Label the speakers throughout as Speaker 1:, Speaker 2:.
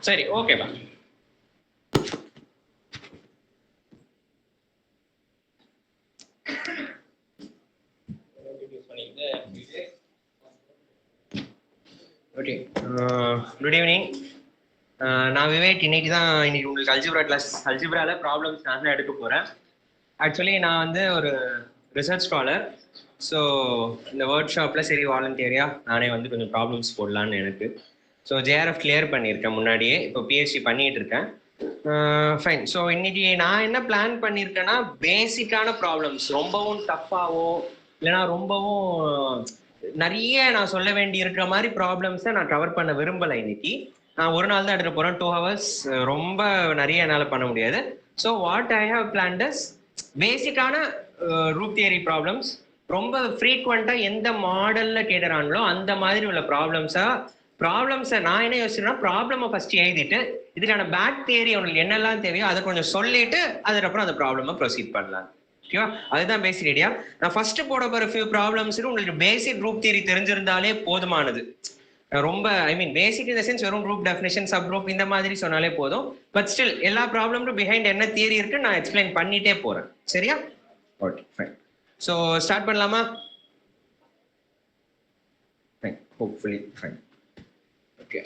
Speaker 1: சரி, ஓகேவா? Okay, good evening. நான் விவேக். இன்னைக்கு உங்களுக்கு அல்ஜிப்ரால ப்ராப்ளம்ஸ் நான் தான் எடுக்க போகிறேன். ஆக்சுவலி நான் வந்து ஒரு ரிசர்ச் ஸ்காலர். ஸோ இந்த ஒர்க் ஷாப்பில் சரி வாலண்டியரியாக நானே வந்து கொஞ்சம் ப்ராப்ளம்ஸ் போடலான்னு எனக்கு. ஸோ ஜேஆர்எஃப் கிளியர் பண்ணியிருக்கேன் முன்னாடியே. இப்போ பிஹெச்டி பண்ணிகிட்டு இருக்கேன். ஃபைன். ஸோ இன்னைக்கு நான் என்ன பிளான் பண்ணியிருக்கேன்னா, பேசிக்கான ப்ராப்ளம்ஸ், ரொம்பவும் டஃப்பாவோ இல்லைனா ரொம்பவும் நிறைய நான் சொல்ல வேண்டி இருக்கிற மாதிரி ப்ராப்ளம்ஸை நான் கவர் பண்ண விரும்பலை. இன்னைக்கு நான் ஒரு நாள் தான் எடுக்க போகிறேன், 2 hours. ரொம்ப நிறைய என்னால் பண்ண முடியாது. So what I have planned is பேசிக்கான ரூட் தியரி ப்ராப்ளம்ஸ், ரொம்ப ஃப்ரீக்வெண்ட்டாக எந்த மாடலில் கேட்டுறாங்களோ அந்த மாதிரி உள்ள ப்ராப்ளம்ஸை நான் என்ன யோசிச்சேன்னா, ப்ராப்ளமை ஃபர்ஸ்ட் எழுதிட்டு இதுக்கான பேக் தியரி உங்களுக்கு என்னெல்லாம் தேவையோ அதை கொஞ்சம் சொல்லிட்டு அதுக்கப்புறம் அந்த ப்ராப்ளமை ப்ரொசீட் பண்ணலாம். ஓகேவா? அதுதான் பேசிக் ஐடியா. நான் ஃபர்ஸ்ட் போட போகிற ஃபியூ ப்ராப்ளம்ஸுக்கு உங்களுக்கு பேசிக் குரூப் தியரி தெரிஞ்சிருந்தாலே போதுமானது. ரொம்ப பேசிக் இன் த சென்ஸ் வெறும் குரூப் டெஃபினேஷன், சப் குரூப் இந்த மாதிரி சொன்னாலே போதும். பட் ஸ்டில் எல்லா ப்ராப்ளமும் பிஹைண்ட் என்ன தியரி இருக்கு நான் எக்ஸ்பிளைன் பண்ணிட்டே போறேன். சரியா? Okay, fine. ஸோ ஸ்டார்ட் பண்ணலாமா? Fine, hopefully fine. Okay.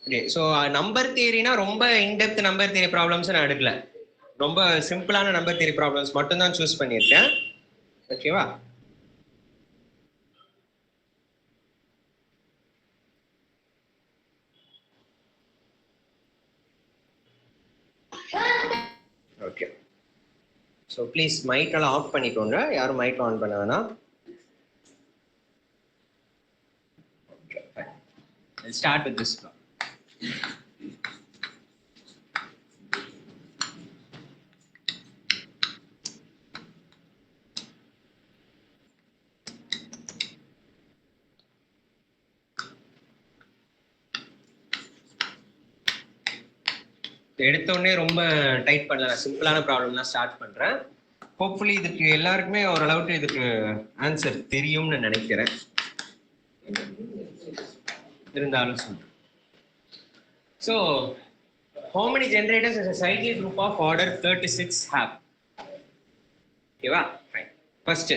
Speaker 1: Okay, so number தியரினா ரொம்ப இன்டெப்த் நம்பர் தியரி ப்ராப்ளம்ஸ் நான் எடுக்கல. ரொம்ப சிம்பிளான நம்பர் தியரி ப்ராப்ளம்ஸ் மட்டும் தான் சூஸ் பண்ணியிருக்கேன். ஓகேவா? ஓகே, ஸோ ப்ளீஸ் மைக்கெல்லாம் ஆஃப் பண்ணிக்கோங்க. யாரும் மைக் ஆன் பண்ண வேணாம். Okay, fine. Start with this. எடுத்தோடனே ரொம்ப டைட் பண்ணல, சிம்பிளான ப்ராப்ளம் தான் ஸ்டார்ட் பண்றேன். ஹோப்ஃபுல்லி இதுக்கு எல்லாருக்குமே ஓரளவுக்கு இதுக்கு ஆன்சர் தெரியும்னு நினைக்கிறேன். இருந்தாலும் சொல்றேன். So how many generators does a cyclic group of order 36 have? ஓகேவா? Fine. First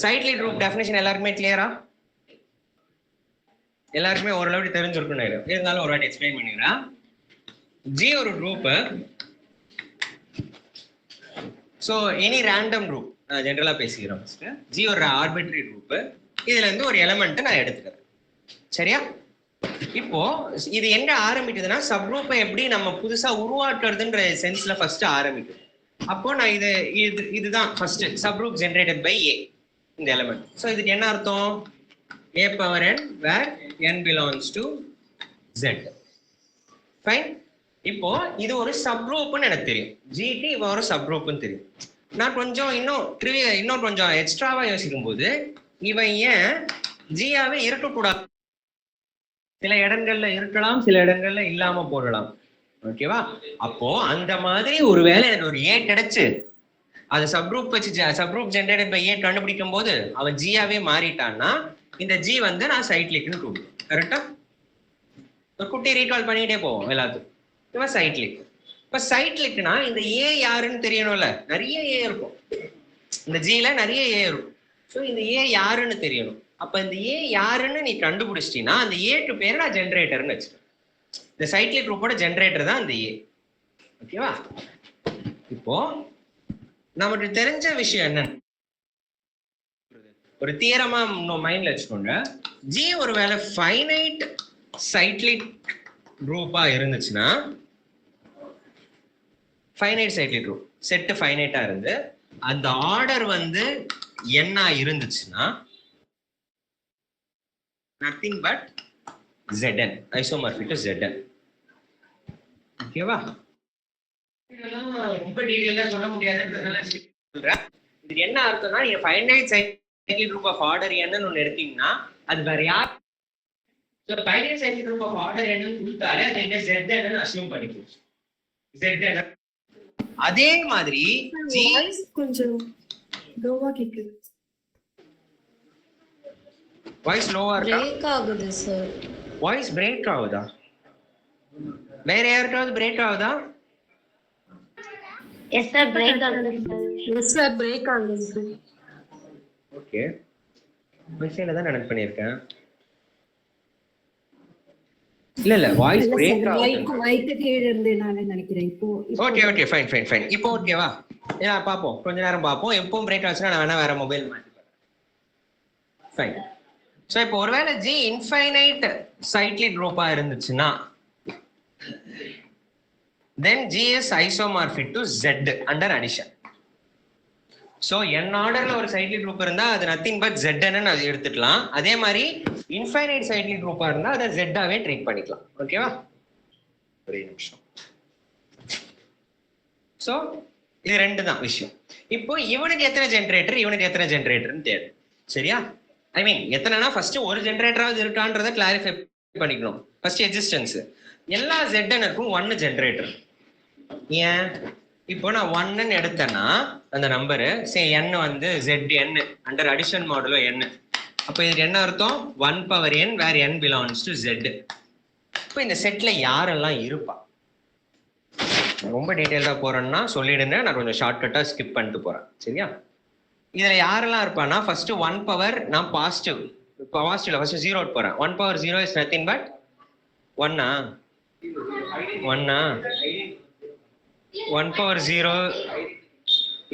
Speaker 1: cyclic group definition எல்லாருக்குமே கிளியரா? எல்லாருக்குமே ஓரளவுக்கு தெரிஞ்சிருக்குன்னு இருந்தாலும் ஒரு வாட்டி எக்ஸ்பிளைன் பண்ணிடுறேன். G ஒரு group. So any random group ஜென்ரலா பேசிக்கிறோம். G ஒரு ஆர்பிட்ரரி குரூப். இதுல இருந்து ஒரு எலிமெண்ட் நான் எடுத்துக்கிறேன். சரியா? இப்போ இது எங்க ஆரம்பிக்குதுன்னா, சப் குரூப்பை எப்படி நம்ம புதுசா உருவாக்குறதுன்ற சென்ஸ்ல ஃபர்ஸ்ட் ஆரம்பிக்குது. அப்போ நான் இதுதான் first sub group generated by A இந்த எலிமெண்ட். ஸோ இதுக்கு என்ன அர்த்தம்? A power n where n belongs to Z. Fine. இப்போ இது ஒரு சப் குரூப்னு எனக்கு தெரியும். GT இவ ஒரு சப் குரூப்னு தெரியும். நான் கொஞ்சம் இன்னும் கொஞ்சம் எக்ஸ்ட்ராவா யோசிக்கும் போது இவன் ஏன் ஜியாவே இருக்கக்கூடாது? சில இடங்கள்ல இருக்கலாம், சில இடங்கள்ல இல்லாம போடலாம். ஓகேவா? அப்போ அந்த மாதிரி ஒருவேளை எனக்கு ஒரு ஏ கிடைச்சு அது சப் குரூப் ஜெனரேட்டட் பை ஏ கண்டுபிடிக்கும் போது அவன் ஜியாவே மாறிட்டான்னா இந்த ஜி வந்து நான் சைக்ளிக்னு கூப்பிடுவேன். கரெக்டா? ஒரு குட்டி ரீகால் பண்ணிட்டே போவோம் எல்லாத்துக்கும். இவன் சைக்ளிக். இப்ப சைக்ளிக்னா இந்த ஏ யாருன்னு தெரியணும்ல. நிறைய ஏ இருக்கும் இந்த ஜில, நிறைய ஏ இருக்கும். ஸோ இந்த ஏ யாருன்னு தெரியணும். அப்ப இந்த ஏ யாருன்னு நீ கண்டுபிடிச்சிட்டீங்கன்னா அந்த ஏக்கு பேரு நான் ஜென்ரேட்டர்னு வச்சுக்கேன். இந்த சைக்ளிக் குரூப்போட ஜென்ரேட்டர் தான் இந்த ஏ. ஓகேவா? இப்போ நமக்கு தெரிஞ்ச விஷயம் என்ன, ஒரு தியரமா மைண்ட்ல வச்சுக்கோங்க. ஜி ஒருவேளை ஃபைனைட் சைக்ளிக் குரூப்பா இருந்துச்சுன்னா, ஃபைனைட் சைக்ளிக் குரூப் செட் ஃபைனைட்டா இருந்து அந்த ஆர்டர் வந்து என்ன இருந்துச்சுன்னா nothing but Zn, isomorphic to Zn. ஓகேவா? இதெல்லாம் ரொம்ப டீடைலா சொல்ல முடியாதுன்றதால சொல்றேன். இது என்ன அர்த்தம்னா, நீங்க finite cyclic group of order என்னன்னு ஒன்னு எடுத்தீங்கன்னா அது வேற யார். So finite cyclic group of order என்னன்னு கொடுத்தாலே அது என்ன Zn அஸ்யூம் பண்ணிக்கணும். Zn அதே மாதிரி G கொஞ்சம்
Speaker 2: லோவா கேக்குது.
Speaker 1: வாய்ஸ் லோவா இருக்கா?
Speaker 3: பிரேக் ஆகுது சார்.
Speaker 1: வாய்ஸ் பிரேக் ஆகுதா? வேற யாருக்காவது பிரேக் ஆகுதா?
Speaker 3: எஸ் சார் பிரேக் ஆகுது.
Speaker 2: எஸ் சார் பிரேக் ஆகுது சார்.
Speaker 1: ஓகே, மெசேஜ்ல தான் கனெக்ட் பண்ணிருக்கேன். இல்ல வாய்ஸ் பிரேக் ஆகுது.
Speaker 2: மைக் கீழ இருந்து நான் நினைக்கிறேன். இப்போ
Speaker 1: ஓகே ஓகே ஃபைன். இப்போ ஓகேவா? பாப்போம், கொஞ்ச நேரம் பாப்போம். எப்பவும் பிரேக் ஆச்சுன்னா நான் வேணா வேற மொபைல் மாத்திக்கிறேன். ஃபைன். சோ இப்போ ஒருவேளை G இன்ஃபைனைட் சைக்ளிக் குரூப்பா இருந்துச்சுன்னா then G is isomorphic to Z under addition. So n ஆர்டர்ல ஒரு சைக்ளிக் குரூப் இருந்தா அது நத்திங் பட் Z ன்னு அது எடுத்துக்கலாம். அதே மாதிரி இன்ஃபைனைட் சைக்ளிக் குரூப்பா இருந்தா அதை Z ஆவே ட்ரீட் பண்ணிக்கலாம். ஓகேவா? ஒரே நிமிஷம். சோ இது ரெண்டு தான் விஷயம். இப்போ இவனுக்கு எத்தனை ஜெனரேட்டர், இவனுக்கு எத்தனை ஜெனரேட்டர்னு தேவை. சரியா? ஐ மீன் எத்தனைனா ஃபர்ஸ்ட் ஒரு ஜெனரேட்டராவது இருக்கான்றதை கிளாரிஃபை பண்ணிக்கணும். First existence. எல்லா ZNக்கும் 1 ஜெனரேட்டர். ஏன்? இப்போ நான் 1ன்னு எடுத்தேன்னா அந்த நம்பரு சே n வந்து Zn under addition modulo n. அப்போ இதுக்கு என்ன அர்த்தம்? 1 power n where n belongs to Z. இப்போ இந்த செட்ல யாரெல்லாம் இருப்பா? ரொம்ப டீடைல்டா போறேன்னா சொல்லிடுங்க, நான் கொஞ்சம் ஷார்ட்கட்டா ஸ்கிப் பண்ணிட்டு போறேன். சரியா? இதுல யாரெல்லாம் இருப்பானா ஃபர்ஸ்ட் 1 பவர் நான் பாசிட்டிவ்ல ஃபர்ஸ்ட் 0 போறேன். 1 power 0 is nothing but 1 1 power 0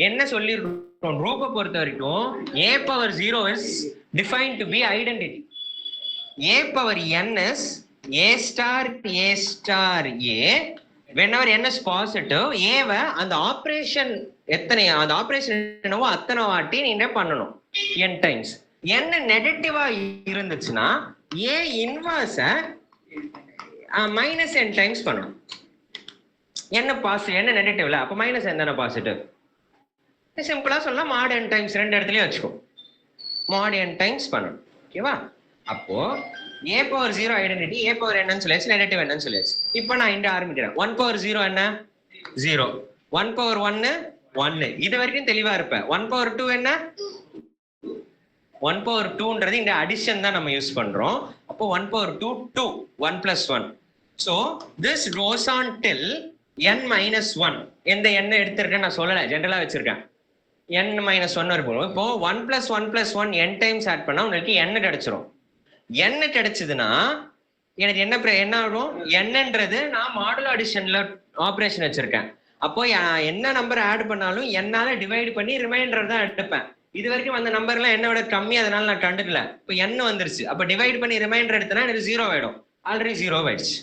Speaker 1: என்ன சொல்லிருக்கோம் ரூப பொறுத்த வரைக்கும் a power 0 is defined to be identity. a power n is a star a whenever n is positive a வை அந்த ஆபரேஷன் எத்தனை அந்த ஆபரேஷன் என்னவோ அத்தனை வாட்டி நீங்க பண்ணணும் n டைம்ஸ். n நெகட்டிவா இருந்துச்சுன்னா a இன்வர்ஸ மைனஸ் n டைம்ஸ் பண்ணணும். என்ன பாசிட்டிவ் என்ன நெகட்டிவ்ல அப்ப மைனஸ் n தானே பாசிட்டிவ். சிம்பிளா சொல்லலாம் mod n டைம்ஸ் ரெண்டு இடத்துலயும் வச்சுக்கோ. mod n டைம்ஸ் பண்ணணும். ஓகேவா? அப்போ a power 0 identity a power n ன்னு சொல்லியாச்சு, நெகட்டிவ் n ன்னு சொல்லியாச்சு. இப்போ நான் இங்க ஆரம்பிக்கிறேன். 1 power 0 என்ன? 0. 1 power 1 1. இது வரைக்கும் தெளிவா இருப்பேன். 1 power 2 என்ன? 1 power 2ன்றது இங்க அடிஷன் தான் நம்ம யூஸ் பண்றோம். அப்போ 1 power 2 2 1 plus 1. So this goes on till n minus 1. எந்த n எடுத்திருக்கேன் நான் சொல்லல, ஜெனரலா வச்சிருக்கேன். n minus 1 இருக்கும். இப்போ 1 plus 1 plus 1 n times add பண்ணா உங்களுக்கு n கிடைச்சிரும். n கிடைச்சதுன்னா எனக்கு என்ன ஆகும்? என்னன்றது நான் மாடுலோ அடிஷன்ல ஆபரேஷன் வச்சிருக்கேன். அப்போ என்ன நம்பர் ஆட் பண்ணாலும் என்னால டிவைட் பண்ணி ரிமைண்டர் தான் எடுப்பேன். இது வரைக்கும் அந்த நம்பர்லாம் என்னோட கம்மி, அதனால நான் கண்டுக்கல. இப்போ n வந்துருச்சு, அப்போ டிவைட் பண்ணி ரிமைண்டர் எடுத்தனா எனக்கு 0 ஆயிடும். ஆல்ரெடி 0 ஆயிடுச்சு.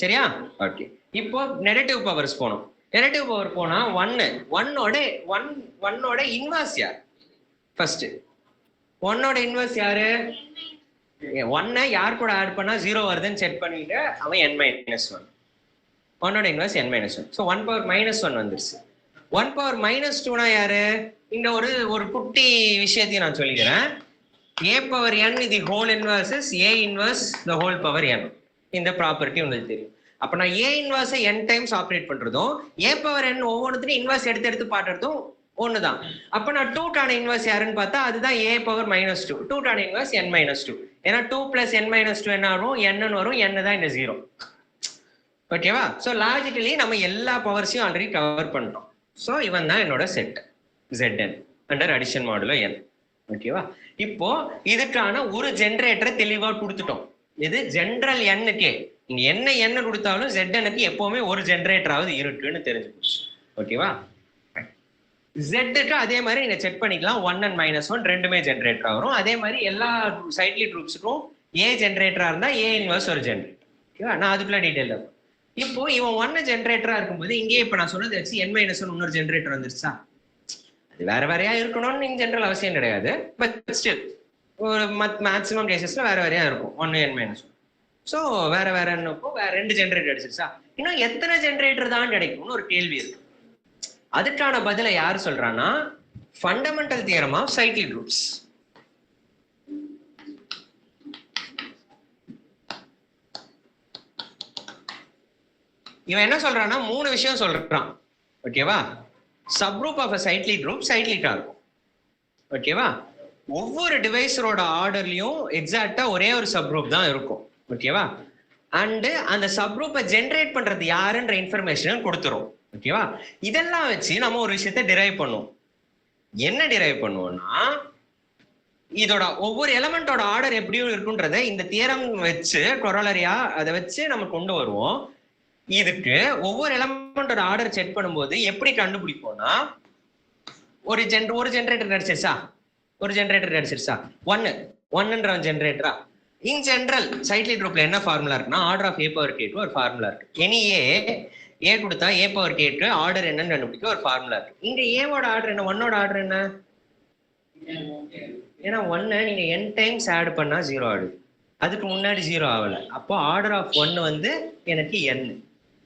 Speaker 1: சரியா? ஓகே. இப்போ நெகட்டிவ் பவர்ஸ் போனோம். நெகட்டிவ் பவர் போனா 1 இன்வர்ஸ் யார்? ஃபர்ஸ்ட் 1 இன்வர்ஸ் யாரு? 1 யார் கூட ஆட் பண்ணா 0 வருதுன்னு செக் பண்ணிட்டு அவன் n minus 1. 1 inverse n minus 1. So 1 power minus 1 வந்துருச்சு. 1 power minus 2னா யாரு? இந்த ஒரு குட்டி விஷயத்தையும் நான் சொல்லிக்கிறேன். a power n the whole inverse is a inverse the whole power n. இந்த ப்ராப்பர்ட்டி உங்களுக்கு தெரியும். அப்ப நான் a inverse n times operate பண்றதும் a power n ஒவ்வொன்றுத்தையும் இன்வர்ஸ் எடுத்து பாடுறதும் ஒண்ணுதான். அப்ப நான் 2 டான இன்வர்ஸ் யாருன்னு பார்த்தா அதுதான் a power minus 2. 2 டான இன்வர்ஸ் n minus 2. ஏன்னா 2 plus n minus 2 என்ன ஆகும்? n வரும். n தான் இந்த 0. ஓகேவா? சோ லாஜிக்கலி நம்ம எல்லா பவர்ஸையும் ஆல்ரெடி கவர் பண்ணிட்டோம். சோ இவன் தான் என்னோட set Zn under addition modulo n. ஓகேவா? இப்போ இதுக்கான ஒரு ஜெனரேட்டரை தெளிவா கொடுத்துட்டோம். இது ஜெனரல் n-க்கே நீங்க என்ன கொடுத்தாலும் Zn-க்கு எப்பவுமே ஒரு ஜெனரேட்டராவது இருக்குன்னு தெரிஞ்சு போச்சு. ஓகேவா? Z-க்கு அதே மாதிரி நீங்க செக் பண்ணிக்கலாம். 1 and -1 ரெண்டுமே ஜெனரேட்டரா வரும். அதே மாதிரி எல்லா சைக்ளிக் குரூப்ஸுக்கும் a ஜெனரேட்டரா இருந்தா a இன்வர்ஸ் ஒரு ஜெனரேட்டர். ஓகேவா? நான் அதுக்குள்ள டீடைல் இருக்கும். இப்போ இவன் 1 ஜெனரேட்டரா இருக்கும்போது இங்கே இப்ப நான் சொன்னது வச்சு n - 1 இன்னொரு ஜெனரேட்டர் வந்துருச்சா? அது வேற வேறையா இருக்கணும்னு நீங்க ஜெனரல் அவசியம் கிடையாது. பட் ஸ்டில் ஒரு மேக்ஸிமம் கேசஸ்ல வேற வேறையா இருக்கும் 1 n - 1. ஸோ வேற வேறப்போ வேற 2 ஜெனரேட்டர் அடிச்சிருச்சா? இன்னும் எத்தனை ஜெனரேட்டர் தான் கிடைக்கும்னு ஒரு கேள்வி இருக்கு. அதுக்கான பதிலை யார் சொல்றான்னா fundamental theorem of cyclic groups. இவன் என்ன சொல்றான்னா 3 விஷயம் சொல்றான். ஓகேவா? Subgroup of a cyclic group சைக்ளிக்கா இருக்கும். ஓகேவா? ஒவ்வொரு டிவைஸரோட ஆர்டர்லயும் எக்ஸாக்டா ஒரே ஒரு சப்ரூப் தான் இருக்கும். ஓகேவா? அண்ட் அந்த சப்ரூப்பை ஜென்ரேட் பண்றது யாருன்ற இன்ஃபர்மேஷன் கொடுத்துரும். ஓகேவா? இதெல்லாம் வச்சு நம்ம ஒரு விஷயத்தை டிரைவ் பண்ணுவோம். என்ன டிரைவ் பண்ணுவோம்னா, இதோட ஒவ்வொரு எலமெண்டோட ஆர்டர் எப்படியும் இருக்குன்றத இந்த தியரம் வச்சு கொரோலரியா அதை வச்சு நம்ம கொண்டு வருவோம். இதுக்கு ஒவ்வொரு எலமெண்டோட ஆர்டர் செக் பண்ணும்போது எப்படி கண்டுபிடிப்போம்னா, ஒரு ஜென்ரேட்டர் கிடைச்சிருச்சா, ஒரு ஜென்ரேட்டர் கிடைச்சிருச்சா, ஒன்னுன்ற ஜென்ரேட்டரா. இன் ஜென்ரல் சைக்ளிக் குரூப்ல என்ன ஃபார்முலா இருக்குன்னா, order of a power k ஒரு ஃபார்முலா இருக்கு. எனி ஏ கொடுத்தா a பவர் k க்கு ஆர்டர் என்னன்னு கண்டுபிடிக்க ஒரு ஃபார்முலா இருக்கு. இங்க ஏவோட ஆர்டர் என்ன, ஒன்னோட ஆர்டர் என்ன? ஏன்னா ஒன்னு நீங்க n டைம்ஸ் ஆட் பண்ணா 0 ஆகுது, அதுக்கு முன்னாடி 0 ஆகல. அப்போ ஆர்டர் ஆஃப் 1 வந்து எனக்கு n.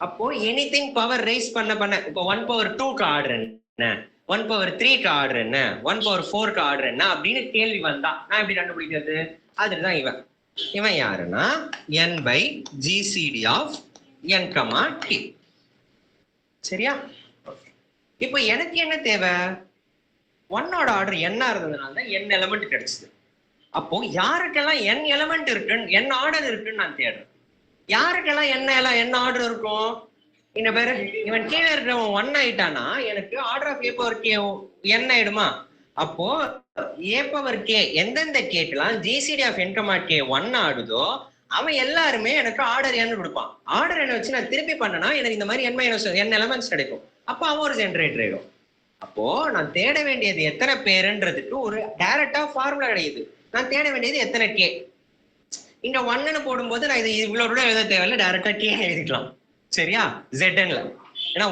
Speaker 1: அப்போ எனிதிங் பவர் ரைஸ் பண்ண இப்போ 1 பவர் 2க்கு ஆர்டர் என்ன, 1 பவர் 3க்கு ஆர்டர் என்ன, 1 பவர் 4க்கு ஆர்டர் என்ன அப்படின்னு கேள்வி வந்தா நான் எப்படி கண்டுபிடிக்கிறது? அதுதான் இவன் யாருன்னா n by gcd of n, k. சரியா? இப்போ எனக்கு என்ன தேவை? ஒன்னோட ஆர்டர் என்ன இருந்ததுனால தான் n எலிமெண்ட் கிடைச்சது. அப்போ யாருக்கெல்லாம் n எலிமெண்ட் இருக்குன்னு, n ஆர்டர் இருக்குன்னு நான் தேடுறேன். யாருக்கெல்லாம் என்ன ஆர்டர் இருக்கும்? இந்த பேரு இவன் கீழே இருக்கிறவன் 1 ஆயிட்டானா எனக்கு order of a power k n ஆயிடுமா? அப்போ a பவர் k எந்தெந்த கேக்கெல்லாம் gcd of n, k 1 ஆடுதோ அவன் எல்லாருமே எனக்கு ஆர்டர் n கொடுப்பான். ஆர்டர் என்ன வச்சு நான் திருப்பி பண்ணனா எனக்கு இந்த மாதிரி n எலிமெண்ட்ஸ் கிடைக்கும். அப்போ அவன் ஒரு ஜென்ரேட்டர் ஆயிடும். அப்போ நான் தேட வேண்டியது எத்தனை பேருன்றதுக்கு ஒரு டைரக்டா ஃபார்முலா கிடைக்குது. நான் தேட வேண்டியது எத்தனை கே. இங்க 1ன்னு போடும்போது நான் இது இவ்வளவு எழுத தேவையில்ல, டைரக்டா கே எழுதிக்கலாம். சரியா? ZNல ஏன்னா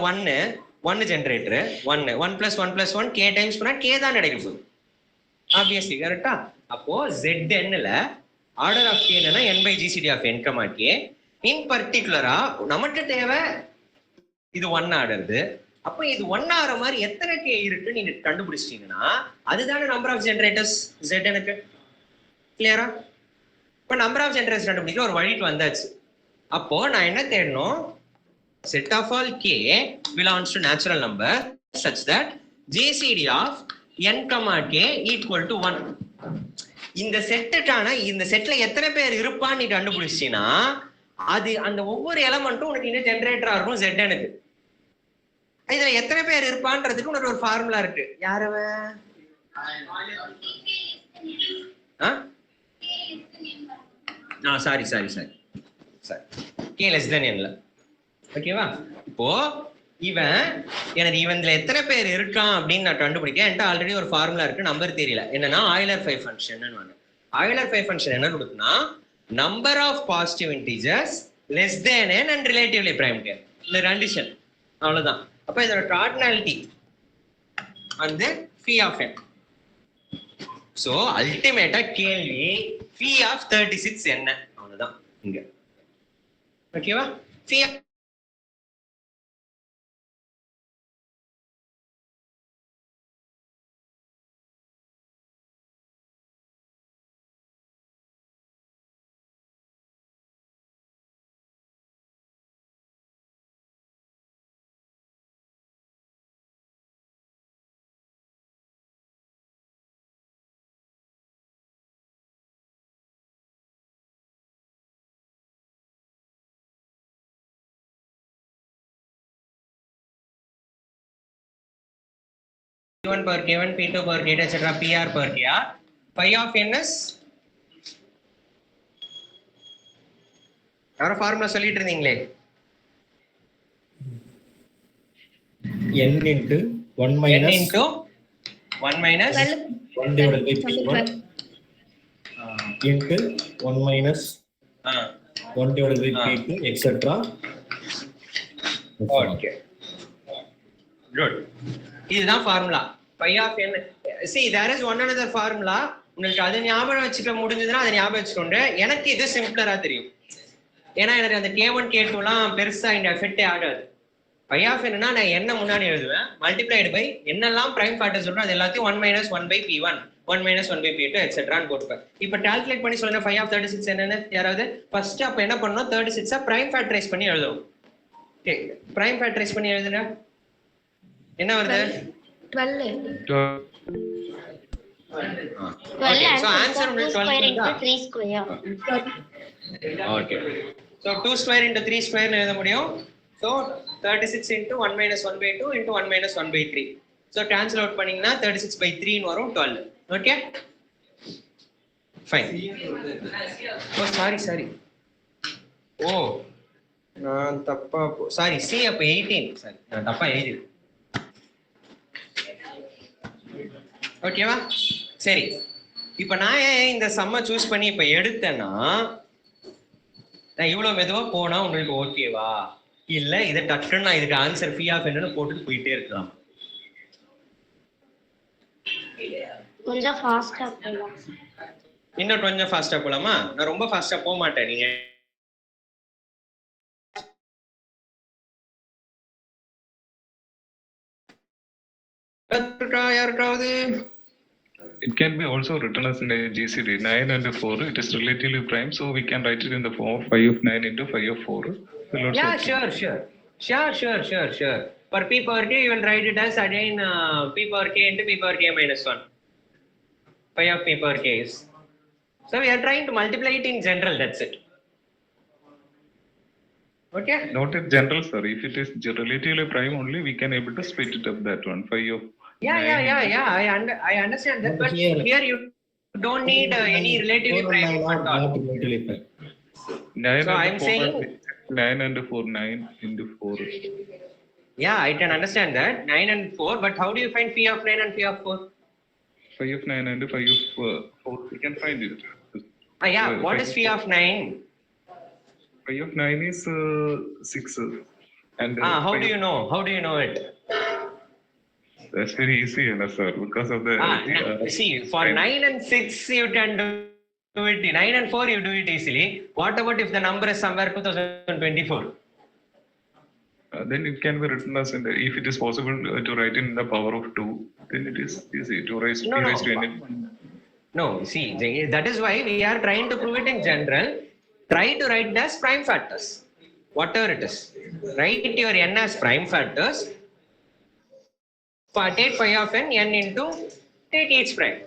Speaker 1: 1 ஜென்ரேட்டர் 1 + 1 + 1 k டைம்ஸ் பண்ணா k தான் கிடைக்கும் போகுது. ஆப்வியஸ்லி கரெக்டா? அப்போ ZNல ஆர்டர் ஆஃப் k என்னன்னா n by gcd of n, k. இன் பர்டிகுலரா நமக்கு தேவை இது 1 ஆடுறது. அப்ப இது 1 ஆகிற மாதிரி எத்தனை கே இருக்குன்னு நீங்க கண்டுபிடிச்சிட்டீங்கன்னா அதுதானே நம்பர் ஆஃப் ஜென்ரேட்டர்ஸ் ZNக்கு. கிளியரா? இப்ப நம்பர் ஆஃப் ஜென்ரேட்டர்ஸ் கண்டுபிடிக்க ஒரு வழிக்கு வந்தாச்சு. அப்போ நான் என்ன தேடணும்? set of all k belongs to natural number such that gcd of n, k equal to 1. இந்த செட்ல எத்தனை பேர் இருப்பான்னு நீ கண்டுபிடிச்சினா அது அந்த ஒவ்வொரு எலமெண்ட்டும் உனக்கு இந்த ஜெனரேட்டரா இருக்கும் ZNக்கு. இதுல எத்தனை பேர் இருப்பான்றதுக்கு உனக்கு ஒரு ஃபார்முலா இருக்கு. யாரவ? Sorry k less than n. ஓகேவா? இப்போ இவன்ல எத்தனை பேர் இருக்கான் அப்படின்னு நான் கண்டுபிடிக்க என்கிட்ட ஆல்ரெடி ஒரு ஃபார்முலா இருக்கு, நம்பர் தெரியல. என்னன்னா ஆய்லர் 5 ஃபங்க்ஷன். ஆய்லர் 5 ஃபங்க்ஷன் என்ன கொடுக்குன்னா number of positive integers less than n and relatively prime k. இந்த கண்டிஷன் அவ்வளவுதான். அப்ப இதோட கார்டினாலிட்டி வந்து phi of n. சோ அல்டிமேட்டா கேள்வி phi of 36 என்ன, அவ்வளவுதான் இங்க. ஓகேவா? phi P1 per K1, P2 per K2, etc. PR per KR. Phi of n is யாரோ ஃபார்முலா சொல்லிட்டு இருந்தீங்களே.
Speaker 4: n into 1 minus
Speaker 1: n into 1 minus
Speaker 4: 1 divided by p1 into 1 minus 1 divided by p2 etc.
Speaker 1: Okay. Good. இதுதான் formula phi of n. See, there is one another formula. உங்களுக்கு அதை ஞாபகம் வச்சுக்க முடிஞ்சதுன்னா அதை ஞாபகம் வச்சுக்கோங்க. எனக்கு இது சிம்பிளரா தெரியும், ஏன்னா எனக்கு அந்த k1 k2 எல்லாம் பெருசா இந்த எஃபெக்டே ஆகாது. phi of n னா நான் என்ன முன்னாடி எழுதுவேன், மல்டிப்ளைடு பை என்னெல்லாம் பிரைம் ஃபேக்டர் சொல்றோம் அது எல்லாத்தையும் 1 minus 1 by p1, 1 minus 1 by p2 etc. போட்டுப்பேன். இப்போ கால்குலேட் பண்ணி சொல்லுங்க phi of 36 என்னன்னு யாராவது. ஃபர்ஸ்ட் அப்ப என்ன பண்ணணும், 36 பிரைம் ஃபேக்டரைஸ் பண்ணி எழுதுவோம். ஓகே, பிரைம் ஃபேக்டரைஸ் பண்ணி எழுதுங்க. என்ன வருது?
Speaker 3: 12.
Speaker 1: 12
Speaker 3: 12
Speaker 1: so
Speaker 3: answer
Speaker 1: answer
Speaker 3: two
Speaker 1: உங்களுக்கு
Speaker 3: square
Speaker 1: 12
Speaker 3: into
Speaker 1: தான்.
Speaker 3: 3 square.
Speaker 1: Okay. So 2 square into 3 square னு எழுத முடியும். So 36 into 1 minus 1 by 2 into 1 minus 1 by 3. So cancel out பண்ணீங்கன்னா 36 by 3 னு வரும் 12. Okay? Fine. Oh sorry. Oh. நான் தப்பா சாரி C அப்ப 18 சாரி நான் தப்பா எழுதி. ஓகேவா? சரி. இப்போ நான் ஏன் இந்த சம்ம சூஸ் பண்ணி இப்போ எடுத்தேன்னா நான் இவ்வளவு மெதுவா போனா உங்களுக்கு ஓகேவா இல்ல இதை டக்குன்னு நான் இதுக்கு ஆன்சர் ஃபீ ஆஃப் என்னன்னு போட்டுட்டு போயிட்டே இருக்கலாம்.
Speaker 3: கொஞ்சம் ஃபாஸ்டா போலாம்.
Speaker 1: இன்னும் கொஞ்சம் ஃபாஸ்டா போலாமா? நான் ரொம்ப ஃபாஸ்டா போக மாட்டேன். நீங்க யாருக்காவது
Speaker 5: It can be also written as in a GCD 9 and 4. It is relatively prime, so we can write it in the form of 5 of 9 into 5 of 4. Will also
Speaker 1: Yeah,
Speaker 5: okay.
Speaker 1: sure. For p power k, you will write it as again p power k into p power k minus 1. Pi of p power k is. So we are trying to multiply it in general, that's it. Okay?
Speaker 5: Not in general, sir. If it is relatively prime only, we can able to split it up that one. 5 of
Speaker 1: Yeah. I understand that, but here you don't need any relatively prime at all.
Speaker 4: Not relatively prime.
Speaker 5: 9
Speaker 1: So
Speaker 5: and
Speaker 1: I'm
Speaker 5: 4
Speaker 1: saying
Speaker 5: 9 and 4 9 into 4.
Speaker 1: yeah, I can understand that 9 and 4, but how do you find phi of 9 and phi of 4?
Speaker 5: 5 of 9 and 5 of 4. We can find it.
Speaker 1: Yeah, what is phi of 9?
Speaker 5: 5 of 9 is 6. And
Speaker 1: How do you know? How do you know it?
Speaker 5: That's very easy, sir, because of the.
Speaker 1: See, for 9 and 6 you can do it. 9 and 4 you do it easily. What about if the number is somewhere 2024?
Speaker 5: Then it can be written as in the, if it is possible to write in the power of 2, then it is easy to raise
Speaker 1: No.
Speaker 5: raise to n.
Speaker 1: No, see, that is why we are trying to prove it in general. Try to write it as prime factors, whatever it is. Write your n as prime factors. Take phi of n into take each prime.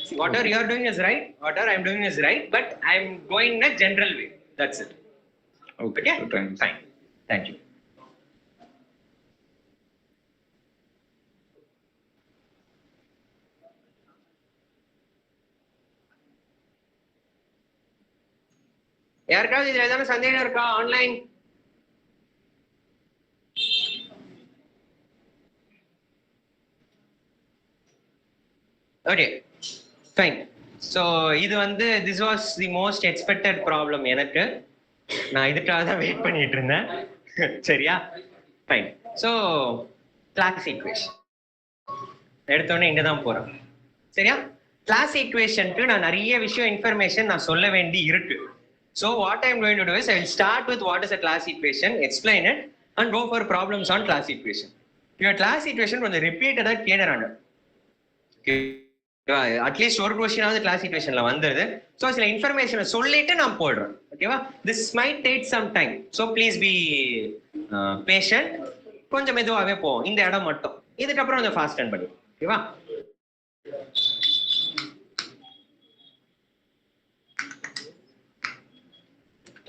Speaker 1: See, whatever you are doing is right, whatever I am doing is right, but I am going in a general way. That's it.
Speaker 5: Okay,
Speaker 1: Okay?
Speaker 5: so thanks.
Speaker 1: Fine. Thank you. யாருக்காவது இதுல ஏதாவது சந்தேகம் இருக்கா online? Okay fine. So இது வந்து this was the most expected problem எனக்கு. நான் இதுக்காக தான் வெயிட் பண்ணிட்டு இருந்தேன். சரியா? ஃபைன். ஸோ கிளாஸ் ஈக்குவேஷன் எடுத்தோடனே இங்கே தான் போகிறோம். சரியா? கிளாஸ் ஈக்குவேஷனுக்கு நான் நிறைய விஷயம் இன்ஃபர்மேஷன் நான் சொல்ல வேண்டி இருக்கு. So what I am going to do is I will start with what is a class equation, explain it, and go for problems on class equation. Your class equation கொஞ்சம் repeated-ஆ கேட்கறாங்க. At least ஒரு கொஸ்டினாவது class ஈக்குவேஷன்ல வந்துருது. So சில இன்ஃபர்மேஷனை சொல்லிட்டு நான் போடுறேன். ஓகேவா? This might take some time, so please be patient. கொஞ்சம் மெதுவாகவே போவோம் இந்த இடம் மட்டும். இதுக்கப்புறம் கொஞ்சம் ஃபாஸ்ட் பண்ணி. ஓகேவா?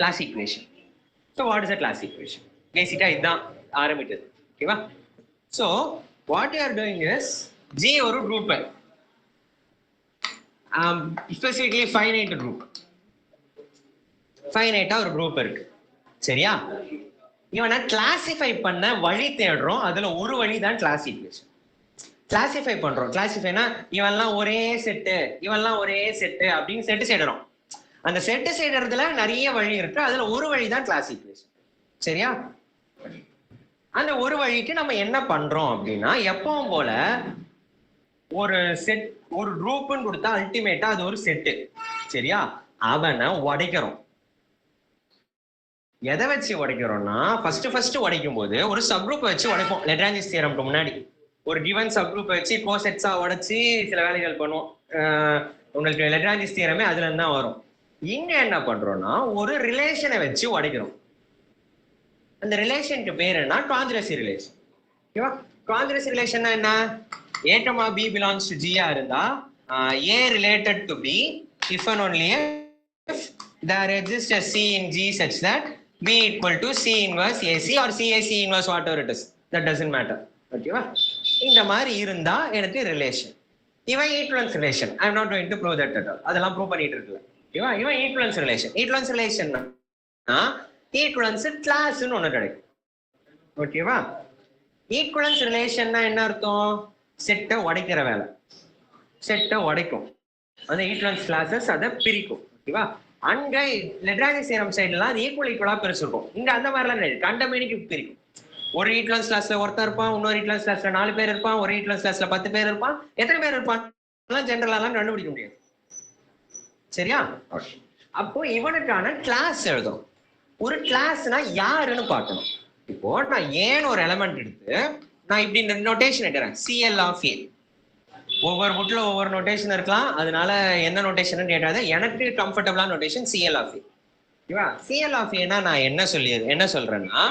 Speaker 1: class equation. So what is a class equation? Basically இதான் ஆரம்பிக்குது. ஓகேவா? So what you are doing is G ஒரு group, specifically finite group. finite ஒரு group இருக்கு. சரியா? இவனை கிளாசிஃபை பண்ண வழி தேடுறோம். அதுல ஒரு வழி தான் கிளாஸ் ஈக்குவேஷன். கிளாசிஃபை பண்றோம். கிளாசிஃபைனா இவன்லாம் ஒரே செட்டு, இவன்லாம் ஒரே செட்டு அப்படின்னு செட்டு செய்யறோம். அந்த செட்டு செய்யறதுல நிறைய வழி இருக்கு. அதுல ஒரு வழி தான் கிளாஸ் ஈக்குவேஷன். சரியா? அந்த ஒரு வழிக்கு நம்ம என்ன பண்றோம் அப்படின்னா, எப்பவும் போல ஒரு செட் ஒரு குரூப்னு கொடுத்தா அல்டிமேட்டா அது ஒரு செட்டு. சரியா? அவனை உடைக்கிறோம். எதை வச்சு உடைக்கிறோம்னா, ஃபர்ஸ்ட் உடைக்கும் போது ஒரு சப் குரூப் வச்சு உடைப்போம். லெக்ராஞ்சிஸ் தியரம்க்கு முன்னாடி ஒரு கிவன் சப் குரூப் வச்சு கோசெட்ஸா உடைச்சு சில வேலைகள் பண்ணுவோம். உங்களுக்கு லெக்ராஞ்சிஸ் தியரமே அதுல இருந்து தான் வரும். இங்க என்ன பண்றோம்னா, ஒரு ரிலேஷனை வச்சு உடைக்கிறோம். அந்த ரிலேஷனுக்கு பேர் என்ன? கான்ஜுகேசி ரிலேஷன். ஓகேவா? காங்கிரஸ் ரிலேஷன் என்ன? A, B belongs to G இருந்தா A related to B if and only if there exists a C in G such that B equal to C inverse AC or CAC inverse whatever it is, that doesn't matter. ஓகேவா? இந்த மாதிரி இருந்தா எனக்கு relation. இவன் equivalence relation. I am not going to prove that at all. அதெல்லாம் prove பண்ணிட்டு இருக்கல. ஓகேவா? இவன் ஈக்குவலன்ஸ் ரிலேஷன். ஈக்குவலன்ஸ் ரிலேஷன்னா ஈக்குவலன்ஸ் கிளாஸ்னு ஒண்ணு கிடைக்கும். ஓகேவா? ஈக்குவலன்ஸ் ரிலேஷன்னா என்ன அர்த்தம்? செட்டை உடைக்கிற வேலை. செட்டை உடைக்கும். அந்த ஈக்குவலன்ஸ் கிளாஸஸ் அதை பிரிக்கும். ஓகேவா? அங்க லெக்ராஞ்சி தியரம் சைடுலாம் அது ஈக்குவலா பிரிச்சிருக்கும். இங்க அந்த மாதிரிலாம் கிடையாது. கண்டமேனிக்கு பிரிக்கும். ஒரு ஈக்குவலன்ஸ் கிளாஸ்ல ஒருத்தர் இருப்பான், இன்னொரு ஈக்குவலன்ஸ் கிளாஸ்ல 4 பேர் இருப்பான், ஒரு ஈக்குவலன்ஸ் கிளாஸ்ல 10 பேர் இருப்பான். எத்தனை பேர் இருப்பான் ஜெனரலாலாம் கண்டுபிடிக்க முடியாது. சரியா? அப்போ இவனுக்கான கிளாஸ் எழுதும். ஒரு கிளாஸ்னா யாருன்னு பார்க்கணும். இப்போ நான் ஏன் ஒரு எலமெண்ட் எடுத்து நான் இப்படி நோட்டேஷன் எடுக்கிறேன், CL of A. ஒவ்வொரு புட்ல ஒவ்வொரு நோட்டேஷன் இருக்கலாம். அதனால என்ன நோட்டேஷன் கேட்டாது, எனக்கு கம்ஃபர்டபுளான நோட்டேஷன் CL of A. ஓகேவா? CL of A னா நான் என்ன சொல்றேன்னா,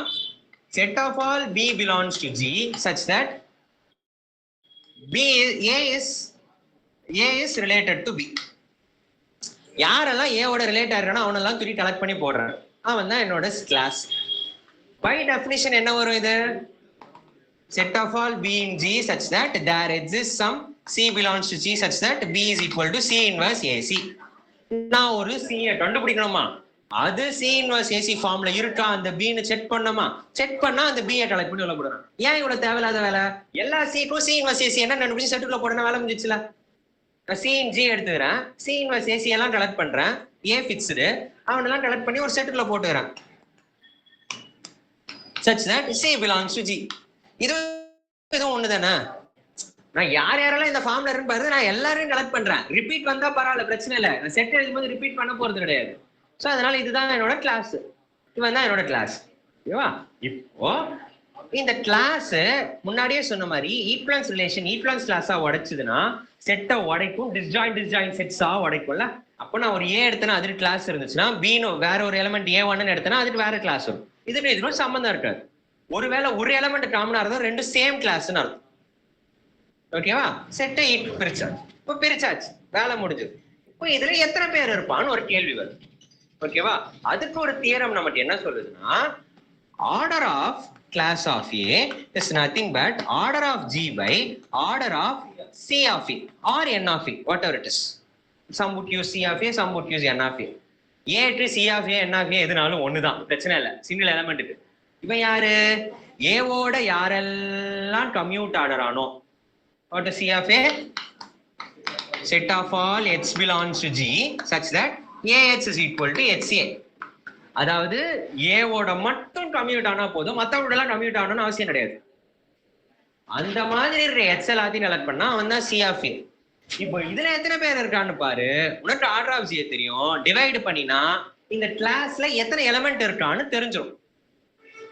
Speaker 1: set of all B belongs to G such that A is related to B. யாரெல்லாம் A ஓட ரிலேட் ஆயிருக்கானோ அவனெல்லாம் துணி கலெக்ட் பண்ணி போடுறேன். அவன் தான் என்னோட கிளாஸ். பை டெஃபினிஷன் என்ன வரும் இது? set of all B in G such that there exists some C belongs to G such that B is equal to C inverse AC. நான் ஒரு C கண்டுபிடிக்கணுமா? அது C inverse AC ஃபார்ம்ல இருக்கா அந்த B ன்னு செக் பண்ணணுமா? செக் பண்ணா அந்த B கலெக்ட் பண்ணி உள்ள போடுறான். ஏன் இவ்வளவு தேவையில்லாத வேலை? எல்லா C க்கும் C inverse AC என்ன கண்டுபிடிச்சு செட்டுக்குள்ள போடுற வேலை முடிஞ்சிச்சுல. நான் C in G எடுத்துக்கிறேன், C inverse AC எல்லாம் கலெக்ட் பண்றேன், A ஃபிக்ஸ்டு அவனெல்லாம் கலெக்ட் பண்ணி ஒரு செட்டுக்குள்ள போட்டுக்கிறேன். such that C belongs to G. இதுவும் ஒண்ணுதானே? நான் யாரெல்லாம் இந்த ஃபார்ம்ல இருந்து பாருங்க, நான் எல்லாரையும் கலெக்ட் பண்றேன். ரிப்பீட் வந்தா பரவாயில்ல, பிரச்சனை இல்லை. நான் செட் எழுதும்போது ரிப்பீட் பண்ண போறது கிடையாது. ஸோ அதனால இதுதான் என்னோட கிளாஸ். இவன் தான் என்னோட கிளாஸ். ஓகேவா? இப்போ இந்த கிளாஸ் முன்னாடியே சொன்ன மாதிரி ஈக்குவலன்ஸ் ரிலேஷன் ஈக்குவலன்ஸ் கிளாஸா உடைச்சதுன்னா செட்டை உடைக்கும், டிஸ்ஜாயின் செட்ஸா உடைக்கும்ல. அப்போ நான் ஒரு A எடுத்தேன்னா அதுக்கு கிளாஸ் இருந்துச்சுன்னா B வேற ஒரு எலமெண்ட் A1 எடுத்தேன்னா அதுக்கு வேற கிளாஸ் வரும். இதுக்கும் சம்பந்தம் இருக்காது. ஒருவேளை ஒரு எலமெண்ட் காமனா இருந்தா ரெண்டு சேம் கிளாஸ்ன்னு அர்த்தம். ஓகேவா? செட்டை பிரிச்சாச்சு. இப்போ பிரிச்சாச்சு, வேலை முடிஞ்சது. இப்போ இதுல எத்தனை பேர் இருப்பான்னு ஒரு கேள்வி வருது. ஓகேவா? அதுக்கு ஒரு தியரம் நமக்கு என்ன சொல்லுதுன்னா, order of class of A is nothing but order of G by order of C of A or N of A, whatever it is. Some would use C of A, some would use N of A. A to C of A, N of A எதுனாலும் ஒண்ணுதான், பிரச்சனை இல்லை. Single எலமெண்ட்டுக்கு. இவன் யாரு? ஏவோட யாரெல்லாம் commute order ஆனோ, what is C of A? Set of all H belongs to G such that AH is equal to HCA. அதாவது ஏவோட மட்டும் கம்யூட் ஆனா போதும், மற்றவோட எல்லாம் கம்யூட் ஆகணும்னு அவசியம் கிடையாது. அந்த மாதிரி H எல்லாத்தையும் கலெக்ட் பண்ணா அவன் தான் C of A. இப்போ இதுல எத்தனை பேர் இருக்கான்னு பாரு. உனக்கு ஆர்டர் ஆஃப் G தெரியும், டிவைட் பண்ணினா இந்த கிளாஸ்ல எத்தனை எலிமெண்ட் இருக்கான்னு தெரிஞ்சிடும்.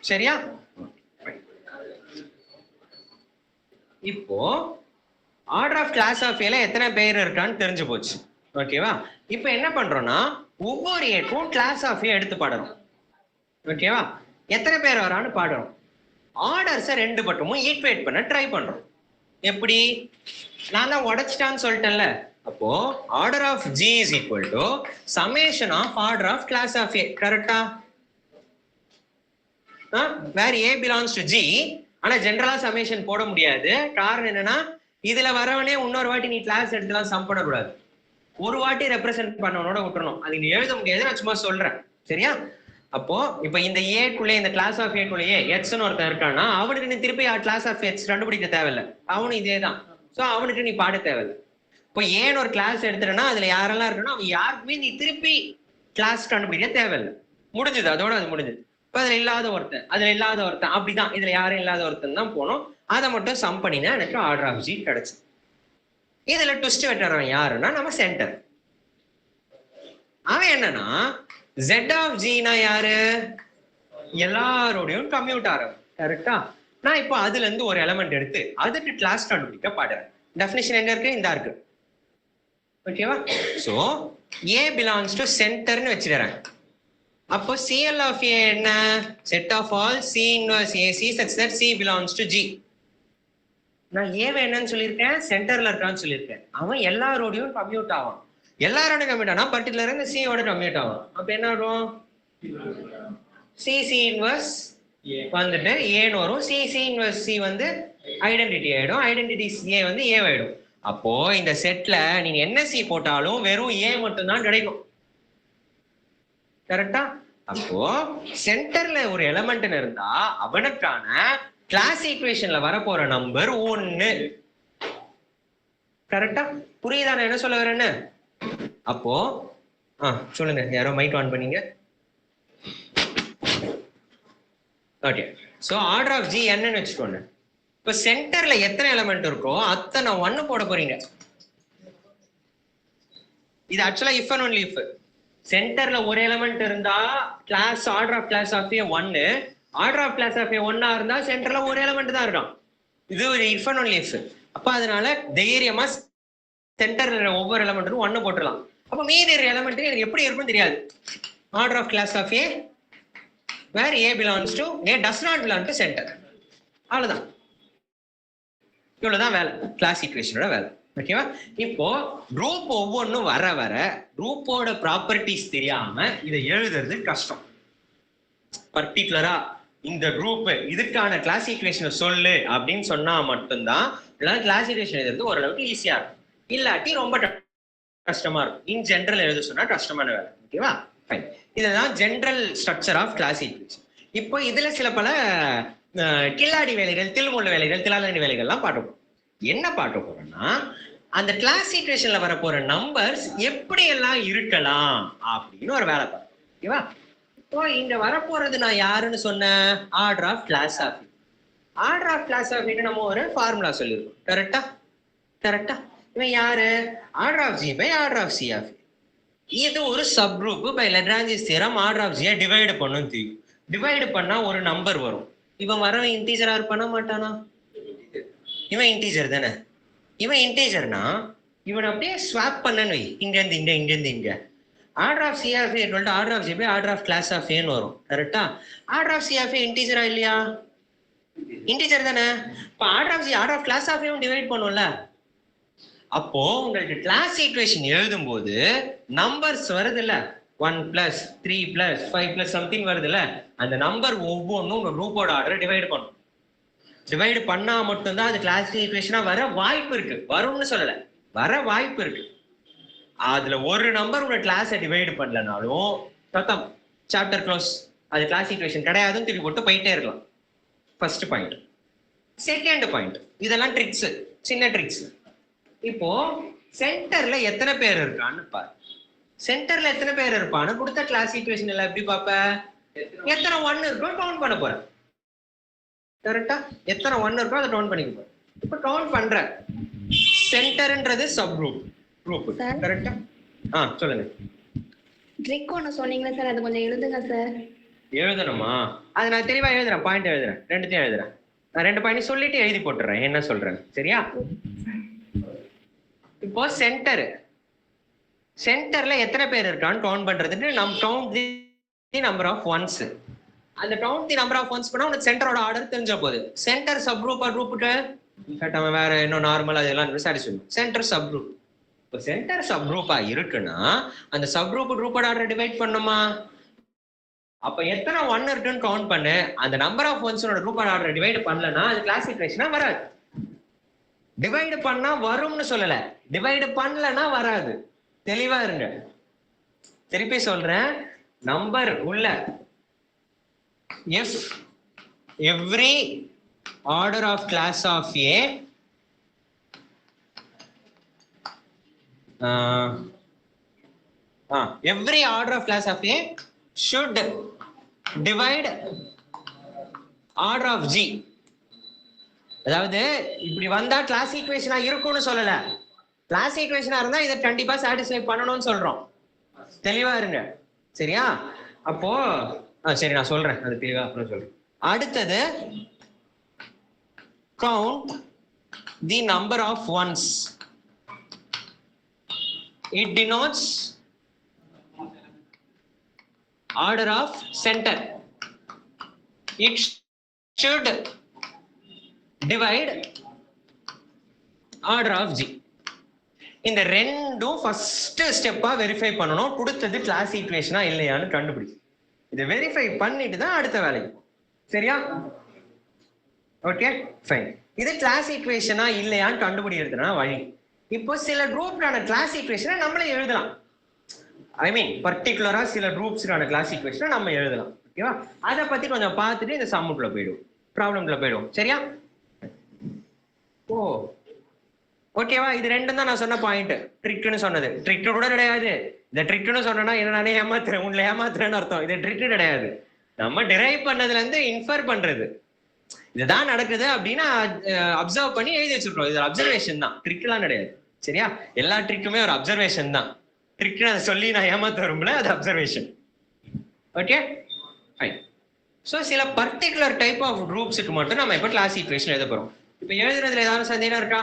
Speaker 1: சரியா? இப்போ ஆர்டர் ஆஃப் கிளாஸ் ஆஃப் ஏல எத்தனை பேர் இருக்கான்னு தெரிஞ்சு போச்சு. ஓகேவா? இப்போ என்ன பண்றோம்னா ஒவ்வொரு ஏக்கும் கிளாஸ் ஆஃப் ஏ எடுத்து பாடுறோம். ஓகேவா? எத்தனை பேர் வரான்னு பாடுறோம். ஆர்டர்ஸை ரெண்டு பக்கமும் ஈக்குவேட் பண்ண ட்ரை பண்றோம். எப்படி? நான் தான் உடைச்சிட்டான்னு சொல்லிட்டேன்ல. அப்போ order of G is equal to summation of order of class of A. கரெக்டா? வேர் A belongs to G. ஆனா ஜெனரலா சமேஷன் போட முடியாது. காரணம் என்னன்னா, இதுல வரவனே இன்னொரு வாட்டி நீ கிளாஸ் எடுத்துலாம் சம் பண்ணக்கூடாது. ஒரு வாட்டி ரெப்ரசென்ட் பண்ணவனோட விட்டுறணும். அது நீ எழுத முடியாது, நான் சும்மா சொல்றேன். சரியா? அப்போ இப்ப இந்த ஏக்குள்ளே, இந்த கிளாஸ் ஆஃப் ஏக்குள்ளேயே எக்ஸ்னு ஒருத்தன் இருக்கான்னா அவனுக்கு நீ திருப்பி கிளாஸ் ஆஃப் எக்ஸ் கண்டுபிடிக்க தேவையில்லை. அவனும் இதே தான். ஸோ அவனுக்கு நீ பாட தேவையில்லை. இப்போ ஏன்னு ஒரு கிளாஸ் எடுத்துட்டேன்னா அதுல யாரெல்லாம் இருக்கணும் அவன் யாருக்குமே நீ திருப்பி கிளாஸ் கண்டுபிடிக்க தேவையில்லை. முடிஞ்சது, அதோட அது முடிஞ்சது. இப்போ அதுல இல்லாத ஒருத்தன் அப்படிதான். இதுல யாரும் இல்லாத ஒருத்தன் தான் போனோம். அதை மட்டும் சம் பண்ணினா எனக்கு ஆர்டர் ஆஃப் G கிடைச்சு. இதுல ட்விஸ்ட் வெட்டுறவன் யாருன்னா நம்ம சென்டர். அவன் என்னன்னா Z of G னா யாரு? எல்லாரோடையும் கம்யூட் ஆகும். கரெக்டா? நான் இப்போ அதுல இருந்து ஒரு எலிமெண்ட் எடுத்து அதுக்கு கிளாஸ் கண்டுபிடிக்க பாடுறேன். டெஃபினிஷன் எங்க இருக்கு? இந்த இருக்கு. ஓகேவா? சோ A belongs to சென்டர்னு வச்சிடுறேன். அப்போ CL of A என்ன? Set of all C inverse AC such that C belongs to G. நான் ஏவை என்னன்னு சொல்லியிருக்கேன், சென்டர்ல இருக்கான்னு சொல்லியிருக்கேன். அவன் எல்லாரோடையும் கம்யூட் ஆவான். எல்லாரோட கம்யூட் ஆனா பர்டிகுலரா இந்த சியோட கம்யூட் ஆகும். அப்ப என்ன வரும், சிசி இன்வர்ஸ் வந்துட்டு ஏன்னு வரும். சிசி இன்வர்ஸ் சி வந்து ஐடென்டிட்டி ஆயிடும், ஐடென்டிட்டி ஏ வந்து ஏ ஆயிடும். அப்போ இந்த செட்ல நீங்க என்ன சி போட்டாலும் வெறும் ஏ மட்டும் தான் கிடைக்கும். கரெக்டா? அப்போ சென்டர்ல ஒரு எலமெண்ட் இருந்தா அவனுக்கான கிளாஸ் ஈக்குவேஷன்ல வரப்போற நம்பர் 1. கரெக்டா? புரியுதா நான் என்ன சொல்ல வரேன்னு? அப்போ சொல்லுங்க, யாரோ மைக் ஆன் பண்ணீங்க. Okay, so order of G என்னன்னு வச்சுக்கோங்க. இப்ப சென்டர்ல எத்தனை எலிமெண்ட் இருக்கோ அத்தனை 1 போட போறீங்க. இது ஆக்சுவலா இஃப் அண்ட் ஒன்லி இஃப். சென்டர்ல ஒரு எலிமெண்ட் இருந்தா class order of class of A 1, order of class of A 1 இருந்தா சென்டர்ல ஒரு எலிமெண்ட் தான் இருக்கும். இது ஒரு இஃப் அண்ட் ஒன்லி இஃப். அப்ப அதனால தைரியமா சென்டர்ல ஒவ்வொரு எலிமெண்ட்டும் 1 போட்டுடலாம். அப்ப மீதி எலிமெண்ட் எனக்கு எப்படி இருக்கும்னு தெரியாது. Order of class of A where A belongs to A does not belong to center. அவ்வளவுதான். இவ்வளவுதான் வேலை, கிளாஸ் ஈக்குவேஷனோட வேலை. ஓகேவா? இப்போ குரூப் ஒவ்வொன்றும் வர வர குரூப்போட ப்ராப்பர்ட்டிஸ் தெரியாம இதை எழுதுறது கஷ்டம். பர்டிகுலரா இந்த குரூப் இதுக்கான கிளாஸ் ஈக்குவேஷனை சொல்லு அப்படின்னு சொன்னா மட்டும்தான் கிளாஸ் ஈக்குவேஷன் எழுதுறது ஓரளவுக்கு ஈஸியா இருக்கும். இல்லாட்டி ரொம்ப கஷ்டமா இருக்கும். இன் ஜென்ரல் எழுத சொன்னா கஷ்டமான வேலை. ஓகேவா? ஃபைன். இதுதான் general structure of class equation. இப்போ இதுல சில பல கில்லாடி வேலைகள், தில்முள்ள வேலைகள், திலாலடி வேலைகள்லாம் பார்க்க என்ன பார்க்க போறோம்னா, அந்த கிளாஸ் ஈக்குவேஷன்ல வரப்போற நம்பர்ஸ் எப்படி எல்லாம் இருக்கலாம் அப்படின்னு ஒரு வேலை பார்க்கணும். ஓகேவா? இப்போ இங்க வரப்போறது நான் யாருன்னு சொன்னேன், order of class of. Order of class of நம்ம ஒரு ஃபார்முலா சொல்லியிருக்கோம். கரெக்டா? கரெக்டா? இவன் யாரு, order of G by order of C of. இது ஒரு sub group by Lagrange's theorem. Order of ஜியை டிவைட் பண்ணணும் தெரியும். டிவைட் பண்ணா ஒரு நம்பர் வரும். இவன் வரவன் இன்டீஜரா இருப்பானா மாட்டானா? இவன் இன்டீஜர் தானே. இவன் இன்டீஜர்னா இவன் அப்படியே ஸ்வாப் பண்ணன்னு வை, இங்க இருந்து இங்க, இங்க இருந்து இங்க. Order of C of A order of G by order of class of ஏன்னு வரும். கரெக்டா? Order of C of A இன்டீஜரா இல்லையா? இன்டீஜர் தானே. இப்ப order of G order of class of ஏவும் டிவைட் பண்ணும்ல. அப்போ உங்களுக்கு கிளாஸ் ஈக்குவேஷன் எழுதும் போது நம்பர்ஸ் வருது இல்ல, 1 + 3 + 5 + சம்திங் வருது இல்ல, அந்த நம்பர் ஒவ்வொன்றும் உங்க குரூப்போட ஆர்டர் டிவைட் பண்ணும். டிவைட் பண்ணா மட்டும்தான் அது கிளாஸ் ஈக்குவேஷனா வர வாய்ப்பு இருக்கு. வரும்னு சொல்லல, வர வாய்ப்பு இருக்கு. அதுல ஒரு நம்பர் உங்க கிளாஸை டிவைட் பண்ணலனாலும் சத்தம், சாப்டர் க்ளோஸ். அது கிளாஸ் ஈக்குவேஷன் கிடையாதுன்னு திருப்பி போட்டு போயிட்டே இருக்கலாம். First point. செகண்ட் பாயிண்ட், இதெல்லாம் ட்ரிக்ஸ், சின்ன ட்ரிக்ஸ். இப்போ சென்டர்ல எத்தனை பேர் இருக்கான்னு பாரு. சென்டர்ல எத்தனை பேர் இருப்பான்னு கொடுத்த கிளாஸ் ஈக்குவேஷன் எல்லாம் எப்படி பாப்ப, எத்தனை 1 இருக்கோ கவுண்ட் பண்ண போற. கரெக்டா? எத்தனை 1 இருக்கோ அதை கவுண்ட் பண்ணிக்க போற. இப்ப கவுண்ட் பண்ற சென்டர்ன்றது சப் குரூப். கரெக்டா? சொல்லுங்க.
Speaker 3: ட்ரிக் ஒன்று சொன்னீங்களா சார், அது கொஞ்சம் எழுதுங்க சார்.
Speaker 1: எழுதணுமா? அது நான் தெளிவா எழுதுறேன், பாயிண்ட் எழுதுறேன், ரெண்டுத்தையும் எழுதுறேன். நான் 2 பாயிண்ட் சொல்லிட்டு எழுதி போட்டுறேன் என்ன சொல்றேன். சரியா? இப்போ சென்டர்ல எத்தனை பேர் இருக்கான்னு கவுண்ட் பண்றதுக்கு நம்ம count the number of ones. அந்த count the number of ones பண்ணா உனக்கு சென்டரோட ஆர்டர் தெரிஞ்ச போகுது. சென்டர் சப் குரூப்பா குரூப்புக்கு நம்ம வேற இன்னும் நார்மலா அதெல்லாம் விசாரிச்சு சென்டர் சப் குரூப். இப்போ சென்டர் சப் குரூப்பா இருக்குன்னா அந்த சப் குரூப்போட ஆர்டர் டிவைட் பண்ணுமா? அப்ப எத்தனை 1 இருக்குன்னு கவுண்ட் பண்ணு. அந்த நம்பர் ஆஃப் ஒன்ஸோட குரூப்போட ஆர்டர் டிவைட் பண்ணலன்னா அது கிளாஸ் ஈக்குவேஷனா வராது. டிவைடு பண்ணா வரும்னு சொல்லல, டிவைடு பண்ணலன்னா வராது. தெளிவா இருங்க. திருப்பி சொல்றேன், நம்பர் உள்ள if every order of class of A every order of class of A should divide order of G. அதாவது இப்படி வந்தா கிளாஸ் ஈக்குவேஷனா இருக்கும்னு சொல்லல, கிளாஸ் ஈக்குவேஷனா இருந்தா இதை கண்டிப்பா சாட்டிஸ்ஃபை பண்ணணும்னு சொல்றோம். தெளிவா இருங்க. சரியா? அப்போ சரி நான் சொல்றேன், அது தெளிவா அப்புறம் சொல்றேன். அடுத்தது count the number of ones. It denotes order of center. It should divide order of G. இந்த ரெண்டும் ஃபர்ஸ்ட் ஸ்டெப்பா வெரிஃபை பண்ணணும். கொடுத்தது கிளாஸ் ஈக்குவேஷனா இல்லையான்னு கண்டுபிடி. இதை வெரிஃபை பண்ணிட்டு தான் அடுத்த வேலைக்கு. சரியா? Okay fine. இது கிளாஸ் ஈக்குவேஷனா இல்லையான்னு கண்டுபிடிக்கிறதுனா வழி. இப்போ சில குரூப்கான கிளாஸ் ஈக்குவேஷனை நம்மளே எழுதலாம். ஐ மீன் பர்டிகுலரா சில குரூப்ஸ்க்கான கிளாஸ் ஈக்குவேஷனை நம்ம எழுதலாம். ஓகேவா? அதை பத்தி கொஞ்சம் பார்த்துட்டு இந்த சம்முக்குள்ள போயிடுவோம், ப்ராப்ளம்ல போயிடுவோம். சரியா? ஓ ஓகேவா? இது ரெண்டும் தான் நான் சொன்ன பாயிண்ட். ட்ரிக்னு சொன்னது ட்ரிக் கூட கிடையாது. இந்த ட்ரிக்னு சொன்னா என்ன நானே ஏமாத்துறேன், உங்களை ஏமாத்துறேன்னு அர்த்தம். இது ட்ரிக் கிடையாது. நம்ம டிரைவ் பண்ணதுல இருந்து இன்ஃபர் பண்றது. இதுதான் நடக்குது அப்படின்னு அப்சர்வ் பண்ணி எழுதி வச்சிருக்கோம். இது அப்சர்வேஷன் தான், ட்ரிக்லாம் கிடையாது. சரியா? எல்லா ட்ரிக்குமே ஒரு அப்சர்வேஷன் தான். ட்ரிக்னு அதை சொல்லி நான் ஏமாத்த வரும்ல, அது அப்சர்வேஷன். Okay fine. ஸோ சில பர்டிகுலர் டைப் ஆஃப் குரூப்ஸுக்கு மட்டும் நம்ம இப்போ கிளாஸ் ஈக்குவேஷன் எழுத போறோம். இப்போ எழுதுறதுல ஏதாவது சந்தேகம் இருக்கா?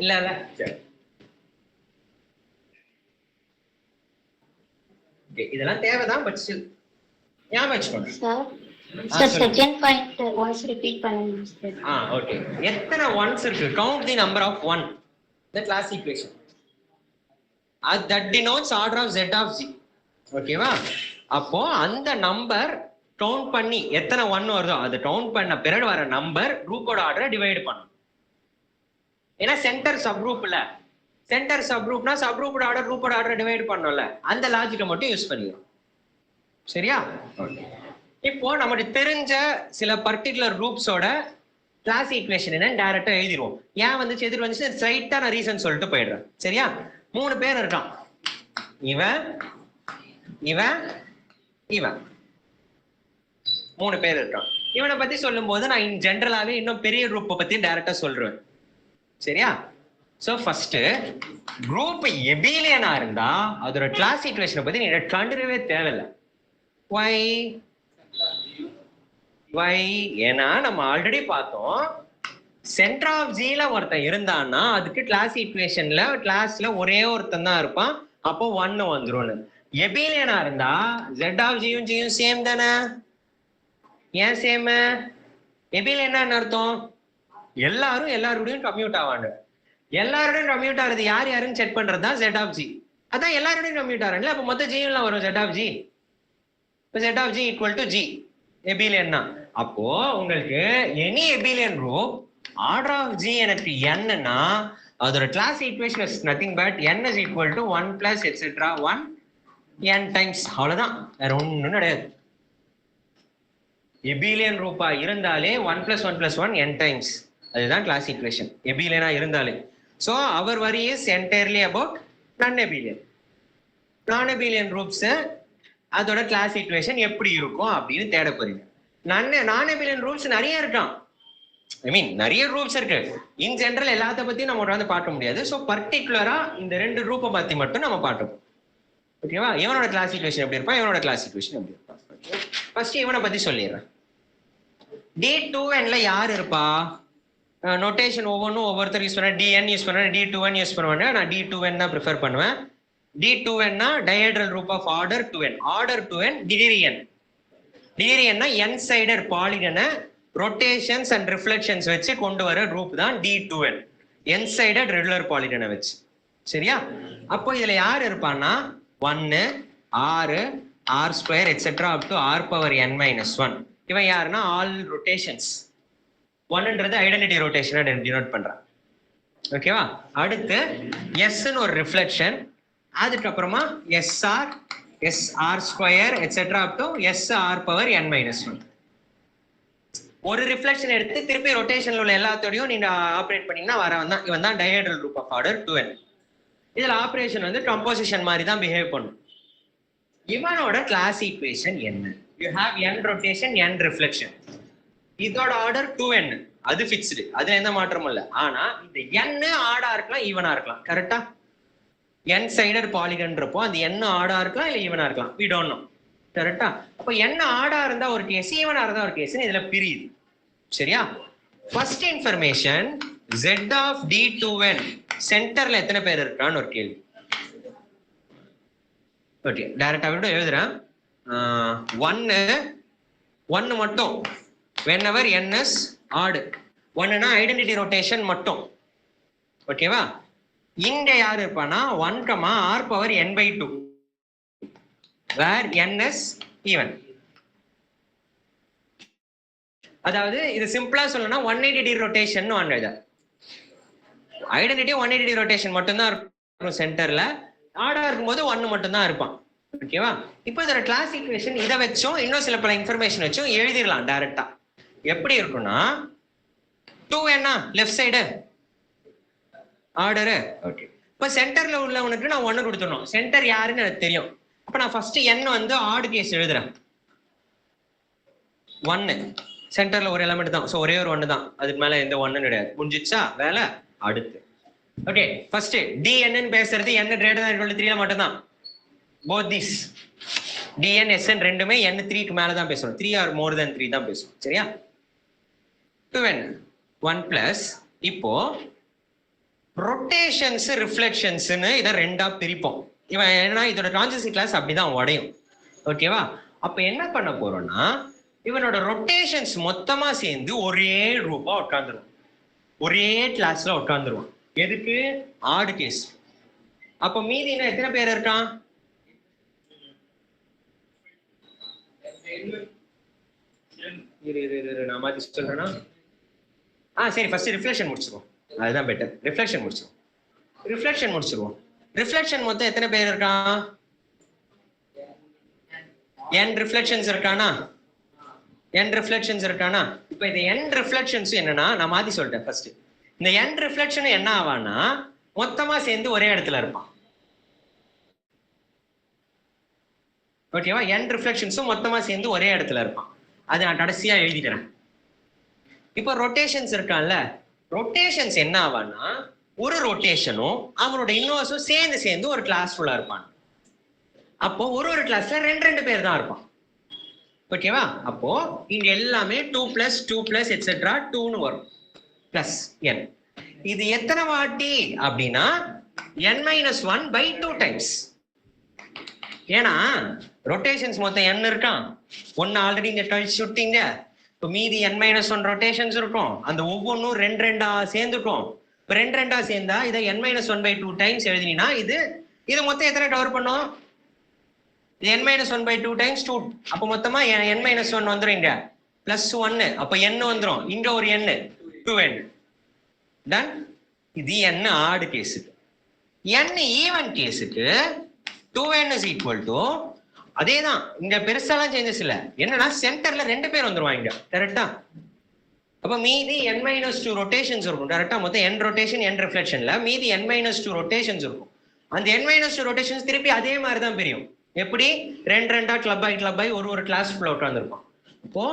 Speaker 1: இல்ல சரி. இதெல்லாம் தேவைதான், பட் ஸ்டில் ஞாபகம் வச்சுக்கோங்க.
Speaker 3: Sir second point voice repeat பண்ணுங்க சார்.
Speaker 1: ஓகே. எத்தனை ஒன்ஸ் இருக்கு? Count the number of 1 the class equation that denotes order of z of g. ஓகேவா? அப்போ அந்த நம்பர் கவுண்ட் பண்ணி எத்தனை 1 வருதோ அது கவுண்ட் பண்ண பிறகு வர நம்பர் குரூப்போட ஆர்டரை டிவைட் பண்ணும். ஏன்னா சென்டர் சப் குரூப்ல, சென்டர் சப் குரூப்னா சப் குரூப்போட ஆர்டர் குரூப்போட ஆர்டரை டிவைட் பண்ணோம்ல, அந்த லாஜிக்கை மட்டும் யூஸ் பண்ணிக்கிறோம். சரியா? இப்போ நமக்கு தெரிஞ்ச சில பர்டிகுலர் குரூப்ஸோட கிளாஸ் ஈக்குவேஷன் என்ன டைரக்டா எழுதிடுவோம். ஏன் வந்துச்சு எதிர் வந்துச்சு ஸ்ட்ரைட்டா நான் ரீசன் சொல்லிட்டு போயிடுறேன். சரியா? 3 பேர் இருக்கான். இவன் இவன் இவன் 3 பேர் இருக்கான். இவனை பத்தி சொல்லும் போது நான் இன் ஜென்ரலாவே இன்னும் பெரிய குரூப்பை பத்தி டைரக்டா சொல்றேன். சரியா? சோ ஃபர்ஸ்ட் குரூப் எபிலியனா இருந்தா அதோட கிளாஸ் ஈக்குவேஷனை பத்தி நீங்க கண்டுக்கவே தேவையில்லை. Why? ஏன்னா நம்ம ஆல்ரெடி பார்த்தோம், சென்டர் ஆஃப் ஜில ஒருத்தன் இருந்தான்னா அதுக்கு கிளாஸ் ஈக்குவேஷன்ல கிளாஸ்ல ஒரே ஒருத்தன் தான் இருப்பான். அப்போ 1 வந்துரும்னு. எபிலியனா இருந்தா z ஆஃப் ஜியும் ஜியும் சேம் தானே? ஏன் சேம்? எபிலியனா என்ன அர்த்தம்? எல்லாரும் எல்லாரோடையும் கம்யூட் ஆவாங்க. எல்லாரோடையும் கம்யூட் ஆகுறது யார் யாருன்னு செக் பண்றது தான் z ஆஃப் ஜி. அதான் எல்லாரோடையும் கம்யூட் ஆகிறாங்கல்ல, அப்போ மொத்த ஜியும் வரும் z ஆஃப் ஜி. இப்போ z of G equal to G abelian தான். அப்போ உங்களுக்கு any abelian group order of G எனக்கு என்னன்னா அதோட class equation is nothing but n is equal to 1 plus etc 1 n times. அவ்வளவுதான், வேற ஒண்ணும் கிடையாது. எபிலியன் குரூப்பா இருந்தாலே 1 plus 1 plus 1 n times. அதுதான் கிளாஸ் ஈக்குவேஷன் எபிலியனா இருந்தாலே. So our worry is entirely about non-abelian. Non-abelian groups அதோட கிளாஸ் ஈக்குவேஷன் எப்படி இருக்கும் அப்படின்னு தேட போறீங்க. நான்-abelian groups நிறைய இருக்கான். ஐ மீன் நிறைய குரூப்ஸ் இருக்கு. இன் ஜெனரல் எல்லாத்த பத்தியும் நம்ம வந்து பார்க்க முடியாது. ஸோ பர்டிகுலரா இந்த 2 குரூப்பை பத்தி மட்டும் நம்ம பார்க்கணும். ஓகேவா? இவனோட கிளாஸ் ஈக்குவேஷன் எப்படி இருப்பான், இவனோட கிளாஸ் ஈக்குவேஷன் எப்படி இருப்பான். ஃபர்ஸ்ட் இவனை பத்தி சொல்லிடுறேன். D2nல யார் இருப்பா? நோட்டேஷன் ஒவ்வொருத்தர் யூஸ் பண்ண dn யூஸ் பண்ண d2n யூஸ் பண்ணுவாங்க. நான் d2n தான் ப்ரிஃபர் பண்ணுவேன். d2n னா dihedral group of order 2n. Order 2n degree n. Degree n னா n சைடட் பாலிகனை ரொட்டேஷன்ஸ் அண்ட் ரிஃப்ளெக்ஷன்ஸ் வச்சு கொண்டு வர குரூப் தான் d2n. n சைடட் ரெகுலர் பாலிகனை வச்சு. சரியா? அப்போ இதுல யார் இருப்பான்னா 1 r r square etcetera up to r power n minus 1. இவன் யாருன்னா ஆல் ரொட்டேஷன்ஸ். 1ன்றது ஐடென்டிட்டி ரொட்டேஷனை டினோட் பண்றான். ஓகேவா? அடுத்து எஸ்ன்னு ஒரு ரிஃப்ளெக்ஷன், அதுக்கப்புறமா SR SR square etcetera up to SR power n minus 1. ஒரு ரிஃப்ளெக்ஷன் எடுத்து திருப்பி ரொட்டேஷன்ல உள்ள எல்லாத்தோடையும் நீங்க ஆப்ரேட் பண்ணீங்கன்னா வரவன் தான் இவன் தான் டயஹெட்ரல் குரூப் ஆஃப் ஆர்டர் 2n. இதுல ஆப்ரேஷன் வந்து கம்போசிஷன் மாதிரி தான் பிஹேவ் பண்ணும். இவனோட கிளாஸ் ஈக்குவேஷன் என்ன? You have n rotation n reflection. இதோட ஆர்டர் 2n, அது ஃபிக்ஸ்டு, அதுல எந்த மாற்றமும் இல்லை. ஆனா இந்த n ஆடா இருக்கலாம் ஈவனா இருக்கலாம். கரெக்டா? n சைடட் பாலிகன்றப்போ அந்த n ஆடா இருக்கலாம் இல்ல ஈவனா இருக்கலாம். we don't know. கரெக்டா? அப்போ n ஆடா இருந்தா ஒரு கேஸ், ஈவனா இருந்தா ஒரு கேஸ், இதுல பிரியுது. சரியா? First information z of d2n சென்டர்ல எத்தனை பேர் இருக்கான்னு ஒரு கேள்வி. ஓகே, டைரக்டா விட எழுதுறேன். 1 மட்டும் whenever n is odd. 1னா ஐடென்டிட்டி ரொட்டேஷன் மட்டும். ஓகேவா? இங்க யாரு இருப்பானா 1, r power n/2 where n is even. அதாவது இது சிம்பிளா சொல்லணும்னா 180 டிகிரி ரொட்டேஷன் ஒன்று இது. ஐடென்டிட்டி 180 டிகிரி ரொட்டேஷன் மட்டும்தான் இருக்கும் சென்டர்ல. ஆடா இருக்கும்போது 1 மட்டும் தான் இருப்பான். ஓகேவா? இப்போ இதோட கிளாஸ் ஈக்குவேஷன் இதை வச்சும் இன்னும் சில பல இன்ஃபர்மேஷன் வச்சும் எழுதிடலாம் டைரக்டா. எப்படி இருக்கும்னா 2 என்ன லெஃப்ட் சைடு ஆர்டரு. ஓகே, இப்போ சென்டர்ல உள்ளவனுக்கு நான் 1 கொடுத்துடணும். சென்டர் யாருன்னு எனக்கு தெரியும். அப்ப நான் ஃபர்ஸ்ட் n வந்து ஆட் கேஸ் எழுதுறேன். 1 சென்டர்ல ஒரு எலிமெண்ட் தான். ஸோ ஒரே ஒரு 1 தான், அதுக்கு மேல எந்த 1 கிடையாது. முடிஞ்சிச்சா வேலை? அடுத்து ஓகே, ஃபர்ஸ்ட் dn பேசுறது n greater than equal to 3ல மட்டும் தான். both these dn sn ரெண்டுமே n 3க்கு மேல தான் பேசணும். 3 or more than 3 தான் பேசணும். சரியா? 2n 1 பிளஸ் இப்போ ரொட்டேஷன்ஸ் ரிஃப்ளெக்ஷன்ஸ்னு இதை ரெண்டா பிரிப்போம். இவன் ஏன்னா இதோட கான்ஜுகேசி கிளாஸ் அப்படிதான் உடையும். ஓகேவா? அப்ப என்ன பண்ண போறோம்னா இவனோட ரொட்டேஷன்ஸ் மொத்தமா சேர்ந்து ஒரே ரூபா உட்காந்துரும், ஒரே கிளாஸ்ல உட்காந்துருவான். எதுக்கு? Odd case. அப்ப மீதி என்ன எத்தனை பேர் இருக்கான்? நான் மாத்தி சொல்றேன்னா சரி, ஃபர்ஸ்ட் ரிஃப்ளெக்ஷன் முடிச்சிருவோம். அதுதான் பெட்டர். ரிஃப்ளெக்ஷன் முடிச்சிருவோம். ரிஃப்ளெக்ஷன் மொத்தம் எத்தனை பேர் இருக்கான்? n ரிஃப்ளெக்ஷன்ஸ் இருக்கானா? இப்போ இந்த n ரிஃப்ளெக்ஷன்ஸ் என்னன்னா நான் மாத்தி சொல்லிட்டேன். ஃபர்ஸ்ட் இந்த n ரிஃப்ளெக்ஷன் என்ன ஆவான்னா மொத்தமா சேர்ந்து ஒரே இடத்துல இருப்பான். ஓகேவா? n ரிஃப்ளெக்ஷன்ஸும் மொத்தமா சேர்ந்து ஒரே இடத்துல இருப்பான். அதை நான் கடைசியா எழுதிக்கிறேன். இப்போ ரொட்டேஷன்ஸ் இருக்கான்ல, ரொட்டேஷன்ஸ் என்ன ஆவான்னா ஒரு ரொட்டேஷனும் அவனோட இன்வர்ஸும் சேர்ந்து ஒரு கிளாஸ் ஃபுல்லா இருப்பான். அப்போ ஒரு கிளாஸ்ல ரெண்டு பேர் தான் இருப்பான். ஓகேவா? அப்போ இங்க எல்லாமே 2+2+ எட்ஸெட்ரா 2ன்னு வரும் பிளஸ் n. இது எத்தனை வாட்டி அப்படின்னா n-1/2 டைம்ஸ். ஏன்னா ரொட்டேஷன்ஸ் மொத்தம் n இருக்கான். ஒன்னு ஆல்ரெடி இங்க கழிச்சு விட்டீங்க. இப்போ மீதி n-1 ரொட்டேஷன்ஸ் இருக்கும். அந்த ஒவ்வொன்றும் 2 சேர்ந்துக்கும். இப்போ 2 சேர்ந்தா இதை n-1/2 டைம்ஸ் எழுதினா இது மொத்தம் எத்தனை கவர் பண்ணும்? n-1/2 times 2. அப்போ மொத்தமா n-1 வந்துடும். இங்க +1 அப்போ n வந்துடும். இங்க ஒரு n 2n. டன். இது n ஆட் கேஸுக்கு. n ஈவன் கேஸுக்கு 2n is equal to அதேதான். இங்க பெருசாலாம் சேஞ்சஸ் இல்ல. என்னன்னா சென்டர்ல 2 பேர் வந்துருவாங்க. கரெக்டா? அப்ப மீதி n-2 ரொட்டேஷன்ஸ் இருக்கும். கரெக்டா? மொத்தம் n ரொட்டேஷன் n ரிஃப்ளெக்ஷன்ல மீதி n-2 ரொட்டேஷன்ஸ் இருக்கும். அந்த n-2 ரொட்டேஷன்ஸ் திருப்பி அதே மாதிரி தான் பிரியும். எப்படி? 2 கிளப் ஆகி ஒரு கிளாஸ் ஃபுல்லா உட்கார்ந்துருப்பான். இப்போ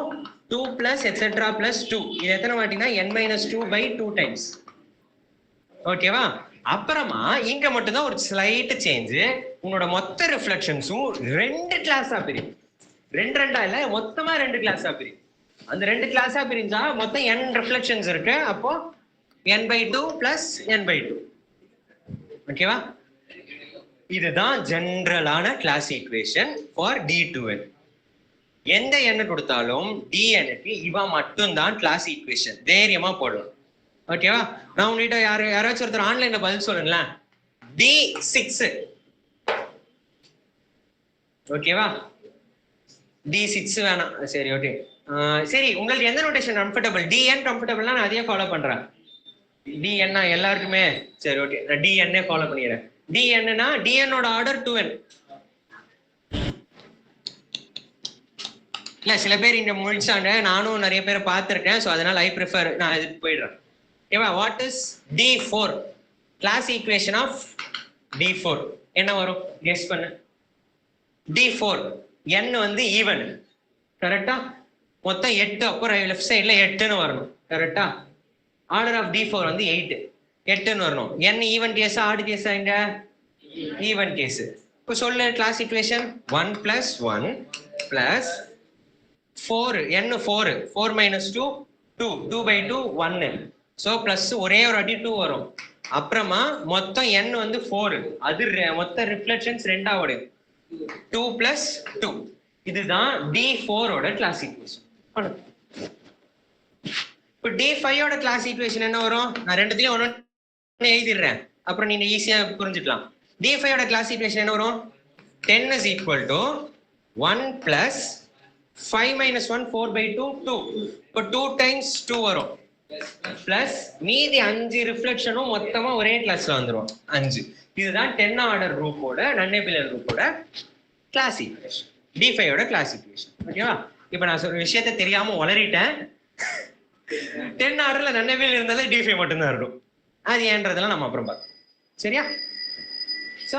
Speaker 1: 2+ எட்ஸெட்ரா +2 இது எத்தனை வாட்டினா n-2/2 டைம்ஸ். ஓகேவா? அப்புறமா இங்க மட்டும்தான் ஒரு ஸ்லைட் சேஞ்ச். உன்னோட மொத்த ரிஃப்ளெக்ஷன்ஸும் 2 கிளாஸா பிரியும். 2 இல்ல, மொத்தமா 2 கிளாஸா பிரியும். அந்த 2 கிளாஸா பிரிஞ்சா மொத்தம் n ரிஃப்ளெக்ஷன்ஸ் இருக்கு. அப்போ n/2 + n/2. ஓகேவா? இதுதான் ஜெனரலான கிளாஸ் ஈக்குவேஷன் ஃபார் d2n. எந்த n கொடுத்தாலும் dnக்கு இவன் மட்டும்தான் கிளாஸ் ஈக்குவேஷன். தைரியமா போடலாம். ஓகேவா? நான் உங்ககிட்ட யாராச்சும் ஒருத்தர் ஆன்லைன்ல பதில் சொல்லுங்களேன். d6. ஓகேவா? d6 வேணாம். சரி, ஓகே. சரி, உங்களுக்கு எந்த நோட்டேஷன் கம்ஃபர்டபிள்? dn கம்ஃபர்டபிள்னா நான் அதையே ஃபாலோ பண்றேன். dn எல்லாருக்குமே சரி, ஓகே. நான் dn ஃபாலோ பண்ணிடுறேன். dnனா dnோட ஆர்டர் 2n. இல்ல சில பேர் இங்க முடிச்சாங்க, நானும் நிறைய பேரை பார்த்திருக்கேன். ஸோ அதனால ஐ ப்ரிஃபர் நான் இதுக்கு போயிடுறேன். ஓகேவா? What is d4? Class equation of d4 என்ன வரும்? கெஸ் பண்ணு. d4 n வந்து ஈவன். கரெக்டா? மொத்தம் 8. அப்போ லெஃப்ட் சைட்ல 8ன்னு வரணும். கரெக்டா? ஆர்டர் ஆஃப் d4 வந்து 8ன்னு வரணும். n ஈவன் கேஸா ஆட் கேஸா? இங்க ஈவன் கேஸ். இப்போ சொல்லு class equation 1 + 1 + 4 n 4 4 - 2 2/2 1. So plus ஒரே ஒரு அடி 2 வரும். அப்புறமா மொத்தம் n வந்து 4. அது மொத்த ரிஃப்ளெக்ஷன்ஸ் 2 2 + 2. இதுதான் d4 ஓட கிளாஸ் ஈக்குவேஷன். இப்போ d5 ஓட கிளாஸ் ஈக்குவேஷன் என்ன வரும்? நான் ரெண்டுத்தையும் எழுதிடுறேன், அப்புறம் நீங்க ஈஸியா புரிஞ்சுக்கலாம். D5 ஓட கிளாசிஃபிகேஷன் என்ன வரும்? 10 is equal to 1 plus 5 minus 1 4/2 2. இப்போ 2 times 2 வரும், பிளஸ் மீதி 5 ரிஃப்ளெக்ஷனும் மொத்தமா ஒரே கிளாஸ்ல வந்துரும் 5. இதுதான் 10 ஆர்டர் குரூப்போட நன்னேபியர் குரூப்போட கிளாசிஃபிகேஷன், D5 ஓட கிளாசிஃபிகேஷன். ஓகேவா? இப்போ நான் சொல்ற விஷயத்தை தெரியாம உளறிட்டேன். 10 ஆர்டர்ல நன்னேபியர் இருந்தாலே D5 மட்டும்தான் இருக்கும். அது ஏன்றதெல்லாம் நம்ம அப்புறம் பார்க்கலாம். சரியா? சோ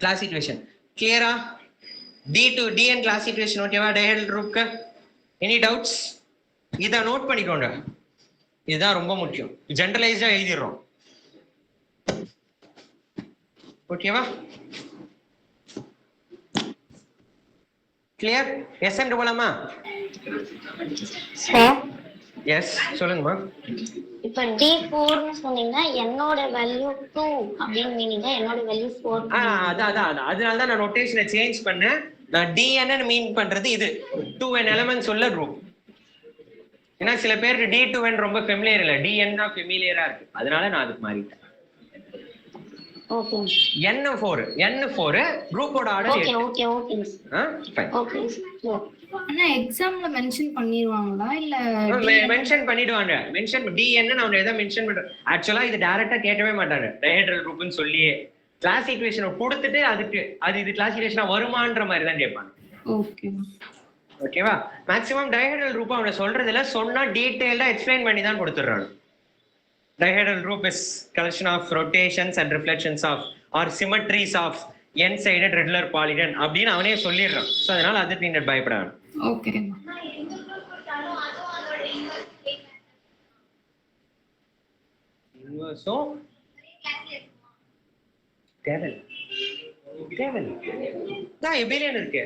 Speaker 1: கிளாசிஃபிகேஷன் கிளியரா? D to DN கிளாசிஃபிகேஷன் ஓகேவா? டயஹெட்ரல் குரூப்க்கு எனி டவுட்ஸ்? இத நோட் பண்ணிக்கோங்க, இதுதான் ரொம்ப முக்கியம். ஜெனரலைஸ்டா எழுதிடுறோம். ஓகேவா? கிளியர்? எஸ்என் போலாமா?
Speaker 6: சார்
Speaker 1: எஸ் சொல்லுங்கம்மா.
Speaker 6: இப்ப D4 னு சொன்னீங்கன்னா என்னோட வேல்யூ 2 அப்படினு மீனிங், என்னோட வேல்யூ 4.
Speaker 1: அதான் அதனால தான் நான் நோட்டேஷனை சேஞ்ச் பண்ணேன். நான் DN மீன் பண்றது இது 2n எலிமெண்ட்ஸ் உள்ள குரூப். ஏன்னா சில பேருக்கு D2n ரொம்ப ஃபெமிலியர் இல்ல, DN தான் ஃபெமிலியரா இருக்கு, அதனால நான் அதுக்கு மாறிட்டேன்.
Speaker 6: ஓகே.
Speaker 3: N4
Speaker 1: குரூப்போட order.
Speaker 6: Okay okay okay
Speaker 1: fine.
Speaker 6: Okay.
Speaker 2: ஆனா எக்ஸாம்ல மென்ஷன் பண்ணிடுவாங்களா இல்ல
Speaker 1: மென்ஷன் பண்ணிடுவாங்க. மென்ஷன் DN நான் எதை மென்ஷன் பண்றேன். ஆக்சுவலா இது டைரக்டா கேட்கவே மாட்டாங்க, டயஹெட்ரல் குரூப்னு சொல்லியே கிளாஸ் ஈக்குவேஷனை கொடுத்துட்டு அதுக்கு இது கிளாசிஃபிகேஷனா வருமான்ற மாதிரி தான் கேட்பாங்க.
Speaker 2: ஓகே
Speaker 1: ஓகேவா? மேக்ஸிமம் டயஹெட்ரல் குரூப் அவனை சொல்றதுல சொன்னா டீடைலா எக்ஸ்பிளைன் பண்ணி தான் கொடுத்துறாங்க. Dihedral group is collection of rotations and reflections of or symmetries of n-sided regular polygon அப்படின்னு அவனே சொல்லிடுறான். ஸோ அதனால அதுக்கு நீங்க பயப்படாது.
Speaker 2: ஓகே.
Speaker 1: இன்வர்ஸும் தான் எபிலியன் இருக்கு.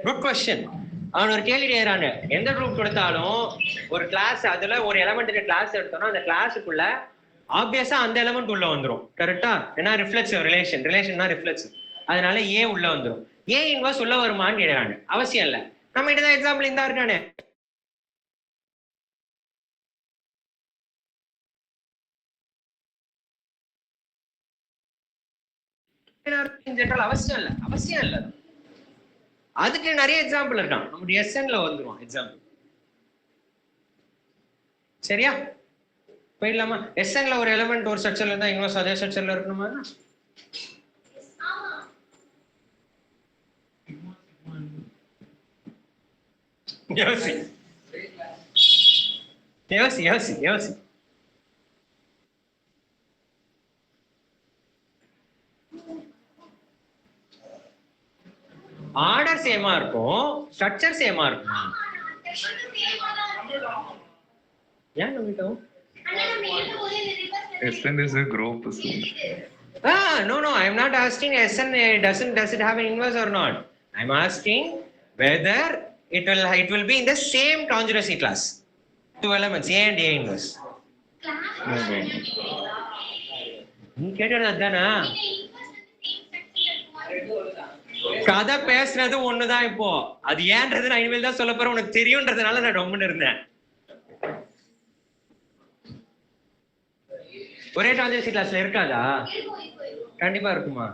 Speaker 1: Good question. அவன் ஒரு கேள்வி கேட்கறாங்க, எந்த குரூப் கொடுத்தாலும் ஒரு கிளாஸ், அதுல ஒரு எலமெண்ட் கிளாஸ் எடுத்தோம்னா அந்த கிளாஸுக்குள்ள ஆப்வியஸா அந்த எலமெண்ட் உள்ள வந்துரும். கரெக்டா? ஏன்னா ரிஃப்ளெக்சிவ் ரிலேஷன்னா ரிஃப்ளெக்சிவ், அதனால ஏ உள்ள வந்துரும். ஏ இன்வர்ஸ் உள்ள வருமான்னு கேட்கறாங்க. அவசியம் இல்ல, நம்ம கிட்டதான் எக்ஸாம்பிள் இந்த இருக்கானே. அவசியம் இல்ல, அதுக்கு நிறைய எக்ஸாம்பிள் இருக்கான். நம்முடைய எஸ்என்ல வந்துரும் எக்ஸாம்பிள். சரியா? போயிடலாமா? எஸ்என்ல ஒரு எலிமெண்ட் ஒரு ஸ்ட்ரக்சர்ல இருந்தா இன்வர்ஸ் அதே ஸ்ட்ரக்சர்ல இருக்கணுமா? யோசி யோசி யோசி யோசி. ஆர்டர் சேமா இருக்கும், ஸ்ட்ரக்சர் சேமா இருக்கும். ஏன் நம்மிட்டோம்?
Speaker 5: SN is a group.
Speaker 1: No, I am not asking SN does it have an inverse or not. I am asking whether it will be in the same conjugacy class. Two elements A and A inverse. நீ கேட்டது அதானா? கதை பேசுறது ஒண்ணுதான். இப்போ அது ஏன்றது நான் இனிமேல் தான் சொல்ல போறேன். உனக்கு தெரியும்ன்றதுனால நான் ரொம்ப இருந்தேன். ஒரே கான்ஜுகேசி கிளாஸ்ல இருக்காதா? கண்டிப்பா இருக்குமா?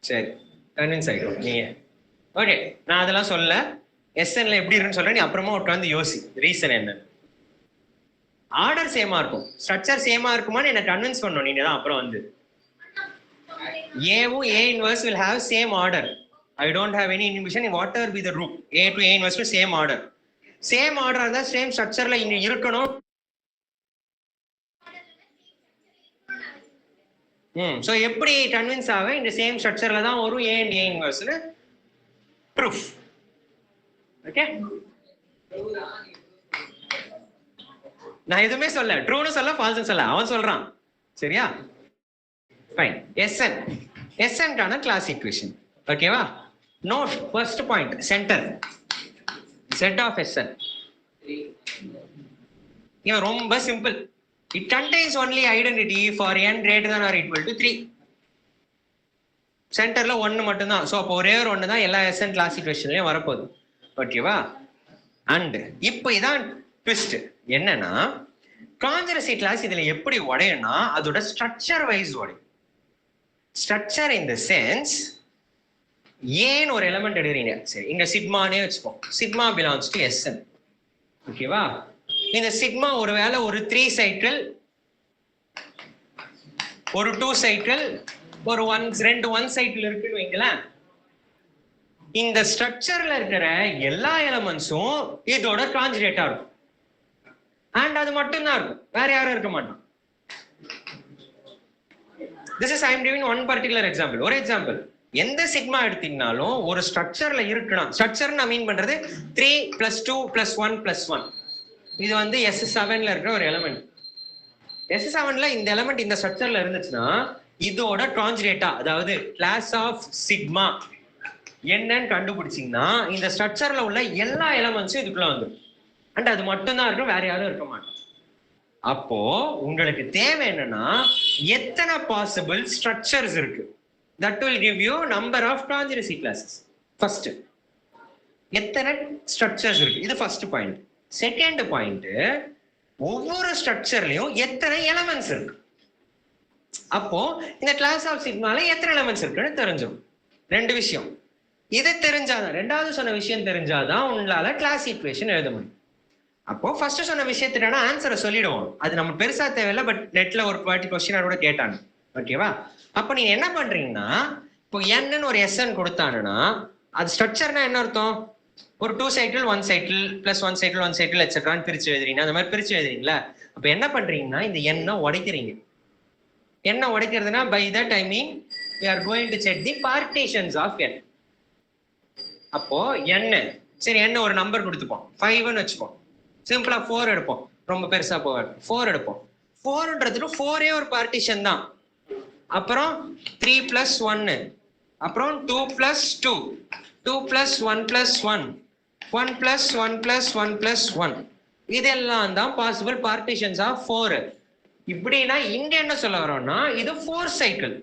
Speaker 1: சரி, கன்வின்ஸ் ஆயிடும் நீங்க. ஓகே, நான் அதெல்லாம் சொல்ல. எஸ்என்ல எப்படி இருக்குன்னு சொல்றேன், நீ அப்புறமா உட்காந்து யோசி ரீசன் என்ன. ஆர்டர் சேமா இருக்கும், ஸ்ட்ரக்சர் சேமா இருக்குமான்னு என்ன கன்வின்ஸ் பண்ணணும் நீங்க தான். அப்புறம் வந்து ஏவும் A inverse will have same order. I don't have any inhibition in whatever be the group. A to A inverse will same order. Same order இருந்தா சேம் ஸ்ட்ரக்சர்ல இங்க இருக்கணும். சோ எப்படி கன்வின்ஸ் ஆக இந்த சேம் ஸ்ட்ரக்சர்ல தான் வரும் A and A inverse proof. Okay, நான் எதுவுமே சொல்ல, ட்ரூன்னு சொல்ல ஃபால்ஸ்னு சொல்ல, அவன் சொல்றான். சரியா? ஃபைன். எஸ்என் கான கிளாஸ் ஈக்குவேஷன். ஓகேவா? Note first point, centre set of S n. இவன் ரொம்ப சிம்பிள். It contains only identity for n greater than or equal to 3. சென்டர்ல 1 மட்டும் தான். சோ அப்போ ஒரே ஒரு 1 தான் எல்லா எஸ்என் கிளாஸ் ஈக்குவேஷன்லயும் வரப்போகுது. ஓகேவா? அண்ட் இப்போ இதான் ட்விஸ்ட் என்னன்னா கான்ஜுகசி கிளாஸ் இதுல எப்படி உடையனா அதோட ஸ்ட்ரக்சர் வைஸ் உடையும். ஸ்ட்ரக்சர் இன் த சென்ஸ் ஏன்னு ஒரு எலிமெண்ட் எடுக்கிறீங்க, சரி இங்க சிக்மானே வச்சுப்போம். Sigma belongs to Sn. ஓகேவா? இந்த சிக்மா ஒருவேளை ஒரு 3 சைக்கிள், ஒரு 2 சைக்கிள், ஒரு 1 சைக்கிள் இருக்குன்னு வைங்களேன். இந்த ஸ்ட்ரக்சர்ல இருக்கிற எல்லா எலிமெண்ட்ஸும் இதோட கான்ஜுகேட்டா இருக்கும். அண்ட் அது மட்டும் தான் இருக்கும், வேற யாரும் இருக்க மாட்டான். This is I am giving one particular example. ஒரு எக்ஸாம்பிள், எந்த சிக்மா எடுத்தீங்கனாலும் ஒரு ஸ்ட்ரக்சர்ல இருக்கணும். ஸ்ட்ரக்சர் நான் மீன் பண்றது 3 + 2 + 1 + 1. இது வந்து S7ல இருக்கிற ஒரு எலிமெண்ட். S7ல இந்த எலிமெண்ட் இந்த ஸ்ட்ரக்சர்ல இருந்துச்சுன்னா இதோட கான்ஜுகேட்டா, அதாவது கிளாஸ் ஆஃப் சிக்மா என்னன்னு கண்டுபிடிச்சீங்கன்னா இந்த ஸ்ட்ரக்சர்ல உள்ள எல்லா எலிமெண்ட்ஸும் இதுக்குள்ள வந்துடும். அண்ட் அது மட்டும் தான் இருக்கும், வேற யாரும் இருக்க மாட்டாங்க. அப்போ உங்களுக்கு தேவை என்னன்னா எத்தனை பாசிபிள் ஸ்ட்ரக்சர்ஸ் இருக்கு. That will give you number of conjugacy classes. First, எத்தனை ஸ்ட்ரக்சர்ஸ் இருக்கு, இது ஃபர்ஸ்ட் பாயிண்ட். செகண்ட் பாயிண்ட், ஒவ்வொரு ஸ்ட்ரக்சர்லயும் எத்தனை எலிமெண்ட்ஸ் இருக்கு. அப்போ இந்த கிளாஸ் ஆஃப் சிக்மால எத்தனை எலிமெண்ட்ஸ் இருக்குன்னு தெரிஞ்சிடும். ரெண்டு விஷயம் இது தெரிஞ்சாதான், ரெண்டாவது சொன்ன விஷயம் தெரிஞ்சாதான் உங்களால கிளாஸ் ஈக்குவேஷன் எழுத முடியும். அப்போ ஃபர்ஸ்ட் சொன்ன விஷயத்துக்கான ஆன்சரை சொல்லிடுவோம். அது நம்ம பெருசா தேவையில்லை, பட் நெட்ல ஒரு வாட்டி கொஸ்டின் கூட கேட்டாங்க. ஓகேவா? அப்ப நீங்க என்ன பண்றீங்கன்னா, இப்போ n ஒரு Sn கொடுத்தானுன்னா அது ஸ்ட்ரக்சர்னா என்ன அர்த்தம்? ஒரு 2 சைக்கிள் 1 சைக்கிள் + 1 சைக்கிள் 1 சைக்கிள் எக்ஸெட்ரான்னு பிரிச்சு எழுதுறீங்க. அந்த மாதிரி பிரிச்சு எழுதுறீங்களா? அப்ப என்ன பண்றீங்கன்னா இந்த n உடைக்கிறீங்க. என்ன உடைக்கிறதுனா by that I mean we are going to check the partitions of n. அப்போ n, சரி n ஒரு நம்பர் கொடுத்துப்போம், 5ன்னு வச்சுப்போம். சிம்பிளா 4 எடுப்போம், ரொம்ப பெருசா போவாது. 4 எடுப்போம். 4ன்றதுல 4ஏ ஒரு பார்ட்டிஷன் தான். அப்புறம் 3 + 1, அப்புறம் 2 + 2, 2 + 1 + 1, 1 + 1 + 1 + 1. இதெல்லாம் தான் பாசிபிள் பார்ட்டிஷன்ஸ் ஆஃப் 4. இப்படின்னா இங்க என்ன சொல்ல வரோம்னா இது 4 சைக்கிள்,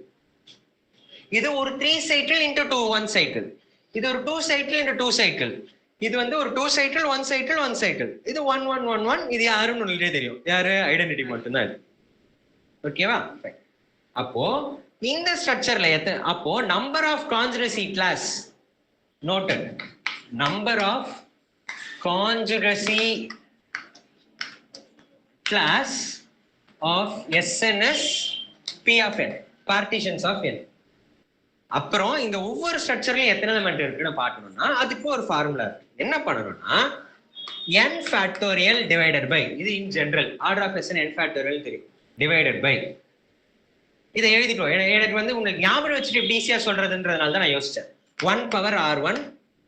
Speaker 1: இது ஒரு 3 சைக்கிள் × 2 1 சைக்கிள், இது ஒரு 2 சைக்கிள் × 2 சைக்கிள், இது வந்து ஒரு 2 சைக்கிள் 1 சைக்கிள் 1 சைக்கிள், இது 1 1 1 1. இது யாருன்னு உங்களுக்கே தெரியும், யாரு? ஐடென்டிட்டி மட்டும்தான் இது. ஓகேவா? அப்போ இந்த ஸ்ட்ரக்சர்ல அப்போ number of conjugacy class noted, number of conjugacy class of Sn is P of n, partitions of n. அப்புறம் இந்த ஒவ்வொரு ஸ்ட்ரக்சர்லயும் எத்தனை எலிமெண்ட் இருக்குன்னு பார்க்கணும்னா அதுக்கு ஒரு ஃபார்முலா இருக்கு. என்ன பண்ணணும்னா n ஃபேக்டோரியல் டிவைடட் பை, இது in general order of Sn n factorial தெரியும், டிவைடட் பை. இதை எழுதிட்டோம். எனக்கு வந்து உங்களுக்கு ஞாபகம் வச்சுட்டு எப்படி ஈஸியா சொல்றதுன்றதுனால தான் நான் யோசிச்சேன். 1 power r1,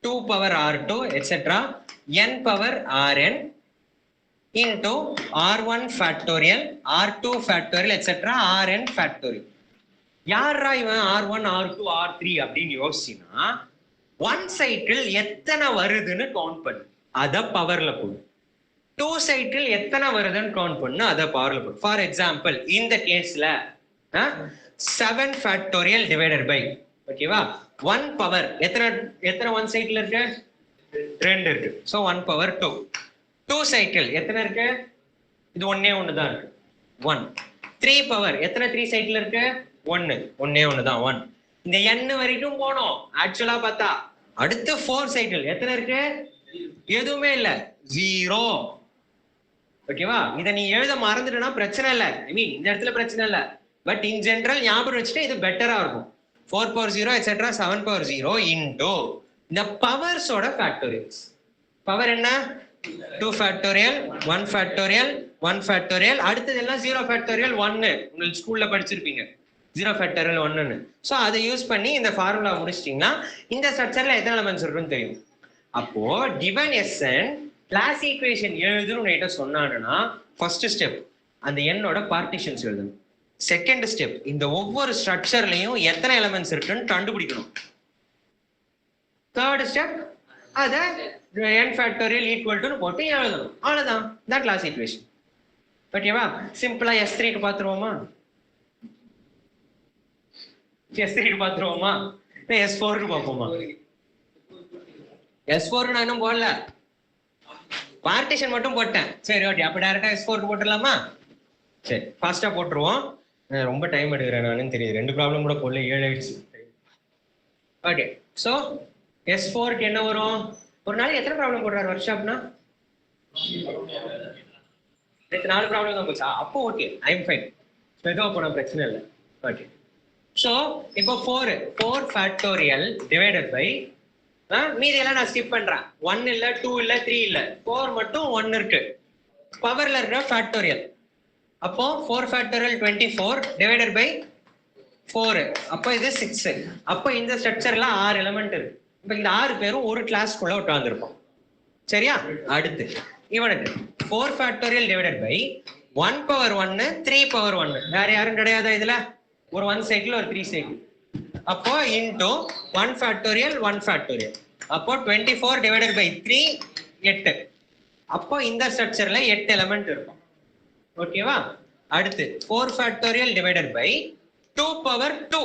Speaker 1: 2 power r2 etcetera n power rn into r1 factorial, r2 factorial etcetera rn factorial. யாரா இவன் r1 r2 r3 அப்படின்னு யோசிச்சினா 1 சைக்கிள் எத்தனை வருதுன்னு கவுண்ட் பண்ணு, அத பவர்ல போடு. 2 சைக்கிள் எத்தனை வருதுன்னு கவுண்ட் பண்ணு, அத பவர்ல போடு. ஃபார் எக்ஸாம்பிள் இந்த கேஸ்ல 7 ஃபேக்டோரியல் டிவைடட் பை, ஓகேவா? 1 பவர் எத்தனை 1 சைக்கிள் இருக்கு? 2 இருக்கு. So 1 power 2. 2 சைக்கிள் எத்தனை இருக்கு? இது ஒண்ணே தான் இருக்கு, 1. 3 பவர் எத்தனை 3 சைக்கிள் இருக்கு? 1, ஒண்ணே தான் 1. இந்த n வரைக்கும் போனோம். ஆக்சுவலா பார்த்தா அடுத்து 4 சைக்கிள் எத்தனை இருக்கு? எதுவுமே இல்ல, 0. ஓகேவா? இத நீ எழுத மறந்துட்டனா பிரச்சனை இல்ல, ஐ மீன் இந்த இடத்துல பிரச்சனை இல்ல, பட் இன் ஜெனரல் ஞாபகம் வச்சுட்டு இது பெட்டரா இருக்கும். 4 பவர் 0 எக்ஸெட்ரா 7 பவர் 0 இன்டு இந்த பவர்ஸோட ஃபேக்டோரியல்ஸ். பவர் என்ன? 2 ஃபேக்டோரியல், 1 ஃபேக்டோரியல், 1 ஃபேக்டோரியல், அடுத்தது எல்லாம் 0 ஃபேக்டோரியல் 1. உங்களுக்கு ஸ்கூல்ல படிச்சிருப்பீங்க 0 ஃபேக்டோரியல் 1ன்னு. ஸோ அதை யூஸ் பண்ணி இந்த ஃபார்முலா முடிச்சிட்டீங்கன்னா இந்த ஸ்ட்ரக்சர்ல எத்தனை எலிமெண்ட்ஸ் இருக்குன்னு தெரியும். அப்போ given Sn கிளாஸ் ஈக்குவேஷன் எழுதுன்னு உங்ககிட்ட சொன்னாங்கன்னா ஃபர்ஸ்ட் ஸ்டெப் அந்த என்னோட பார்ட்டிஷன்ஸ் எழுதணும். செகண்ட் ஸ்டெப் இந்த ஒவ்வொரு ஸ்ட்ரக்சர்லயும் எத்தனை எலிமெண்ட்ஸ் இருக்குன்னு கண்டுபிடிக்கணும். தேர்ட் ஸ்டெப் அத n ஃபேக்டோரியல் ஈக்குவல் டு போட்டு எழுதணும். அவ்வளவுதான், தான் கிளாஸ் ஈக்குவேஷன். ஓகேவா? சிம்பிளா S3 க்கு பாத்துருவோமா? S3 க்கு பாத்துருவோமா? S4 க்கு பாப்போமா? S4 நான் இன்னும் போடல, பார்ட்டிஷன் மட்டும் போட்டேன். சரி ஓகே, அப்ப டைரக்டா S4 போட்டுடலாமா? சரி ஃபாஸ்டா போட்டுருவோம். ரொம்ப டைம் எடுக்கிறேன் நானும் தெரியுது. 2 ப்ராப்ளம் கூட போடல, 7 ஆயிடுச்சு. ஓகே, சோ S4க்கு என்ன வரும்? ஒரு நாளைக்கு எத்தனை ப்ராப்ளம் போடுறாரு ஒர்க் ஷாப்னா? 4 ப்ராப்ளம் தான் போச்சா? அப்போ ஓகே, ஐ எம் ஃபைன். மெதுவா போன பிரச்சனை இல்லை. ஓகே, சோ இப்போ 4 ஃபேக்டோரியல் டிவைடட் பை மீதி எல்லாம் நான் ஸ்கிப் பண்றேன். 1 இல்ல, 2 இல்ல, 3 இல்ல, 4 மட்டும் 1 இருக்கு. பவர்ல இருக்கிற ஃபேக்டோரியல். அப்போ 4 ஃபேக்டோரியல் 24 டிவைடட் பை 4. அப்போ இது 6. அப்போ இந்த ஸ்ட்ரக்சர்ல 6 எலிமெண்ட் இருக்கு. இப்போ இந்த 6 பேரும் ஒரு கிளாஸ்க்குள்ள உட்கார்ந்துருப்போம். சரியா? அடுத்து இவனுக்கு 4 factorial divided by 1 power 1 3 power 1. வேற யாரும் கிடையாதா இதுல? ஒரு 1 சைக்கிள் ஒரு 3 சைக்கிள். அப்போ இன்டூ 1 ஃபேக்டோரியல் 1 ஃபேக்டோரியல். அப்போ 24 டிவைடட் பை 3 8. அப்போ இந்த ஸ்ட்ரக்சர்ல 8 எலிமெண்ட் இருக்கும். ஓகேவா? அடுத்து 4 factorial divided by 2 power 2.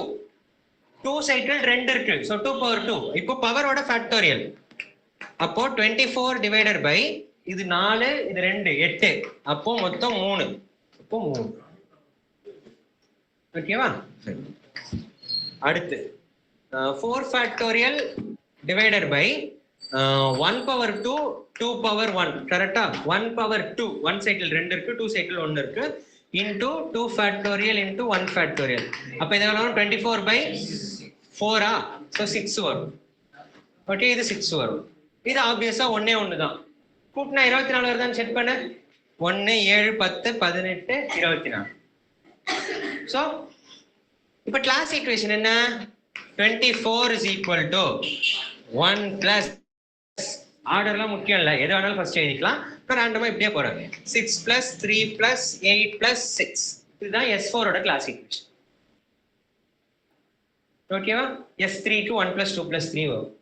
Speaker 1: 2 cycle 2 இருக்கு. So 2 power 2. இப்போ பவரோட ஃபேக்டோரியல். அப்போ 24 டிவைடட் பை இது 4 இது 2 8. அப்போ மொத்தம் 3. அப்போ 3. ஓகேவா? அடுத்து 4 factorial divided by 1 power 2 2 power 1. கரெக்டா? 1 பவர் 2 1 சைக்கிள் 2 இருக்கு, 2 சைக்கிள் 1 இருக்கு, இன்டூ 2 ஃபேக்டோரியல் இன்டூ 1 ஃபேக்டோரியல். அப்ப இது எவ்வளவு? 24 பை 4. சோ 6 வரும். ஓகே, இது 6 வரும். இது ஆப்வியஸா ஒண்ணே தான். கூட்டினா 24 வருதான்னு செக் பண்ண. 1 7 10 18 24. சோ இப்ப கிளாஸ் ஈக்குவேஷன் என்ன? 24 is equal to 1 plus ஆர்டர்லாம் முக்கியம் இல்ல, எது வேணாலும் ஃபர்ஸ்ட் எழுதிக்கலாம். நான் ரேண்டமா இப்படியே போறேன். 6 plus 3 plus 8 plus 6. இதுதான் S4 ஓட கிளாஸ் ஈக்குவேஷன். ஓகேவா? S3 க்கு 1 plus 2 plus 3 வரும்.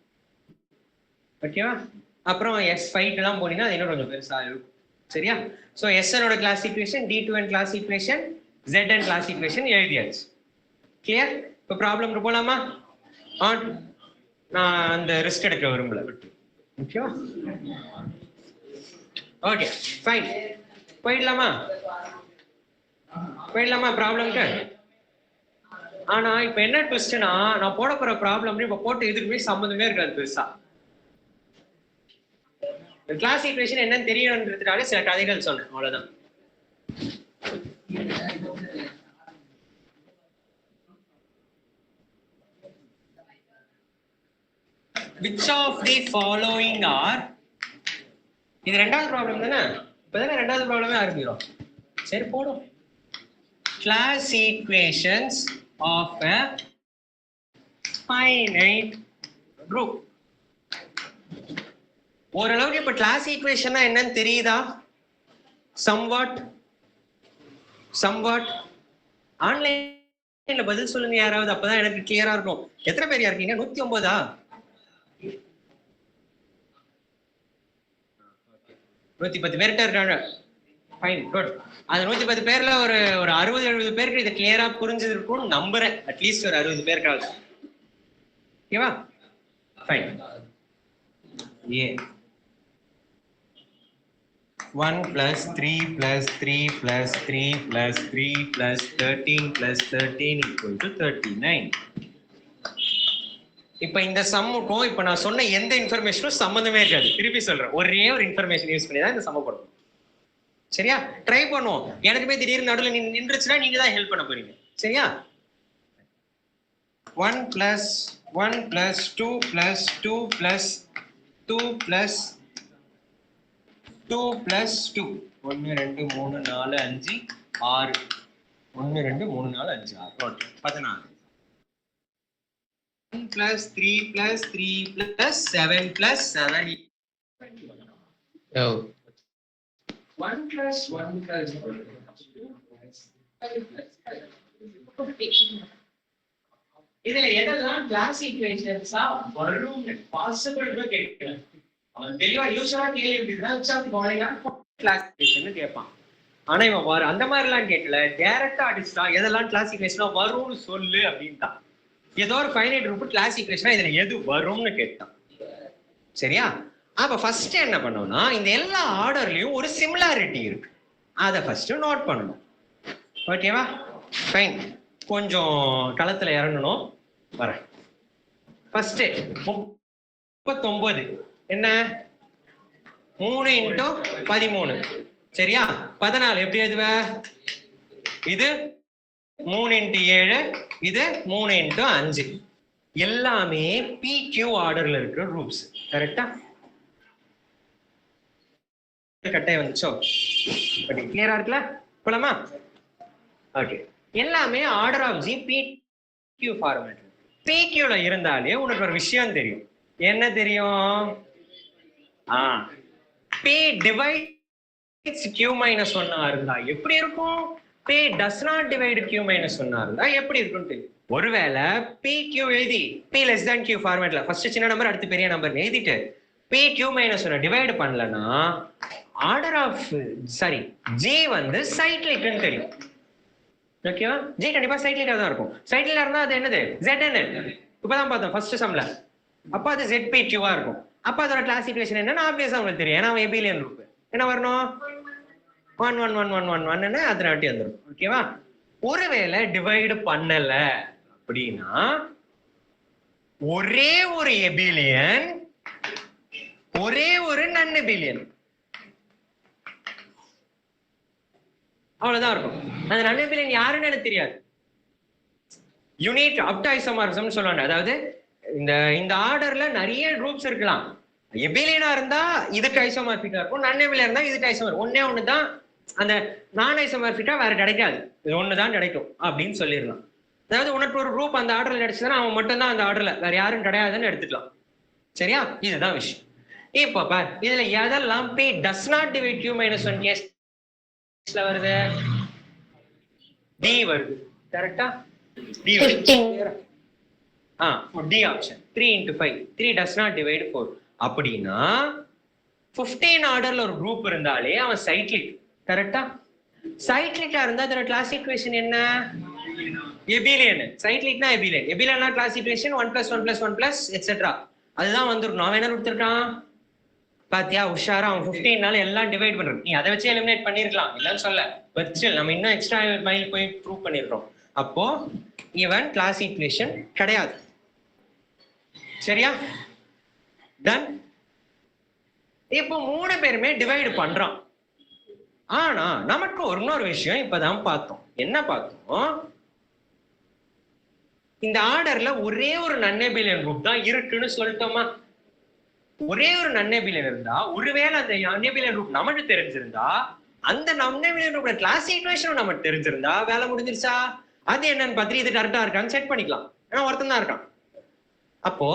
Speaker 1: ஓகேவா? அப்புறம் S5 எல்லாம் போனீங்கன்னா அது இன்னும் கொஞ்சம் பெருசா இருக்கும். சரியா? சோ Sn ஓட class equation, D2n class equation, Zn class equation எழுதியாச்சு. கிளியர்? இப்போ ப்ராப்ளம் போலாமா? நான் அந்த ரிஸ்க் எடுக்க விரும்பல. ஓகேவா? Okay fine. போயிடலாமா ப்ராப்ளம்க்கு? ஆனா இப்ப என்ன ட்விஸ்ட்னா, நான் போட போற ப்ராப்ளம் இப்ப போட்டு எதுக்குமே சம்மந்தமே இருக்காது பெருசா. கிளாஸ் ஈக்குவேஷன் என்னன்னு தெரியணுன்றதுக்காக சில கதைகள் சொன்னேன், அவ்வளவுதான். Which of the following are, இது ரெண்டாவது ப்ராப்ளம் தானே? இப்பதானே ரெண்டாவது ப்ராப்ளமே ஆரம்பிக்கிறோம். சரி போடும். Class equations of a finite group. ஓரளவுக்கு இப்ப கிளாஸ் ஈக்குவேஷன்னா என்னன்னு தெரியுதா? somewhat ஆன்லைன்ல பதில் சொல்லுங்க யாராவது, அப்பதான் எனக்கு கிளியரா இருக்கும். எத்தனை பேர் இருக்கீங்க? 109. 110 பேர்கிட்ட இருக்காங்க. Fine, good. அந்த 110 பேர்ல ஒரு 60-70 பேருக்கு இது கிளியரா புரிஞ்சிருக்கும்னு நம்புறேன். அட்லீஸ்ட் ஒரு 60 பேருக்காவது. ஓகேவா? Fine. A 1 plus 3 plus 3 plus 3 plus 3 plus 13 plus 13 equal to 39. இப்ப இந்த சம்முக்கும் இப்ப நான் சொன்ன எந்த இன்ஃபர்மேஷனும் சம்பந்தமே இருக்காது. திருப்பி சொல்றேன், ஒரே ஒரு இன்ஃபர்மேஷன் யூஸ் பண்ணி தான் இந்த சம்ம போடணும். சரியா? ட்ரை பண்ணுவோம். எனக்குமே திடீர்னு நடுவில் நின்றுச்சுன்னா நீங்க தான் ஹெல்ப் பண்ண போறீங்க. சரியா? 1 plus 1 plus 2 plus 2 plus 2 plus 2 plus 2. 1 2 3 4 5 6. 1 2 3 4 5 6. Okay 16. 1 plus 3 plus 3 plus 7 plus 7. Oh. 1 plus 1 plus 1 plus 2. இதுல எதெல்லாம் கிளாஸ் ஈக்குவேஷன்ஸா வரும் பாசிபிள் கேட்கலாம். அவன் தெளிவா யூஸ்வலா கிளாஸ் ஈக்குவேஷன் கேட்பான். ஆனா இவன் வரும் அந்த மாதிரி எல்லாம் கேட்கல, டைரக்டா அடிச்சுட்டான். எதெல்லாம் கிளாஸ் ஈக்குவேஷனா வரும்னு சொல்லு அப்படின்ட்டான். ஏதோ ஒரு ஃபைனைட் குரூப் கிளாஸ் ஈக்குவேஷனா இதுல எது வரும்னு கேட்டான். சரியா? அப்ப ஃபர்ஸ்ட் என்ன பண்ணோம்னா இந்த எல்லா ஆர்டர்லயும் ஒரு சிமிலாரிட்டி இருக்கு, அதை ஃபர்ஸ்ட் நோட் பண்ணணும். ஓகேவா? ஃபைன். கொஞ்சம் களத்துல இறங்கணும், வரேன். ஃபர்ஸ்ட் 39 என்ன 3 × 13 சரியா? 14 எப்படி எழுதுவ? இது 3 × 7, இது 3 × 5. எல்லாமே PQ ஆர்டர்ல இருக்கிற ரூப்ஸ். கரெக்டா? கட்டாயம் வந்துச்சோ? ஓகே, கிளியரா இருக்குல்ல? போலாமா? ஓகே, எல்லாமே order of G PQ format. PQல இருந்தாலே உனக்கு ஒரு விஷயம் தெரியும். என்ன தெரியும்? P divides Q minus 1 இருந்தா எப்படி இருக்கும்? P does not divide Q minus 1 இருந்தா எப்படி இருக்கும்? ஒருவேளை PQ எழுதி P less than Q ஃபார்மேட்ல ஃபர்ஸ்ட் சின்ன நம்பர் அடுத்து பெரிய நம்பர் எழுதிட்டு PQ minus 1 டிவைட் பண்ணலனா ஆர்டர் ஆஃப் சாரி G வந்து சைக்ளிக்னு தெரியும். ஓகேவா? G கண்டிப்பா சைக்ளிக்கா தான் இருக்கும். சைக்ளிக்கா இருந்தா அது என்னது? Zn. இப்பதான் பார்த்தோம் ஃபர்ஸ்ட் சம்ல. அப்ப அது ZPQ-ஆ இருக்கும். அப்ப அதோட கிளாசிஃபிகேஷன் என்னன்னா ஆப்வியஸா உங்களுக்கு தெரியும். ஏன்னா எபிலியன் குரூப் என்ன வரணும்? 1 1 1 1 1 1 அது நாட்டி வந்துடும். ஓகேவா? ஒருவேளை டிவைடு பண்ணல அப்படின்னா ஒரே ஒரு எபிலியன், ஒரே ஒரு நன் எபிலியன், அவ்வளவுதான் இருக்கும். அந்த நன் எபிலியன் யாருன்னு எனக்கு தெரியாது. யூனிட் அப்டைசோமார்பிசம் சொல்லுவாங்க. அதாவது இந்த ஆர்டர்ல நிறைய குரூப்ஸ் இருக்கலாம். எபிலியனா இருந்தா இதுக்கு ஐசோமார்பிக்கா இருக்கும், நன் எபிலியனா இருந்தா இதுக்கு ஐசோமார்பிக். ஒன்னே ஒண்ணுதான், அந்த நான் ஐசோமார்பிக்கா வேற கிடைக்காது, இது ஒண்ணுதான் கிடைக்கும் அப்படின்னு சொல்லிடலாம். அதாவது உனக்கு ஒரு குரூப் அந்த ஆர்டர்ல கிடைச்சதுன்னா அவன் மட்டும் தான் அந்த ஆர்டர்ல, வேற யாரும் கிடையாதுன்னு எடுத்துக்கலாம். சரியா? இதுதான் விஷயம். இப்போ பார், இதுல எதெல்லாம் P does not divide Q minus 1 கேஸ்ல வருது? D வருது. கரெக்டா? D வருது. D option 3 × 5. 3 does not divide 4. அப்படின்னா 15 ஆர்டர்ல ஒரு குரூப் இருந்தாலே அவன் சைக்ளிக். கரெக்டா? சைக்ளிக்கா இருந்தா அதோட கிளாசிஃபிகேஷன் என்ன? எபிலியன். சைக்ளிக்னா எபிலியன். எபிலியன்னா கிளாசிஃபிகேஷன் 1 + 1 + 1 + etc. அதுதான் வந்துரும். அவன் என்ன கொடுத்துருக்கான் பாத்தியா? உஷாரா அவன் 15 நாள் எல்லாம் டிவைட் பண்றான். நீ அதை வச்சு எலிமினேட் பண்ணிருக்கலாம், இல்லன்னு சொல்ல. பட் ஸ்டில் நம்ம இன்னும் எக்ஸ்ட்ரா மைல் போய் ப்ரூவ் பண்ணிருக்கோம். அப்போ இவன் கிளாசிஃபிகேஷன் கிடையாது. சரியா? டன். இப்போ 3 பேருமே டிவைட் பண்றான். ஆனா நமக்கு இன்னொரு விஷயம் இப்பதான் பார்த்தோம். என்ன பார்த்தோம்? இந்த ஆர்டர்ல ஒரே ஒரு நன் எபிலியன் குரூப் தான் இருக்குன்னு சொல்லிட்டோமா? ஒரே ஒரு நன் எபிலியன் இருந்தா, ஒருவேளை அந்த நன் எபிலியன் குரூப் நமக்கு தெரிஞ்சிருந்தா, அந்த நன் எபிலியன் குரூப்ல கிளாசிஃபிகேஷன் நமக்கு தெரிஞ்சிருந்தா வேலை முடிஞ்சிருச்சா? அது என்னன்னு பார்த்து இது கரெக்டா இருக்கான்னு செக் பண்ணிக்கலாம். ஏன்னா ஒருத்தன் தான் இருக்கான். அப்போ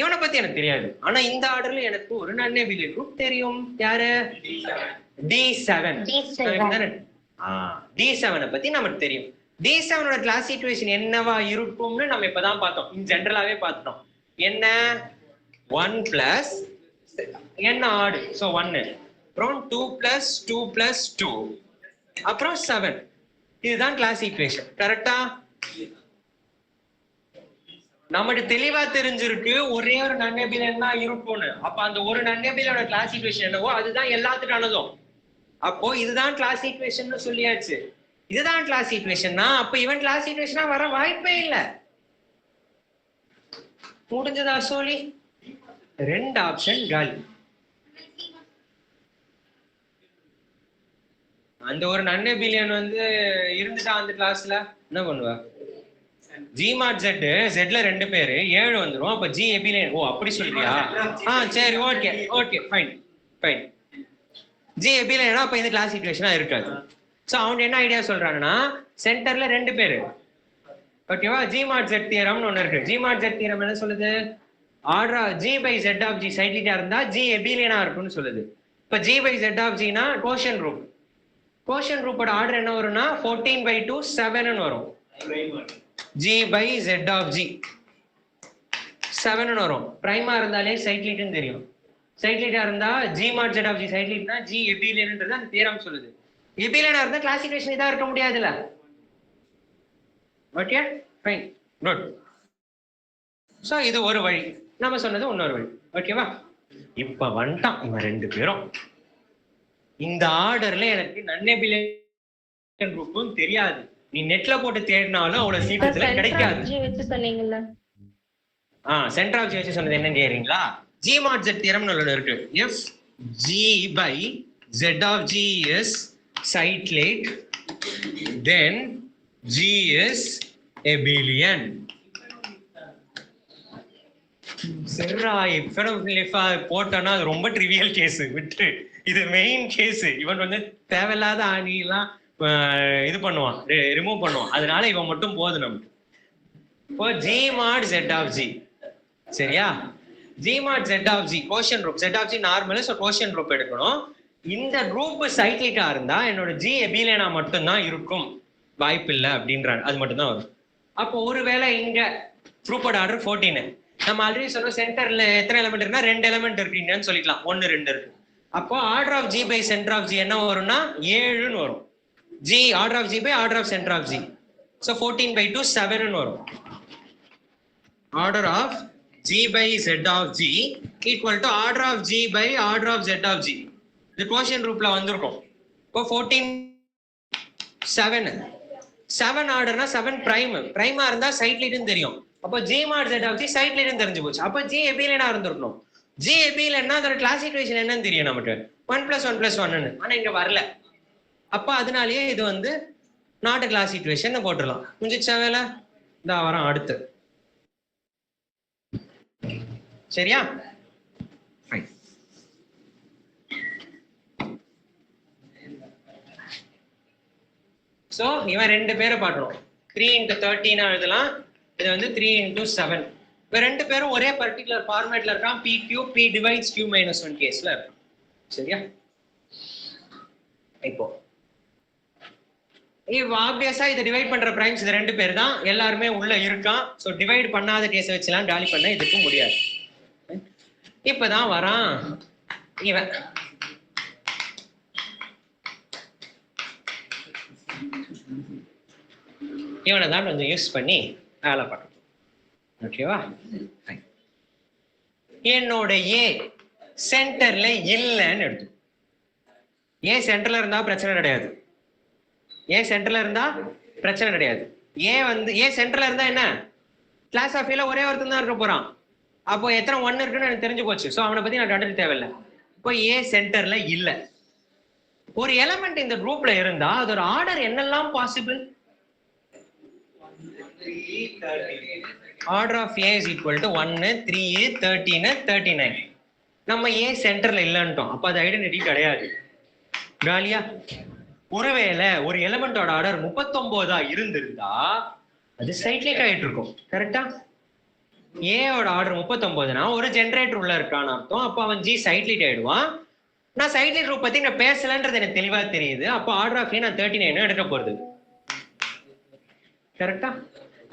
Speaker 1: இவனை பத்தி எனக்கு தெரியாது, ஆனா இந்த ஆர்டர்ல எனக்கு ஒரு நன் எபிலியன் குரூப் தெரியும். யாரு? D7. D7 பத்தி நமக்கு தெரியும். D7 கிளாசிஃபிகேஷன் என்னவா இருக்கும்னு நம்ம இப்பதான் பார்த்தோம். இன் ஜெனரலாவே பார்த்தோம். என்ன? 1 + என்ன ஆடு? சோ 1, அப்புறம் 2 + 2 + 2, அப்புறம் 7. இதுதான் கிளாசிஃபிகேஷன். கரெக்டா? நமக்கு தெளிவா தெரிஞ்சிருக்கு ஒரே ஒரு நன் எபிலியன் தான் இருக்கும்னு. அப்ப அந்த ஒரு நன் எபிலியனோட கிளாசிஃபிகேஷன் என்னவோ அதுதான் எல்லாத்துக்கானதும். அப்போ இதுதான் கிளாசிஃபிகேஷன் சொல்லியாச்சு. இதுதான் கிளாசிஃபிகேஷன்னா அப்ப இவன் கிளாசிஃபிகேஷனா வர வாய்ப்பே இல்ல. முடிஞ்சதா சொல்லி? 2 ஆப்ஷன் காலி. அந்த ஒரு நன் எபிலியன் இருந்துட்டா அந்த கிளாஸ்ல என்ன பண்ணுவ? G mod Z, Zல 2 பேரு 7 வந்துரும். அப்ப G எபிலியன். ஓ அப்படி சொல்றியா? சரி, okay okay, fine fine. G எபிலியனா அப்ப இந்த கிளாசிஃபிகேஷனா இருக்காது. சோ அவன் என்ன ஐடியா சொல்றான்னா, சென்டர்ல 2 பேரு. ஓகேவா? G mod Z தியரம்னு ஒன்னு இருக்கு. G mod Z தியரம் என்ன சொல்லுது? ஆர்டர் G/Z of G சைக்ளிக்கா இருந்தா G எபிலியனா இருக்கும்னு சொல்லுது. இப்ப G/Z of G னா கோஷன் குரூப். கோஷன் குரூப்போட ஆர்டர் என்ன வரும்னா 14/2 7 ன்னு வரும். G/Z of G 7 ன்னு வரும். பிரைமா இருந்தாலே சைக்ளிக்னு தெரியும். சைக்ளிக்கா இருந்தா G mod Z of G சைக்ளிக்னா G எபிலியன்ன்றது அந்த தியரம் சொல்லுது. எபிலியனா இருந்தா கிளாசிஃபிகேஷன் இதா இருக்க முடியாதுல. Okay fine good. சோ இது ஒரு வழி, நம்ம சொன்னது இன்னொரு வழி. ஓகேவா? இப்ப வந்துட்டான் இவன் ரெண்டு பேரும். இந்த ஆர்டர்ல எனக்கு நன்னெபிலியன் குரூப்பும் தெரியாது. நீ நெட்ல போட்டு தேடினாலும் அவ்வளவு சீக்கிரத்துல கிடைக்காது.
Speaker 3: வச்சு சொன்னீங்கல்ல.
Speaker 1: சென்டர் ஆஃப் ஜி வச்சு சொன்னது என்னன்னு கேக்குறீங்களா? ஜி மாட் ஜெட் தியரம்னு ஒண்ணு இருக்கு. if g by z of g is cyclic then g is abelian. சரிடா, போட்டோன்னா அது ரொம்ப ட்ரிவியல் கேஸ், விட்டு. இது மெயின் கேஸ். இவன் வந்து தேவையில்லாத ஆணிலாம் இது பண்ணுவான், ரிமூவ் பண்ணுவான். அதனால இவன் மட்டும் போதும் நமக்கு. இப்போ G mod Z of G, சரியா? G mod Z of G quotient group. Z of G normal, so quotient group எடுக்கணும். இந்த குரூப் சைக்ளிக்கா இருந்தா என்னோட ஜி எபிலியனா மட்டும்தான் இருக்கும், வாய்ப்பு இல்லை அப்படின்றாங்க. அது மட்டும் தான் வரும். அப்போ ஒருவேளை இங்க குரூப்போட ஆர்டர் 14. நம்ம ஆல்ரெடி சொன்னோம் சென்டர்ல எத்தனை எலிமெண்ட் இருக்குன்னா 2 எலிமெண்ட் இருக்குன்னு சொல்லிக்கலாம். 1 2 இருக்கு. அப்போ order of G by centre of G என்ன வரும்னா 7ன்னு வரும். G order of G by order of centre of G, so 14/2 7ன்னு வரும். Order of G by Z of G equal to order of G by order of Z of G. இது quotient குரூப்ல வந்திருக்கும். இப்போ 14 7 ஆர்டர்னா 7 பிரைமா இருந்தா சைட்லிட்னு தெரியும். அப்போ G mod Z of G சைட்லிட்னு தெரிஞ்சு போச்சு. அப்போ ஜி எபிலியனா இருந்திருக்கணும். ஜி எபிலியன்னா அதோட கிளாசிஃபிகேஷன் என்னன்னு தெரியும் நமக்கு, 1 + 1 + 1ன்னு. ஆனா இங்க வரல. அப்ப அதனாலயே இது வந்து நாட் கிளாஸ் ஈக்குவேஷன் போட்டுடலாம். முடிஞ்சிச்சா வேலை? இந்த வாரம் அடுத்து. சரியா? சோ இவன் ரெண்டு பேரை பாட்டுறோம். 3 × 13 எழுதலாம். இது வந்து 3 × 7. இப்ப ரெண்டு பேரும் ஒரே பர்டிகுலர் ஃபார்மேட்ல இருக்கான். p³ p divides q - 1 கேஸ்ல இருக்கும். சரியா? இப்போ ஆப்வியஸா இதை டிவைட் பண்ற பிரைம்ஸ் இது ரெண்டு பேர் தான். எல்லாருமே உள்ள இருக்கான். சோ டிவைட் பண்ணாத கேஸை வச்சுலாம் காலி பண்ண இதுக்கு முடியாது. இப்பதான் வரான் இவன். இவனை தான் கொஞ்சம் யூஸ் பண்ணி வேலை பண்ணணும். ஓகேவா? என்னோட ஏ சென்டர்ல இல்லைன்னு எடுத்து. ஏ சென்டர்ல இருந்தா பிரச்சனை கிடையாது. ஏன் சென்டர்ல இருந்தா பிரச்சனை கிடையாது. ஏன் சென்டர்ல இருந்தா என்ன, கிளாஸ் ஆஃப் ஏல ஒரே ஒருத்தன் தான் இருக்க போறான். அப்போ எத்தனை 1 இருக்குன்னு எனக்கு தெரிஞ்சு போச்சு. சோ அவனை பத்தி நான் கண்டுக்க தேவையில்லை. இப்போ ஏ சென்டர்ல இல்ல. ஒரு எலிமெண்ட் இந்த குரூப்ல இருந்தா அதோட ஆர்டர் என்னெல்லாம் possible? Order of A is equal to 1 3 13 39. நம்ம ஏ சென்டர்ல இல்லைன்ட்டோம். அப்ப அது ஐடென்டிட்டி கிடையாது. காலியா? ஒருவேளை ஒரு எலிமெண்டோட ஆர்டர் 39 இருந்திருந்தா அது சைக்ளிக் ஆயிட்டு இருக்கும். கரெக்டா? ஏயோட ஆர்டர் 39னா ஒரு ஜெனரேட்டர் உள்ள இருக்கான்னு அர்த்தம். அப்போ அவன் ஜி சைக்ளிக் ஆயிடுவான். நான் சைக்ளிக் குரூப் பத்தி நான் பேசலன்றது எனக்கு தெளிவா தெரியுது. அப்போ ஆர்டர் ஆஃப் ஏ நான் 39 எடுக்க போறது. கரெக்டா?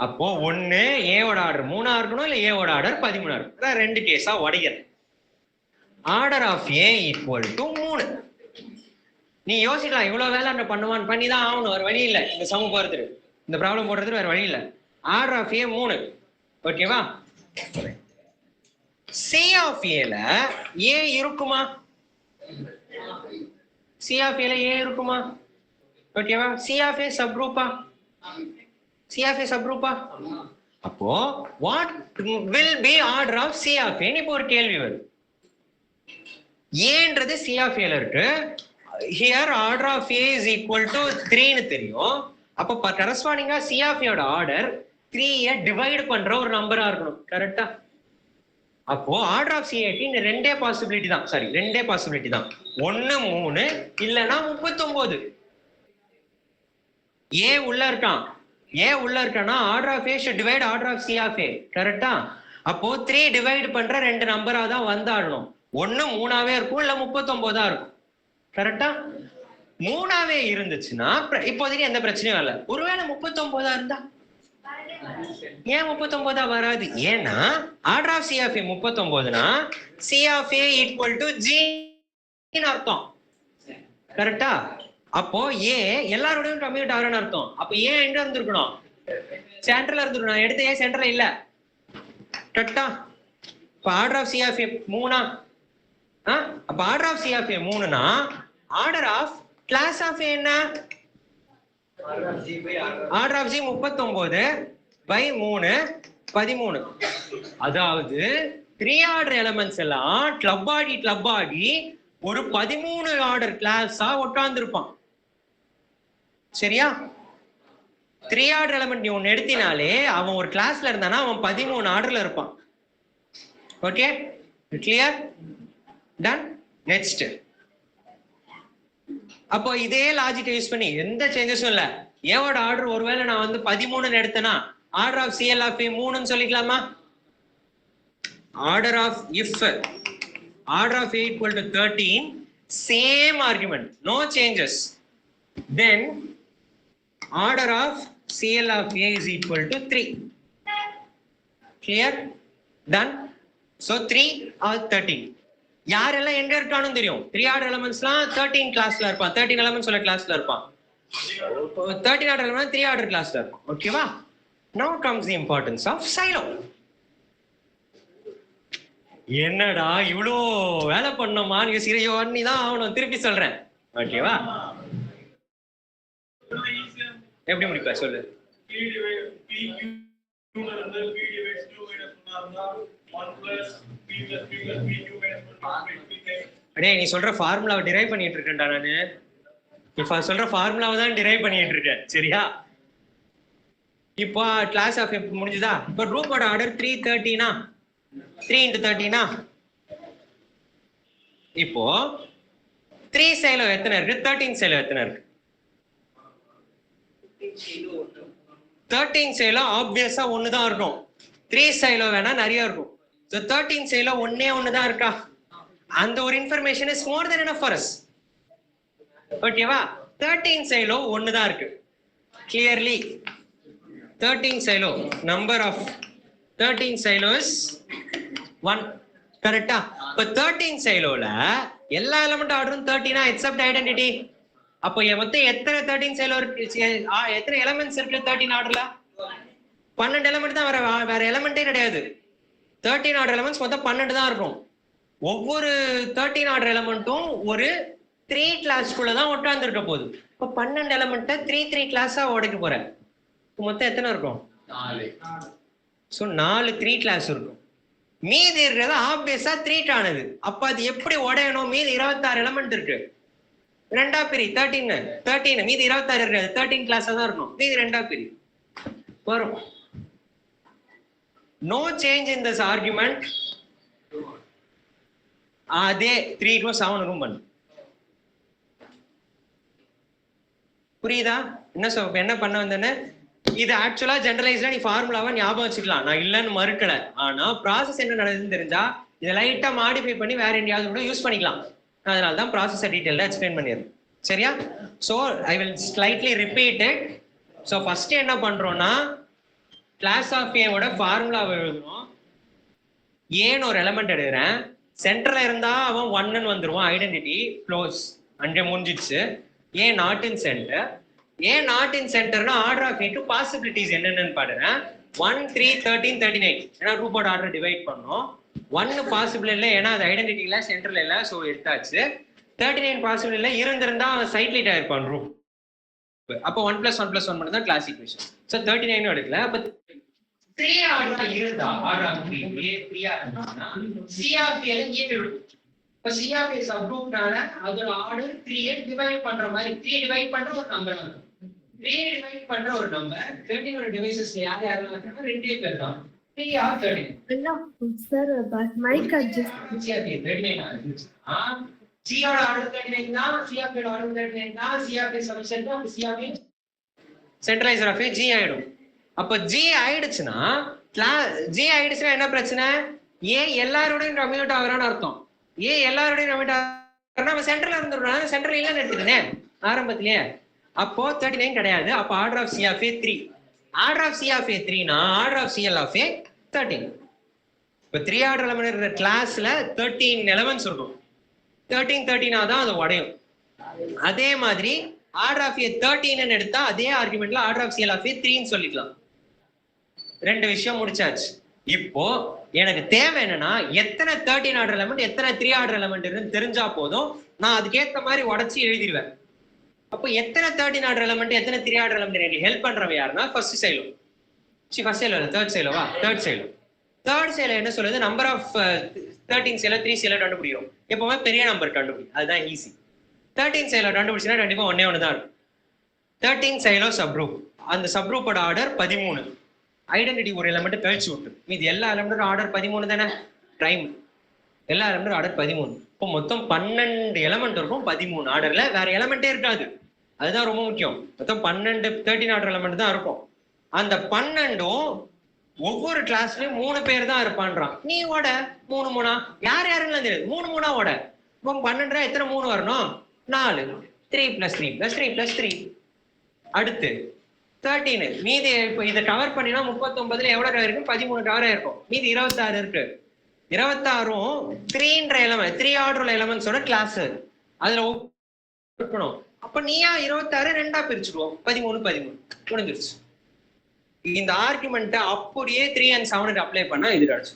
Speaker 1: அப்போ ஒண்ணு ஏவோட ஆர்டர் 3 இருக்கணும், இல்ல ஏவோட ஆர்டர் 13 இருக்கும். ரெண்டு கேஸா உடைகிறது. Order of A equal to 3. நீ யோசிக்கலாம் இவ்வளவு வேலை பண்ணுவான், பண்ணிதான் ஆகணும், வேற வழி இல்லை. இந்த சம போறது, இந்த ப்ராப்ளம் போடுறது வேற வழி இல்லை. Order of A 3. ஓகேவா? சி ஆஃப் ஏல ஏ இருக்குமா? சி ஆஃப் ஏல ஏ இருக்குமா? ஓகேவா? சி ஆஃப் ஏ சப் குரூப்பா? சி ஆஃப் ஏ சப் குரூப்பா? அப்போ what will be order of C of A? இப்போ ஒரு கேள்வி வருது. ஏன்றது சி ஆஃப் ஏல இருக்கு. Here order of A is equal to 3 ன்னு தெரியும். அப்ப கரஸ்பாண்டிங்கா C of A ஓட ஆர்டர் 3 டிவைட் பண்ற ஒரு நம்பரா இருக்கணும். கரெக்டா? அப்போ ஆர்டர் ஆஃப் C இந்த ரெண்டே பாசிபிலிட்டி தான். சாரி, ரெண்டே பாசிபிலிட்டி தான். 1 3 இல்லனா 39. A உள்ள இருக்கான். A உள்ள இருக்கானா order of A should divide order of C of A. கரெக்டா? அப்போ 3 டிவைட் பண்ற ரெண்டு நம்பரா தான் வந்தாடணும். 1 3ஆவே இருக்கும், இல்ல 39ஆ இருக்கும். கரெக்டா? 3ஆவே இருந்துச்சுன்னா இப்போதைக்கு எந்த பிரச்சனையும் இல்ல. ஒருவேளை 39ஆ இருந்தா ஏன் 39ஆ வராது? ஏன்னா order of C of A 39னா C of A equal to G அர்த்தம். கரெக்டா? அப்போ ஏ எல்லாரோடையும் கம்யூட் ஆகுறன்னு அர்த்தம். அப்ப ஏ எங்க இருந்திருக்கணும்? சென்டர்ல இருந்திருக்கணும். எடுத்து ஏ சென்டர்ல இல்ல. கரெக்டா? இப்ப order of C of A 3 அப்ப order of C of A 3னா order of class of A என்ன? Order of G 39 by 3 13. அதாவது 3 ஆர்டர் எலிமெண்ட்ஸ் எல்லாம் கிளப் ஆடி ஒரு 13 ஆர்டர் கிளாஸா உட்கார்ந்துருப்பான். சரியா? 3 ஆர்டர் எலிமெண்ட் நீ ஒன்னு எடுத்தினாலே அவன் ஒரு கிளாஸ்ல இருந்தானா அவன் 13 ஆர்டர்ல இருப்பான். Okay, clear? டன். நெக்ஸ்ட், அப்போ இதே லாஜிக் யூஸ் பண்ணி எந்த சேஞ்சஸும் இல்ல, ஏவோட ஆர்டர் ஒருவேளை நான் வந்து 13 எடுத்தேனா ஆர்டர் ஆஃப் சிஎல் ஆஃப் 3ன்னு சொல்லிக்கலாமா? Order of if order of a equal to 13, same argument, no changes, then order of CL of a is equal to 3. Clear? Done. So 3 or 13 யாரெல்லாம் எங்க இருக்கானு தெரியும். 3 ஆர்டர் எலிமெண்ட்ஸ்லாம் 13 கிளாஸ்ல இருப்பான். 13 எலிமெண்ட்ஸ் உள்ள கிளாஸ்ல இருப்பான். 13 ஆர்டர் எலிமெண்ட் 3 ஆர்டர் கிளாஸ்ல இருக்கும். ஓகேவா? Now comes the importance of silo. என்னடா இவ்வளோ வேலை பண்ணோமா நீங்க சீரியோ நீ தான் ஆகணும், திருப்பி சொல்றேன். ஓகேவா? எப்படி முடிப்ப சொல்லு. அடே நீ சொல்ற ஃபார்முலாவை டிரைவ் பண்ணிட்டு இருக்கேன்டா நானு. இப்ப சொல்ற ஃபார்முலாவை தான் டிரைவ் பண்ணிட்டு இருக்கேன். சரியா? இப்போ கிளாஸ் ஆஃப் முடிஞ்சுதா? இப்போ ரூபோட ஆர்டர் 313 3 into 13 இப்போ 3 சைலோ எத்தனை இருக்கு? 13 சைலோ எத்தனை இருக்கு? 13 சைலோ ஆப்வியஸா ஒன்னு தான் இருக்கும். 3 சைலோ வேணா நிறைய இருக்கும். So 13 சைலோ ஒன்னு தான் இருக்கா? அந்த ஒரு information is more then enough for us. ஓகேவா? 13 சைலோ ஒன்னு தான் இருக்கு. Clearly 13 silo, number of 13 silos 1. கரெக்டா? இப்ப 13 siloல எல்லா எலிமெண்ட் ஆர்டரும் 13 எக்ஸெப்ட் ஐடென்டிட்டி. அப்போ மொத்தம் எத்தனை 13 silo இருக்கு? எத்தனை எலிமெண்ட்ஸ் இருக்கு 13 ஆர்டர்ல? 12 எலிமெண்ட் தான். வேற எலிமெண்டே கிடையாது. 13 ஆர்டர் எலிமெண்ட்ஸ் மொத்தம் 12 தான் இருக்கும். ஒவ்வொரு 13 ஆர்டர் எலிமெண்ட்டும் ஒரு 3 கிளாஸ்க்குள்ள தான் உட்கார்ந்து இருக்க போகுது. இப்ப 12 எலிமெண்ட்டை 3 கிளாஸா உடைக்க போறேன். மொத்தம் எத்தனை இருக்கும்? 4. சோ 4 3 கிளாஸ் இருக்கும். மீதி இருக்கிறது ஆப்வியஸா 3 ஆனது. அப்ப அது எப்படி உடையணும்? மீதி 26 எலிமெண்ட் இருக்கு. ரெண்டா பிரி 13 மீதி 26 இருக்காது. 13 கிளாஸா தான் இருக்கும். மீதி ரெண்டா பிரி வரும். No change in this argument. அதே 3 க்கும் 7 க்கும் பண்ணு. புரியுதா? என்ன பண்ண வந்தேன்னு? இது ஆக்சுவலா ஜெனரலைஸ்டா நீ ஃபார்முலாவை ஞாபகம் வச்சுக்கலாம். நான் இல்லன்னு மறுக்கல. ஆனா ப்ராசஸ் என்ன நடக்குதுன்னு தெரிஞ்சா இதை லைட்டா மாடிஃபை பண்ணி வேற எங்கேயாவது கூட யூஸ் பண்ணிக்கலாம். அதனால தான் ப்ராசஸை டீடைலா எக்ஸ்பிளைன் பண்ணிடுறேன். சரியா? So I will slightly repeat it. So first என்ன பண்றோம்னா கிளாஸ் ஆஃப் ஏவோட ஃபார்முலாவை எழுதுறோம். ஏன்னு ஒரு எலிமெண்ட் எடுக்கிறேன். சென்டர்ல இருந்தா அவன் 1ன்னு வந்துருவான். ஐடென்டிட்டி க்ளோஸ், அங்கே முடிஞ்சிடுச்சு. ஏ நாட் இன் சென்டர். ஏன் நாட் இன் சென்டர்னா ஆர்டர் ஆஃப் ஏக்கு பாசிபிலிட்டிஸ் என்னென்னு பாடுறேன். 1 3 13 39 ஏன்னா ரூபோட ஆர்டர் டிவைட் பண்ணோம். 1 பாசிபிள் இல்லை ஏன்னா அது ஐடென்டிட்டியில சென்டர்ல இல்லை. ஸோ எடுத்தாச்சு. 39 பாசிபிள் இல்லை இருந்திருந்தா அவன் சைட் லைட் ஆயிருப்பான் ரூப். அப்போ 1 + 1 + 1 மட்டும் தான் கிளாஸ் ஈக்குவேஷன். ஸோ 39 எடுக்கல. அப்போ 3 ஆர்டர் இருந்தா ஆர்டர் ஆஃப் ஏ 3 இருந்தா சி ஆஃப் ஏ இருக்கும். இப்போ சி ஆஃப் ஏ சப்ரூப்னால அதோட ஆர்டர் 3 டிவைட் பண்ற மாதிரி 3 டிவைட் பண்ற ஒரு நம்பர் வரும். 3 டிவைட் பண்ற ஒரு நம்பர் 13 ஓட டிவைசஸ்ல யாரெல்லாம் இருக்காங்க? 2 பேர் தான். 3 or 13.
Speaker 2: Sir but mic adjust
Speaker 1: C of A 39 ஆகுது. சி ஓட ஆர்டர் 39 தான். சி ஆஃப் ஏ ஆர்டர் 39 தான். சி ஆஃப் ஏ சப்செட் தான். C of A centralizer of A G ஆயிடும். அப்ப ஜி ஆயிடுச்சுன்னா ஜி ஆயிடுச்சுன்னா என்ன பிரச்சனை? ஏ எல்லாரோடையும் கம்யூனிட் ஆகுறான்னு அர்த்தம். ஏ எல்லாரோடையும் கம்யூனிட் ஆகுறா நம்ம சென்டர்ல இருந்துடுறோம். சென்டர்ல இல்லைன்னு எடுத்துக்கிறேன் ஆரம்பத்திலேயே. அப்போ 39 கிடையாது. அப்போ order of C of A 3. Order of C of A 3னா order of CL of A 13. இப்போ 3 ஆர்டர் எலிமெண்ட் இருக்கிற கிளாஸ்ல 13 எலிமெண்ட்ஸ் இருக்கும். 13 தான் அது உடையும். அதே மாதிரி ஆர்டர் ஆஃப் ஏ 13 எடுத்தா அதே ஆர்குமெண்ட்ல ஆர்டர் ஆஃப் சிஎல் ஆஃப் ஏ 3ன்னு சொல்லிக்கலாம். ரெண்டு விஷயம் முடிச்சாச்சு. இப்போ எனக்கு தேவை என்னன்னா எத்தனை 13 ஆர்டர் எலமெண்ட் எத்தனை 3 ஆர்டர் எலமெண்ட் தெரிஞ்சா போதும், நான் அதுக்கேற்ற மாதிரி உடச்சி எழுதிடுவேன். அப்போ எத்தனை 13 ஆர்டர் எலமெண்ட் எத்தனை 3 ஆர்டர் எலமெண்ட் எனக்கு ஹெல்ப் பண்றவ யாருன்னா ஃபர்ஸ்ட் சைலோ. ஃபர்ஸ்ட் சைலோ இல்ல, தேர்ட் சைலோவா? Third Sylow. தேர்ட் சைலோ என்ன சொல்லுது? நம்பர் ஆஃப் 13 சைலோ 3 சைலோ கண்டுபிடிக்கும். எப்பவுமே பெரிய நம்பர் கண்டுபிடிக்கும், அதுதான் ஈஸி. 13 சைலோ கண்டுபிடிச்சுன்னா கண்டிப்பா ஒன்னே தான் இருக்கும். 13 சைலோ சப்ரூப். அந்த சப்ரூப்போட ஆர்டர் 13. ஐடென்டிட்டி ஒரு எலமெண்ட் கழிச்சு விட்டு மீது எல்லா எலமெண்ட்டும் ஆர்டர் 13 தானே. பிரைம் எல்லா எலமெண்ட்டும் ஆர்டர் 13. இப்போ மொத்தம் 12 எலமெண்ட் இருக்கும் 13 ஆர்டர்ல, வேற எலமெண்டே இருக்காது. அதுதான் ரொம்ப முக்கியம். மொத்தம் 12 13 ஆர்டர் எலமெண்ட் தான் இருக்கும். அந்த 12ம் ஒவ்வொரு கிளாஸ்லயும் 3 பேர் தான் இருப்பான்றான். நீ ஓட 3 3 யார் யாருன்னு தெரியாது, 3 3 ஓட. இப்போ 12 எத்தனை 3 வரணும்? 4. 3 + 3 + 3 + 3. அடுத்து 13 மீதி. இப்போ இதை கவர் பண்ணினா 39ல எவ்வளவு இருக்கு? 13 கவர் ஆயிருக்கும். மீதி 26 இருக்கு. 26ம் 3ன்ற எலமெண்ட் 3 ஆர்டர் எலமெண்ட்ஸோட கிளாஸ் அதுல இருக்கணும். அப்ப நீயா 26 ரெண்டா பிரிச்சுடுவோம். 13 13 முடிஞ்சிருச்சு. இந்த ஆர்குமெண்ட் அப்படியே 3 and 7 அப்ளை பண்ணா இது ஆச்சு.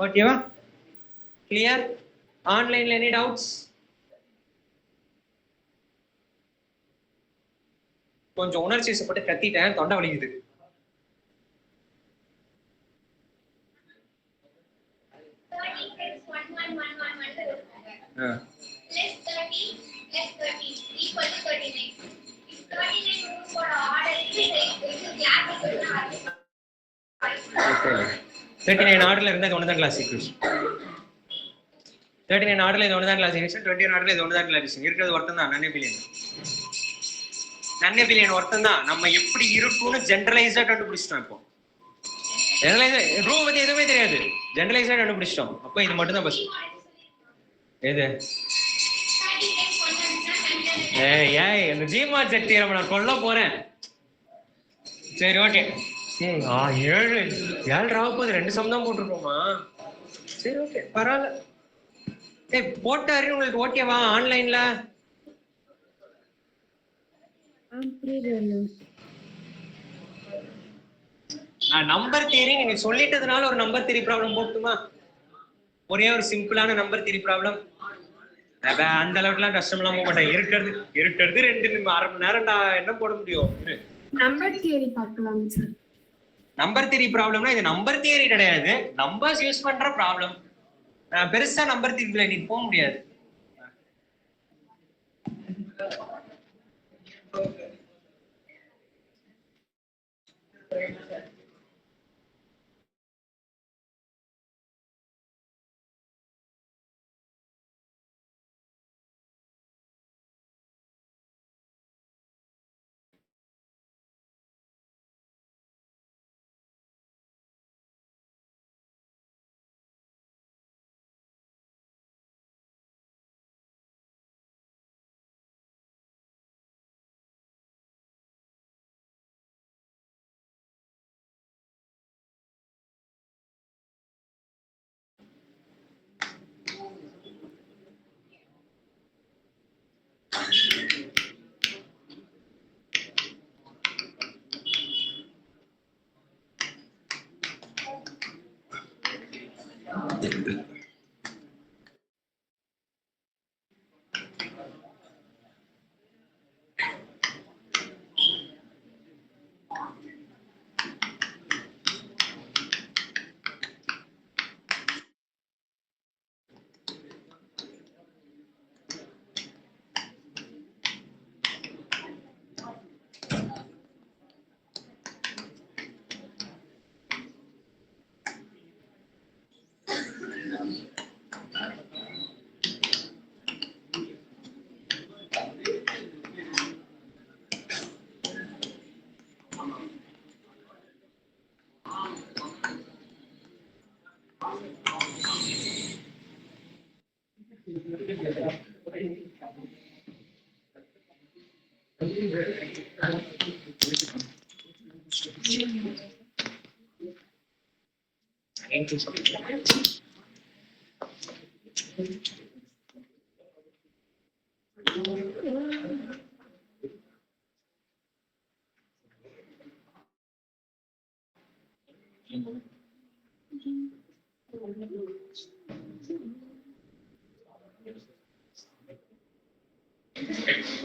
Speaker 1: ஓகேவா? கிளியர்? ஆன்லைன்ல எனி டவுட்ஸ்? கொஞ்சம் உணர்ச்சி வசப்பட்டு கத்திட்டேன், தொண்டை வலிக்குது. ஆர்டர்ல இருந்தா இது ஒண்ணுதான் கிளாஸ் ஈக்குவேஷன். 39 ஆர்டர்ல இது ஒண்ணுதான் கிளாஸ் ஈக்குவேஷன். 21 ஆர்டர்ல இது ஒண்ணுதான் கிளாஸ் ஈக்குவேஷன். இருக்கிறது ஒருத்தன் தான், நன்னே ஒருத்தன் தான். நம்ம எப்படி இருக்கும்னு ஜெனரலைஸ்டா கண்டுபிடிச்சிட்டோம். இப்போ ஜெனரலைஸ் ரூம் பத்தி எதுவுமே தெரியாது, ஜெனரலைஸ்டா கண்டுபிடிச்சிட்டோம். அப்போ இது மட்டும் தான் பஸ். எது? ஏய் இந்த ஜிமார்ட் செட் தியரம் நான் கொல்ல போறேன். சரி ஓகே. 7 7 2 சம் தான் போட்டுருக்கோமா? சரி ஓகே பரவாயில்ல. போட்டாரு உங்களுக்கு ஓகேவா? ஆன்லைன்ல நான் நம்பர் தியரி நீங்க சொல்லிட்டதுனால ஒரு நம்பர் தியரி ப்ராப்ளம் போட்டுமா? ஒரே ஒரு சிம்பிளான நம்பர் தியரி ப்ராப்ளம். அந்த அளவுக்குலாம் கஷ்டம்லாம் போக மாட்டேன். இருக்கிறது 2 அரை மணி நேரம் என்ன போட முடியும்?
Speaker 2: நம்பர் தியரி பார்க்கலாம் சார்.
Speaker 1: நம்பர் தியரி ப்ராப்ளம்னா இது நம்பர் தியரி கிடையாது, நம்பர்ஸ் யூஸ் பண்ற ப்ராப்ளம். பெருசா நம்பர் தியரில நீ போக முடியாது.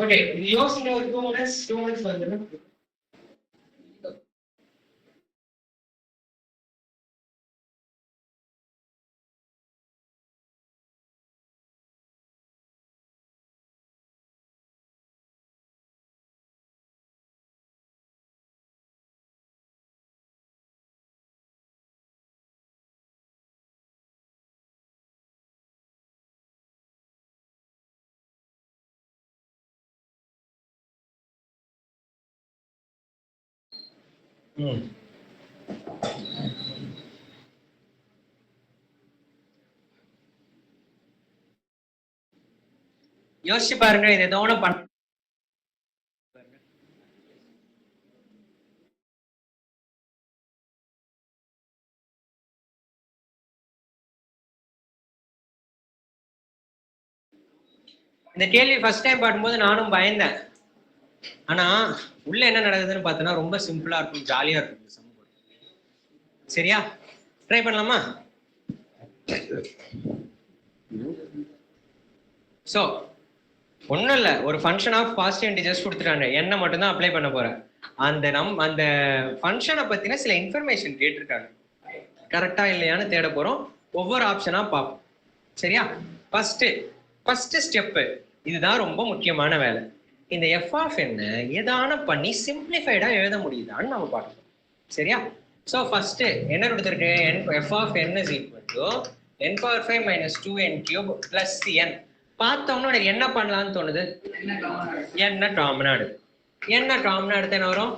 Speaker 1: ஓகே யோசிங்க ஒரு 2 மினிட்ஸ் வந்துடும். யோசிச்சு பாருங்க, இது ஏதோ ஒன்று பண்ண. இந்த கேள்வி ஃபர்ஸ்ட் டைம் பாடும்போது நானும் பயந்தேன். ஆனா உள்ள என்ன நடக்குதுன்னு பார்த்தோன்னா ரொம்ப சிம்பிளா இருக்கும், ஜாலியா இருக்கும். சரியா, ட்ரை பண்ணலாமா? சோ ஒண்ணும் இல்ல, ஒரு ஃபங்க்ஷன் ஆஃப் பாசிட்டிவ் இன்டிஜர்ஸ் கொடுத்துட்டாங்க, என்ன மட்டும் தான் அப்ளை பண்ண போறேன். அந்த ஃபங்க்ஷனை பத்தின சில இன்ஃபர்மேஷன் கேட்டிருக்காங்க, கரெக்டா இல்லையான்னு தேட போறோம். ஒவ்வொரு ஆப்ஷனா பார்ப்போம். சரியா, ஃபர்ஸ்ட் ஸ்டெப் இதுதான் ரொம்ப முக்கியமான வேலை. இந்த எஃப் ஆஃப் என்ன ஏதான பண்ணி சிம்பிளிஃபைடா எழுத முடியுதான்னு நம்ம பார்க்கணும். சரியா, ஸோ ஃபர்ஸ்ட் என்ன கொடுத்துருக்கு, F of n is equal to n power 5 minus 2n cube plus n. பார்த்தோம்னா எனக்கு என்ன பண்ணலாம்னு தோணுது, என்ன காமனா எடுத்து என்ன வரும்,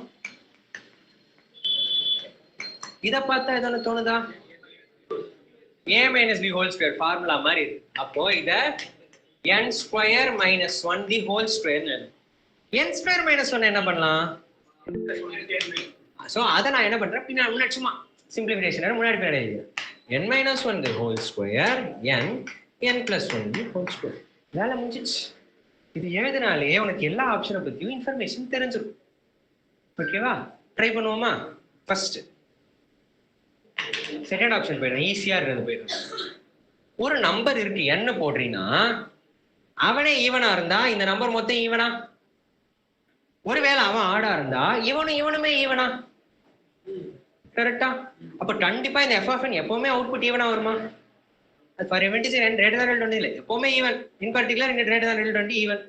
Speaker 1: இதை பார்த்தா எதோ தோணுதா, a minus b whole square formula மாதிரி இருக்கு. அப்போ இதை n square minus 1 the whole square. n square minus 1 என்ன பண்ணலாம், சோ அதை நான் என்ன பண்றேன், முன்னாடி சும்மா சிம்பிளிஃபிகேஷன் முன்னாடி பின்னாடி n minus 1 the whole square n plus 1 the whole square. வேலை முடிஞ்சிச்சு. இது எழுதினாலே உனக்கு எல்லா ஆப்ஷனை பத்தியும் இன்ஃபர்மேஷன் தெரிஞ்சிடும். ஓகேவா, ட்ரை பண்ணுவோமா? ஃபர்ஸ்ட் செகண்ட் ஆப்ஷன் போயிடும், ஈஸியா இருக்கிறது போயிடும். ஒரு நம்பர் இருக்கு என்ன போடுறீங்கன்னா அவனே ஈவனா இருந்தா இந்த நம்பர் மொத்தம் ஈவனா, ஒருவேளை அவன் ஆடா இருந்தா இவனுமே ஈவனா, கரெக்டா? அப்ப கண்டிப்பா இந்த எஃப் ஆஃப் n எப்பவுமே அவுட்புட் ஈவனா வருமா? அது ஃபார் எவன் is n greater than or 20 இல்ல, எப்பவுமே even. In particular n greater than or 20 even.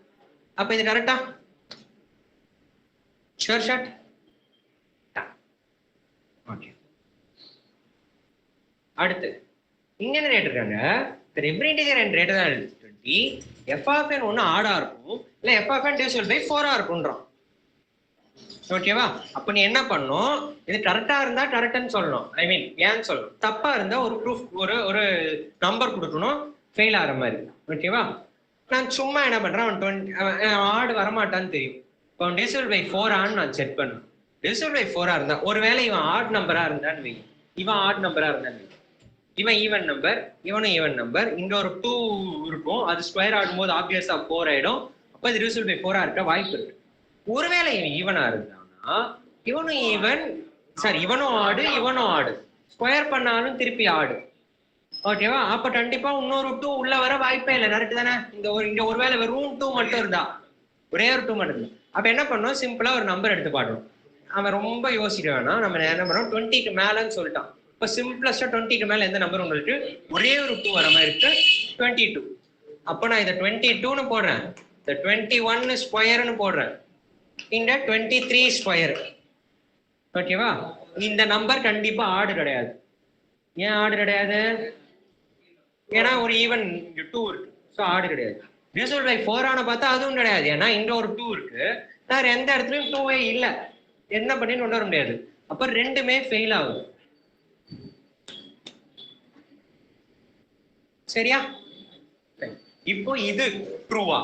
Speaker 1: அப்ப இது கரெக்டா? Sure shot. ஓகே, அடுத்து இங்க என்ன கேட்டிருக்காங்க, every integer n greater than 20 f of n ஒன்னு ஆடா இருக்கும் இல்ல f of n divisible by 4 ஆ இருக்கும்ன்றான். ஓகேவா, அப்ப நீ என்ன பண்ணணும், இது கரெக்டா இருந்தா கரெக்ட்னு சொல்லணும், ஐ மீன் ஏன்னு சொல்லணும். தப்பா இருந்தா ஒரு ப்ரூஃப் ஒரு நம்பர் கொடுக்கணும் ஃபெயில் ஆகிற மாதிரி. ஓகேவா, நான் சும்மா என்ன பண்றேன், அவன் ஆடு வரமாட்டான்னு தெரியும், இப்போ அவன் divisible by 4 ஆன்னு நான் செக் பண்ணுவேன். divisible by 4 ஆ இருந்தா, ஒருவேளை இவன் ஆட் நம்பரா இருந்தான்னு வை, இவன் ஆட் நம்பரா இருந்தான்னு வை, இவன் ஈவன் நம்பர் இவனும் ஈவன் நம்பர், இங்க ஒரு 2 இருக்கும், அது ஸ்கொயர் ஆடும்போது ஆப்வியஸா 4 ஆயிடும். அப்ப இது divisible by 4 ஆ இருக்க வாய்ப்பு இருக்கு. ஒருவேளை இவன் ஈவனா இருந்தான்னா இவனும் ஈவன், சாரி இவனும் ஆடு, ஸ்கொயர் பண்ணாலும் திருப்பி ஆடு. ஓகேவா, அப்ப கண்டிப்பா இன்னொரு 2 உள்ள வர வாய்ப்பே இல்லை, கரெக்ட் தானே? இங்க ஒருவேளை வெறும் 2 மட்டும் இருந்தா, ஒரே ஒரு 2 மட்டும் இருந்தா, அப்ப என்ன பண்ணோம், சிம்பிளா ஒரு நம்பர் எடுத்து பாடுறோம். அவன் ரொம்ப யோசிக்க வேணாம், நம்ம என்ன பண்ணோம், 20க்கு மேலன்னு சொல்லிட்டான். இப்போ சிம்பிளஸ்டா 20க்கு மேல எந்த நம்பர் உங்களுக்கு ஒரே ஒரு 2 வர மாதிரி இருக்கு, 22. அப்போ நான் இதை 22ன்னு போடுறேன், இந்த 21 ஸ்கொயர்னு போடுறேன், இந்த 23 ஸ்கொயர். ஓகேவா, இந்த நம்பர் கண்டிப்பா ஆடு கிடையாது. ஏன் ஆடு கிடையாது, ஏன்னா ஒரு ஈவன் 2 இருக்கு, ஸோ ஆடு கிடையாது. divisible by 4 ஆன பார்த்தா அதுவும் கிடையாது, ஏன்னா இங்க ஒரு 2 இருக்கு, வேற எந்த இடத்துலயும் 2 இல்லை, என்ன பண்ணின்னு கொண்டு வர முடியாது. அப்ப ரெண்டுமே ஃபெயில் ஆகுது. சரியா, இப்போ இது ட்ரூவா,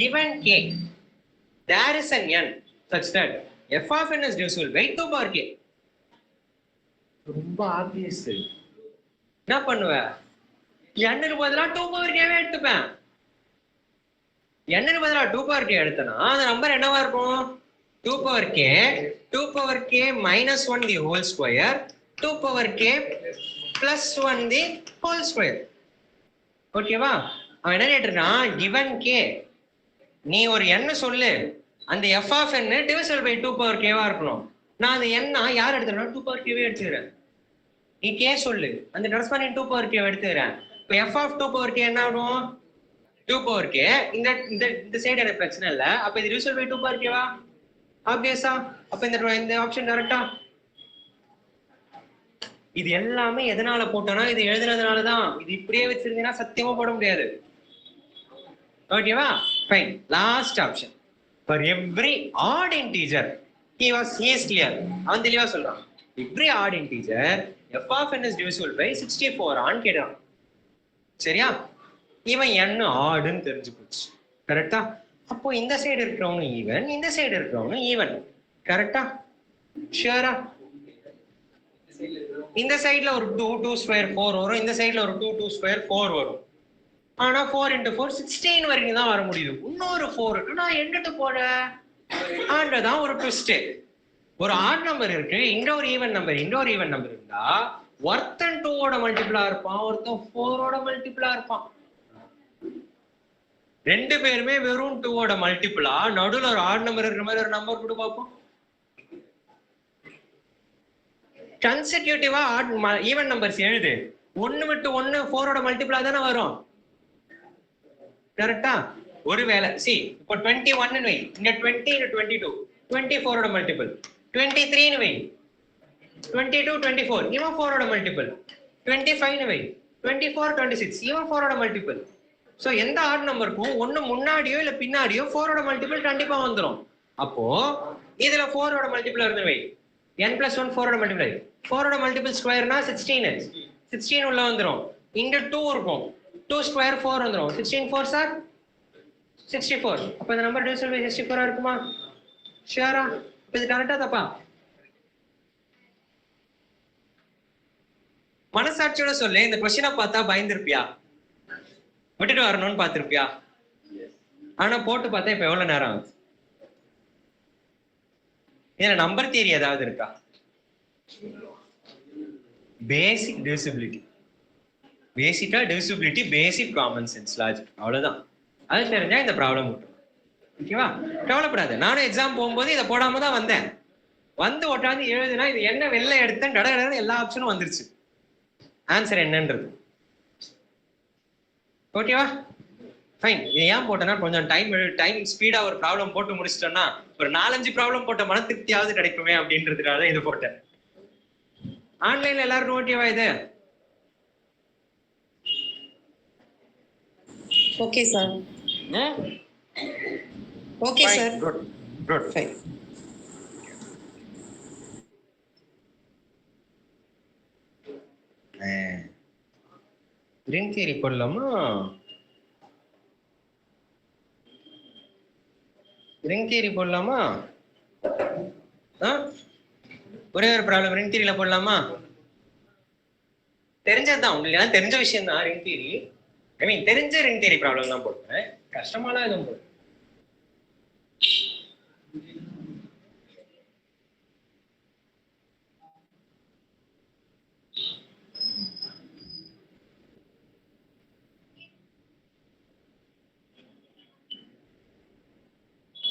Speaker 1: given k there is an n such that f of n is divisible by 2 power k. ரொம்ப ஆப்வியஸ். என்ன பண்ணுவ, n க்கு பதிலா 2 power k எடுத்துப்பேன். n க்கு பதிலா 2 power k எடுத்தனா அந்த நம்பர் என்னவா இருக்கும், 2 power k minus 1 the whole square 2 power k plus 1 the whole square. ஓகேவா, அவன் என்ன கேட்டிருக்கான், given k நீ ஒரு n சொல்லு, அந்த f of n divisible by 2 power k வா இருக்கணும். நான் அந்த n யார் எடுத்துக்கிறேன், 2 power k வே எடுத்துக்கிறேன். நீ k சொல்லு, அந்த கரஸ்பாண்டிங் 2 power k எடுத்துக்கிறேன். இப்போ f of 2 power k என்ன ஆகும், 2 power k. இந்த இந்த இந்த சைடு எனக்கு பிரச்சனை இல்ல. அப்ப இது divisible by 2 power k வா, ஆப்வியஸா. அப்ப இந்த ஆப்ஷன் கரெக்ட்டா? இது எல்லாமே எதனால போட்டோம்னா இது எழுதுனதுனால தான். இது இப்படியே வச்சிருந்தீங்கன்னா சத்தியமா போட முடியாது. ஓகேவா? Fine. Last option. For every odd integer, he is clear. அவன் தெளிவா சொல்றான். Every odd integer, f of n is divisible by 64 ஆன்னு கேட்கிறான். சரியா? இவன் n ஆடுன்னு தெரிஞ்சு போச்சு. கரெக்டா? அப்போ இந்த சைடு இருக்கிறவனும் ஈவன், இந்த சைடு இருக்கிறவனும் ஈவன். கரெக்டா? ஷியரா? இந்த சைடுல ஒரு 2 ஸ்கொயர் 4 வரும், இந்த சைடுல ஒரு 2 ஸ்கொயர் 4 வரும். ஆனா 4 into 4 16 வரைக்கும் தான் வர முடியுது. இன்னொரு 4 இருக்கு, நான் எங்கிட்ட போட ஆண்டதான் ஒரு ட்விஸ்ட். ஒரு ஆட் நம்பர் இருக்கு, இங்க ஒரு ஈவன் நம்பர், இங்க ஒரு ஈவன் நம்பர் இருந்தா ஒருத்தன் 2 ஓட மல்டிபிளா இருப்பான், ஒருத்தன் 4 ஓட மல்டிபிளா இருப்பான். ரெண்டு பேருமே வெறும் 2 ஓட மல்டிபிளா, நடுவுல ஒரு ஆட் நம்பர் இருக்கிற மாதிரி ஒரு நம்பர் கூட பார்ப்போம். கன்சிக்யூட்டிவா ஈவன் நம்பர்ஸ் எழுது, 1 விட்டு 1 4 ஓட மல்டிபிளா தானே வரும். கரெக்டா? ஒருவேளை சி இப்போ 21 வை, இங்க 20 இங்க 22 24 ஓட மல்டிபிள், 23 னு வை 22 24 இவன் 4 ஓட மல்டிபிள், 25 னு வை 24 26 இவன் 4 ஓட மல்டிபிள். சோ எந்த ஆட் நம்பருக்கும் ஒண்ணு முன்னாடியோ இல்ல பின்னாடியோ 4 ஓட மல்டிபிள் கண்டிப்பா வந்துரும். அப்போ இதுல 4 ஓட மல்டிபிள் இருந்து வை, n plus 1 4 ஓட மல்டிபிள், 4 ஓட மல்டிபிள் ஸ்கொயர்னா 16 உள்ள வந்துரும். இங்க 2 இருக்கும், 2 ஸ்கொயர் 4 வந்துரும், 16 4 சார் 64. அப்ப இந்த நம்பர் divisible by 64 இருக்குமா? ஷியரா? இது கரெக்டா தப்பா? மனசாட்சியோட சொல்லு, இந்த கொஸ்டினை பார்த்தா பயந்துருப்பியா, விட்டுட்டு வரணும்னு பார்த்திருப்பியா? ஆனா போட்டு பார்த்தா இப்ப எவ்வளவு நேரம் ஆகுது? இதுல நம்பர் தியரி ஏதாவது இருக்கா? பேசிக் டிவிசிபிலிட்டி, பேசிக்கா divisibility, basic common sense logic, அவ்வளவுதான். அது தெரிஞ்சா இந்த ப்ராப்ளம் விட்டுரும். ஓகேவா? கவலைப்படாது. நானும் எக்ஸாம் போகும்போது இதை போடாம தான் வந்தேன். வந்து ஒட்டாந்து எழுதுனா இது என்ன வெளில எடுத்தேன், கடை எல்லா ஆப்ஷனும் வந்துருச்சு. ஆன்சர் என்னன்றது. ஓகேவா? ஃபைன். இது ஏன் போட்டேன்னா கொஞ்சம் டைம் ஸ்பீடா ஒரு ப்ராப்ளம் போட்டு முடிச்சிட்டோம்னா ஒரு 4-5 ப்ராப்ளம் போட்ட மன திருப்தியாவது கிடைக்குமே அப்படின்றதுக்காக தான் இது போட்டேன். ஆன்லைன்ல எல்லாருக்கும் ஓகேவா இது?
Speaker 7: Okay sir. Okay sir.
Speaker 1: Good good.
Speaker 7: Fine.
Speaker 1: Ring theory போடலாமா? ரிங் தியரி போடலாமா? ஒரே ஒரு ப்ராப்ளம் ரிங் தியரியில போடலாமா? தெரிஞ்சதுதான், உங்களுக்கு எல்லாம் தெரிஞ்ச விஷயம் தான் ரிங் தியரி. ஐ மீன் தெரிஞ்ச ரிங் தியரி ப்ராப்ளம் தான் போடுறேன், கஷ்டமாலாம் எதுவும் போடுறேன்.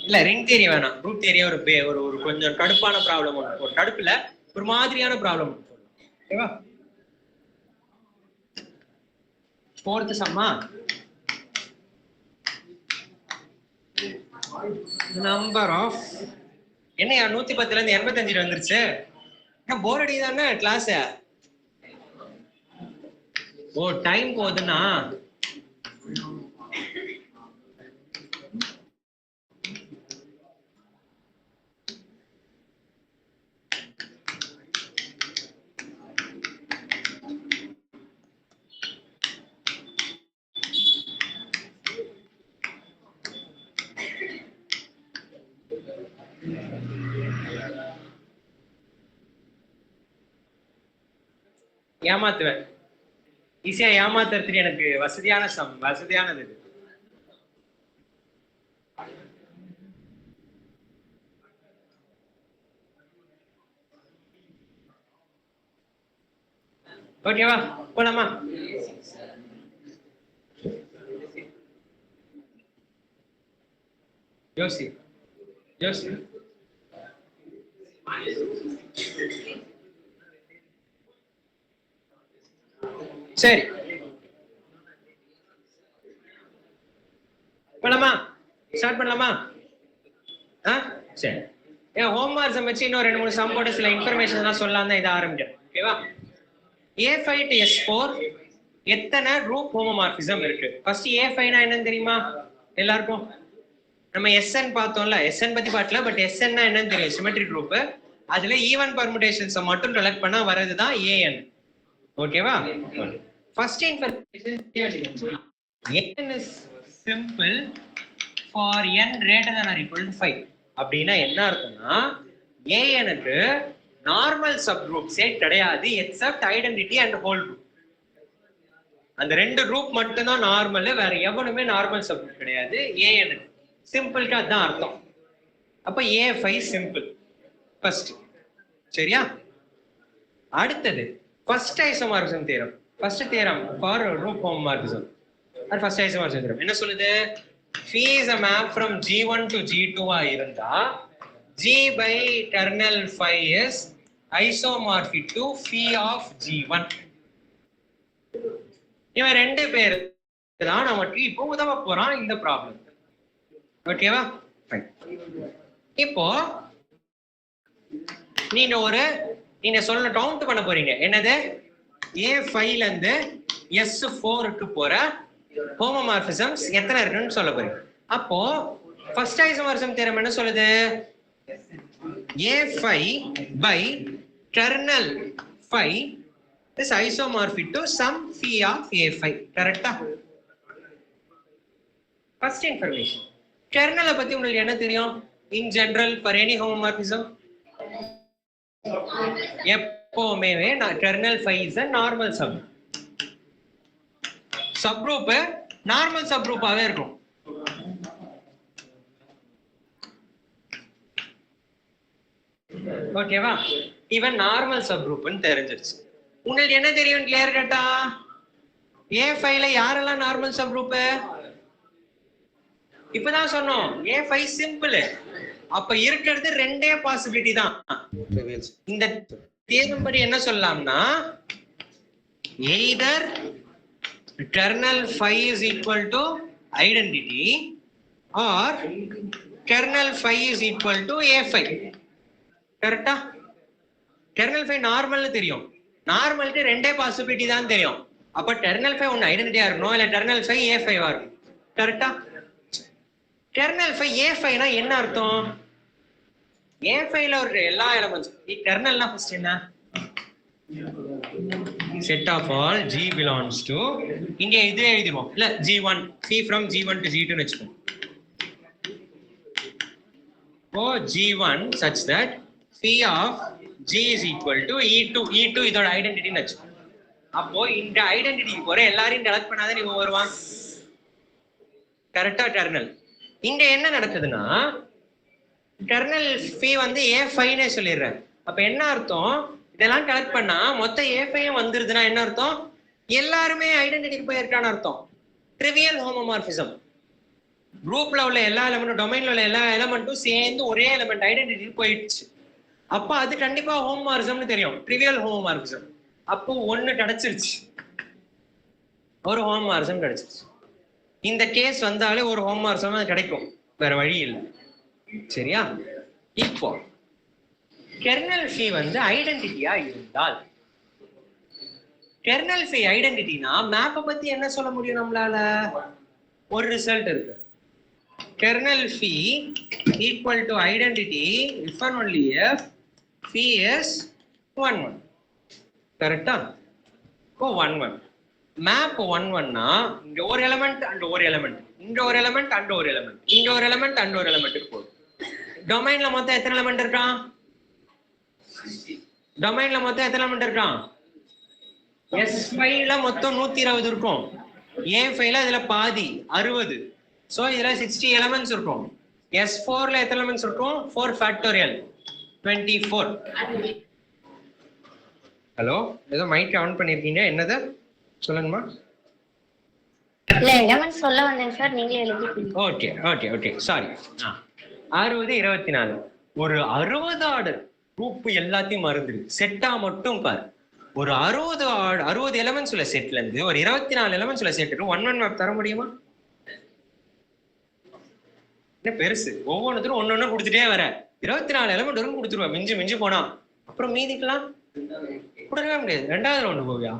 Speaker 1: இல்ல ரிங் தியரி வேணாம், குரூப் தியரி ஒரு கொஞ்சம் கடுப்பான ப்ராப்ளம் ஒன்று, ஒரு கடுப்புல ஒரு மாதிரியான ப்ராப்ளம் ஓகேவா? ஃபோர்த் சம்மா நம்பர் ஆஃப் என்னையா 110ல இருந்து 85 வந்துருச்சு. போர் அடிக்குதானே கிளாஸ்? ஓ டைம் போகுதுன்னா ஏமாத்துவேன். ஈஸியா ஏமாத்துறதுக்கு எனக்கு வசதியானது இது. ஓகேவா? போலாமா? யோசி யோசி. சரி பண்ணலாமா? ஸ்டார்ட் பண்ணலாமா? சரி. ஹோம்வொர்க்ஸ் வச்சு இன்னும் 2-3 சம் போட்டு சில இன்ஃபர்மேஷன் தான் சொல்லலாம் தான் இதை ஆரம்பிக்கிறேன். ஓகேவா? A5 to S4 எத்தனை ரூப் ஹோமோமார்பிசம் இருக்கு? ஃபர்ஸ்ட் A5 னா என்னன்னு தெரியுமா எல்லாருக்கும்? நம்ம SN பார்த்தோம்ல, SN பத்தி பார்க்கல, பட் SN னா என்னன்னு தெரியும், சிமெட்ரிக் குரூப். அதுல ஈவன் பர்முடேஷன்ஸ் மட்டும் செலக்ட் பண்ணா வரது தான் AN. ஓகேவா? First information AN is simple for n greater than or equal to 5. அப்படின்னா என்ன அர்த்தம்னா AN க்கு நார்மல் சப் குரூப்ஸே கிடையாது except identity and whole group. அந்த ரெண்டு குரூப் மட்டும் தான் நார்மல், வேற எவனுமே நார்மல் சப் குரூப் கிடையாது. AN சிம்பிளுக்கு அதான் அர்த்தம். அப்ப A5 சிம்பிள் ஃபர்ஸ்ட். சரியா? அடுத்தது first isomorphism theorem. First theorem for group homomorphism. அது ஃபர்ஸ்ட் ஐசோமார்பிசம் தியரம் என்ன சொல்லுது? phi is a map from G1 to G2 ஆ இருந்தா G by kernel phi is isomorphic to phi of G1. இவன் ரெண்டு பேர் தான் நமக்கு இப்போ உதவ போறான் இந்த ப்ராப்ளம். ஓகேவா? இப்போ நீங்க சொல்ல கவுண்ட் பண்ண போறீங்க. என்னது? A5 ல இருந்து S4 க்கு போற ஹோமோமார்பிசம்ஸ் எத்தனை இருக்குன்னு சொல்ல போறீங்க. அப்போ ஃபர்ஸ்ட் ஐசோமார்பிசம் தியரம் என்ன சொல்லுது? A5 by kernel phi is isomorphic to some phi of A5. கரெக்ட்டா? First information. கெர்னலை பத்தி உங்களுக்கு என்ன தெரியும்? In general for any homomorphism எப்பவுமே kernel phi is a normal sub. Sub group normal sub குரூப்பாவே இருக்கும். ஓகேவா? இவன் நார்மல் சப் குரூப்னு தெரிஞ்சிருச்சு. உங்களுக்கு என்ன தெரியும் கிளியர் கட்டா? A5 ல யாரெல்லாம் நார்மல் சப் குரூப்? இப்பதான் சொன்னோம் A5 சிம்பிள். அப்ப இருக்கிறது ரெண்டே பாசிபிலிட்டி தான். இந்த தியரம் படி என்ன சொல்லலாம்னா either kernel phi is equal to identity or kernel phi is equal to A5. கரெக்ட்டா? kernel phi நார்மல்னு தெரியும். நார்மலுக்கு ரெண்டே பாசிபிலிட்டி தான் தெரியும். அப்ப kernel phi ஒன்னு ஐடென்டிட்டியா இருக்கணும், இல்ல kernel phi A5 ஆ இருக்கும். கரெக்ட்டா? kernel phi A5 னா என்ன அர்த்தம்? A5 ல ஒரு எல்லா எலிமெண்ட்ஸ் kernelனா ஃபர்ஸ்ட் என்ன? set of all G belongs to, இங்க இது எழுதிடுவோம் இல்ல, G1 phi from G1 to G2 னு வெச்சுப்போம். for G1 such that phi of G is equal to E2 இதோட ஐடென்டிட்டி னு வெச்சுப்போம். அப்போ இந்த ஐடென்டிட்டிக்கு போற எல்லாரையும் கலெக்ட் பண்ணாத நீ வருவான். கரெக்ட்டா? கர்னல் இங்க என்ன நடக்குதுன்னா கர்னல் phi வந்து A5 னே சொல்லிடுறேன். அப்ப என்ன அர்த்தம்? இதெல்லாம் கலெக்ட் பண்ணா மொத்த A5 வந்துருதுன்னா என்ன அர்த்தம்? எல்லாருமே ஐடென்டிட்டிக்கு போயிருக்கான்னு அர்த்தம். Trivial homomorphism. குரூப்ல உள்ள எல்லா எலிமெண்ட்டும், டொமைன்ல உள்ள எல்லா எலிமெண்ட்டும் சேர்ந்து ஒரே எலிமெண்ட் ஐடென்டிட்டி போயிடுச்சு. அப்ப அது கண்டிப்பா ஹோமோமார்பிசம்னு தெரியும், ட்ரிவியல் ஹோமோமார்பிசம். அப்போ ஒண்ணு கிடைச்சிருச்சு, ஒரு ஹோமோமார்பிசம் கிடைச்சிருச்சு. இந்த கேஸ் வந்தாலே ஒரு ஹோமோமார்பிசம் கிடைக்கும், வேற வழி இல்லை. சரியா? இப்போ kernel phi வந்து ஐடென்டிட்டியா இருந்தால், kernel phi ஐடென்டிட்டினா மேப்பை பத்தி என்ன சொல்ல முடியும் நம்மளால? ஒரு ரிசல்ட் இருக்கு. kernel phi equal to identity if and only if phi is 1 1. கரெக்ட்டா? இப்போ 1 1 மேப் 1 1 னா இங்க ஒரு எலிமெண்ட் அண்ட் ஒரு எலிமெண்ட், இங்க ஒரு எலிமெண்ட் அண்ட் ஒரு எலிமெண்ட், இங்க ஒரு எலிமெண்ட் அண்ட் ஒரு எலிமெண்ட் போகுது. டொமைன்ல மொத்தம் எத்தனை எலிமெண்ட் இருக்கான்? டொமைன்ல மொத்தம் எத்தனை எலிமெண்ட் இருக்கான்? S5 ல மொத்தம் 120 இருக்கும். A5 ல இதுல பாதி 60. சோ இதுல 60 எலிமெண்ட்ஸ் இருக்கும். S4 ல எத்தனை எலிமெண்ட்ஸ் இருக்கும்? 4 ஃபேக்டோரியல் 24. ஹலோ, ஏதோ மைக் ஆன் பண்ணிருக்கீங்க, என்னது சொல்லுங்கம்மா?
Speaker 6: இல்ல எலிமெண்ட் சொல்ல வந்தேன் சார், நீங்களே எழுதிட்டீங்க.
Speaker 1: Okay okay okay, sorry. 60 24 ஒரு 60 ஆர்டர் குரூப் எல்லாத்தையும் மறந்துடு செட்டா மட்டும் பாரு. ஒரு 60 எலிமெண்ட்ஸ் உள்ள செட்ல இருந்து ஒரு 24 எலிமெண்ட்ஸ் உள்ள செட் 1 மேப் தர முடியுமா? என்ன பெருசு, ஒவ்வொன்றுத்தரும் ஒன்னொன்னு கொடுத்துட்டே வர 24 எலிமெண்ட் வரும் கொடுத்துருவா மிஞ்சி போனா. அப்புறம் மீதிக்கலாம் கொடுக்கவே முடியாது. 2வது ரவுண்டு போவியா?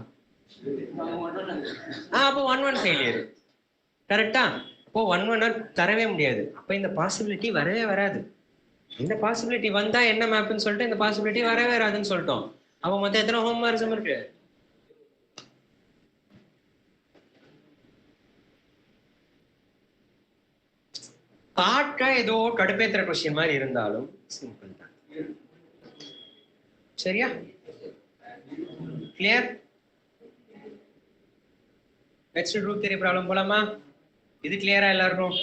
Speaker 1: அப்போ 1 ஃபெயிலியர். கரெக்டா? அப்போ 1 தரவே முடியாது. அப்ப இந்த பாசிபிலிட்டி வரவே வராது. இந்த பாசிபிலிட்டி வந்தா என்ன மேப்னு சொல்லிட்டு இந்த பாசிபிலிட்டி வரவே வராதுன்னு சொல்லிட்டோம். அப்ப மொத்தம் எத்தனை ஹோம்வொர்க்ஸ் இருக்கு? பார்க்க ஏதோ கடுப்பேத்துற கொஸ்டின் மாதிரி இருந்தாலும் சிம்பிள் தான். சரியா? Clear? Next group theory problem போலாமா? இது கிளியரா எல்லாருக்கும்?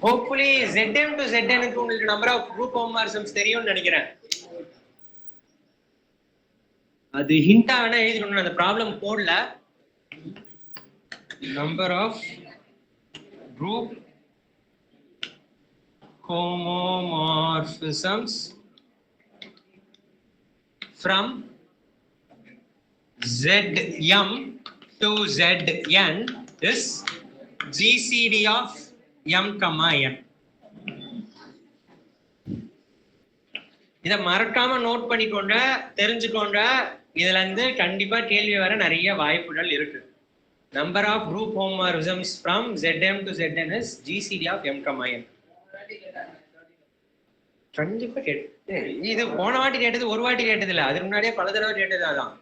Speaker 1: Hopefully Zm to Zn க்கு உங்களுக்கு நம்பர் ஆஃப் குரூப் ஹோமோமார்பிசம்ஸ் தெரியும்னு நினைக்கிறேன். அது ஹிண்டா வேணா எழுதிக்கணும், அந்த ப்ராப்ளம் போடல. Number of group homomorphisms from Zm to Zn is GCD of M, N. இத மறக்காம நோட் பண்ணிக்கோங்க, தெரிஞ்சுக்கோங்க. இதுல இருந்து கண்டிப்பா கேள்வி வர நிறைய வாய்ப்புகள் இருக்கு. Number of group homomorphisms from Zm to Zn is GCD of M, N. கண்டிப்பா கேட்டு இது போன வாட்டி கேட்டது ஒரு வாட்டி கேட்டது இல்ல, அதுக்கு முன்னாடியே பல தடவை கேட்டது. அதான்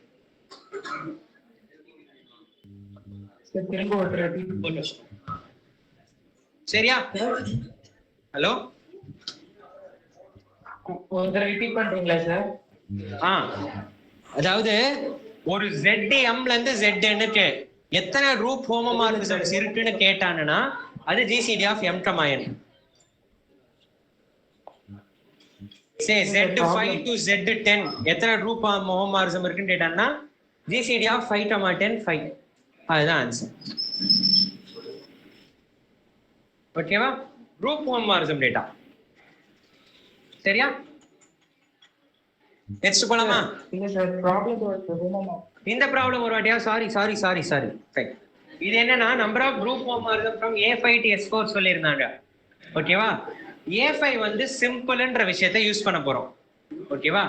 Speaker 1: சரியா? ஹலோ
Speaker 8: ரிப்பீட் பண்றீங்களா சார்?
Speaker 1: அதாவது ஒரு ZM ல இருந்து Zn எத்தனை குரூப் ஹோமோமார்பிசம்ஸ் இருக்குன்னு கேட்டாங்கன்னா அது GCD of M, N. Say Z5 to Z10 எத்தனை குரூப் ஹோமோமார்பிசம் இருக்குன்னு கேட்டாங்கன்னா GCD of 5, 10 5. அதுதான் ஆன்சர். ஓகேவா? Group homomorphism data. சரியா? நெக்ஸ்ட் போலாமா?
Speaker 8: இல்ல சார், ப்ராப்ளம்
Speaker 1: இந்த ப்ராப்ளம் ஒரு வாட்டியா? Sorry right. இது என்னன்னா number of group homomorphism from A5 to S4 சொல்லியிருந்தாங்க. ஓகேவா? A5 வந்து சிம்பிள்ன்ற விஷயத்தை யூஸ் பண்ண போறோம். ஓகேவா?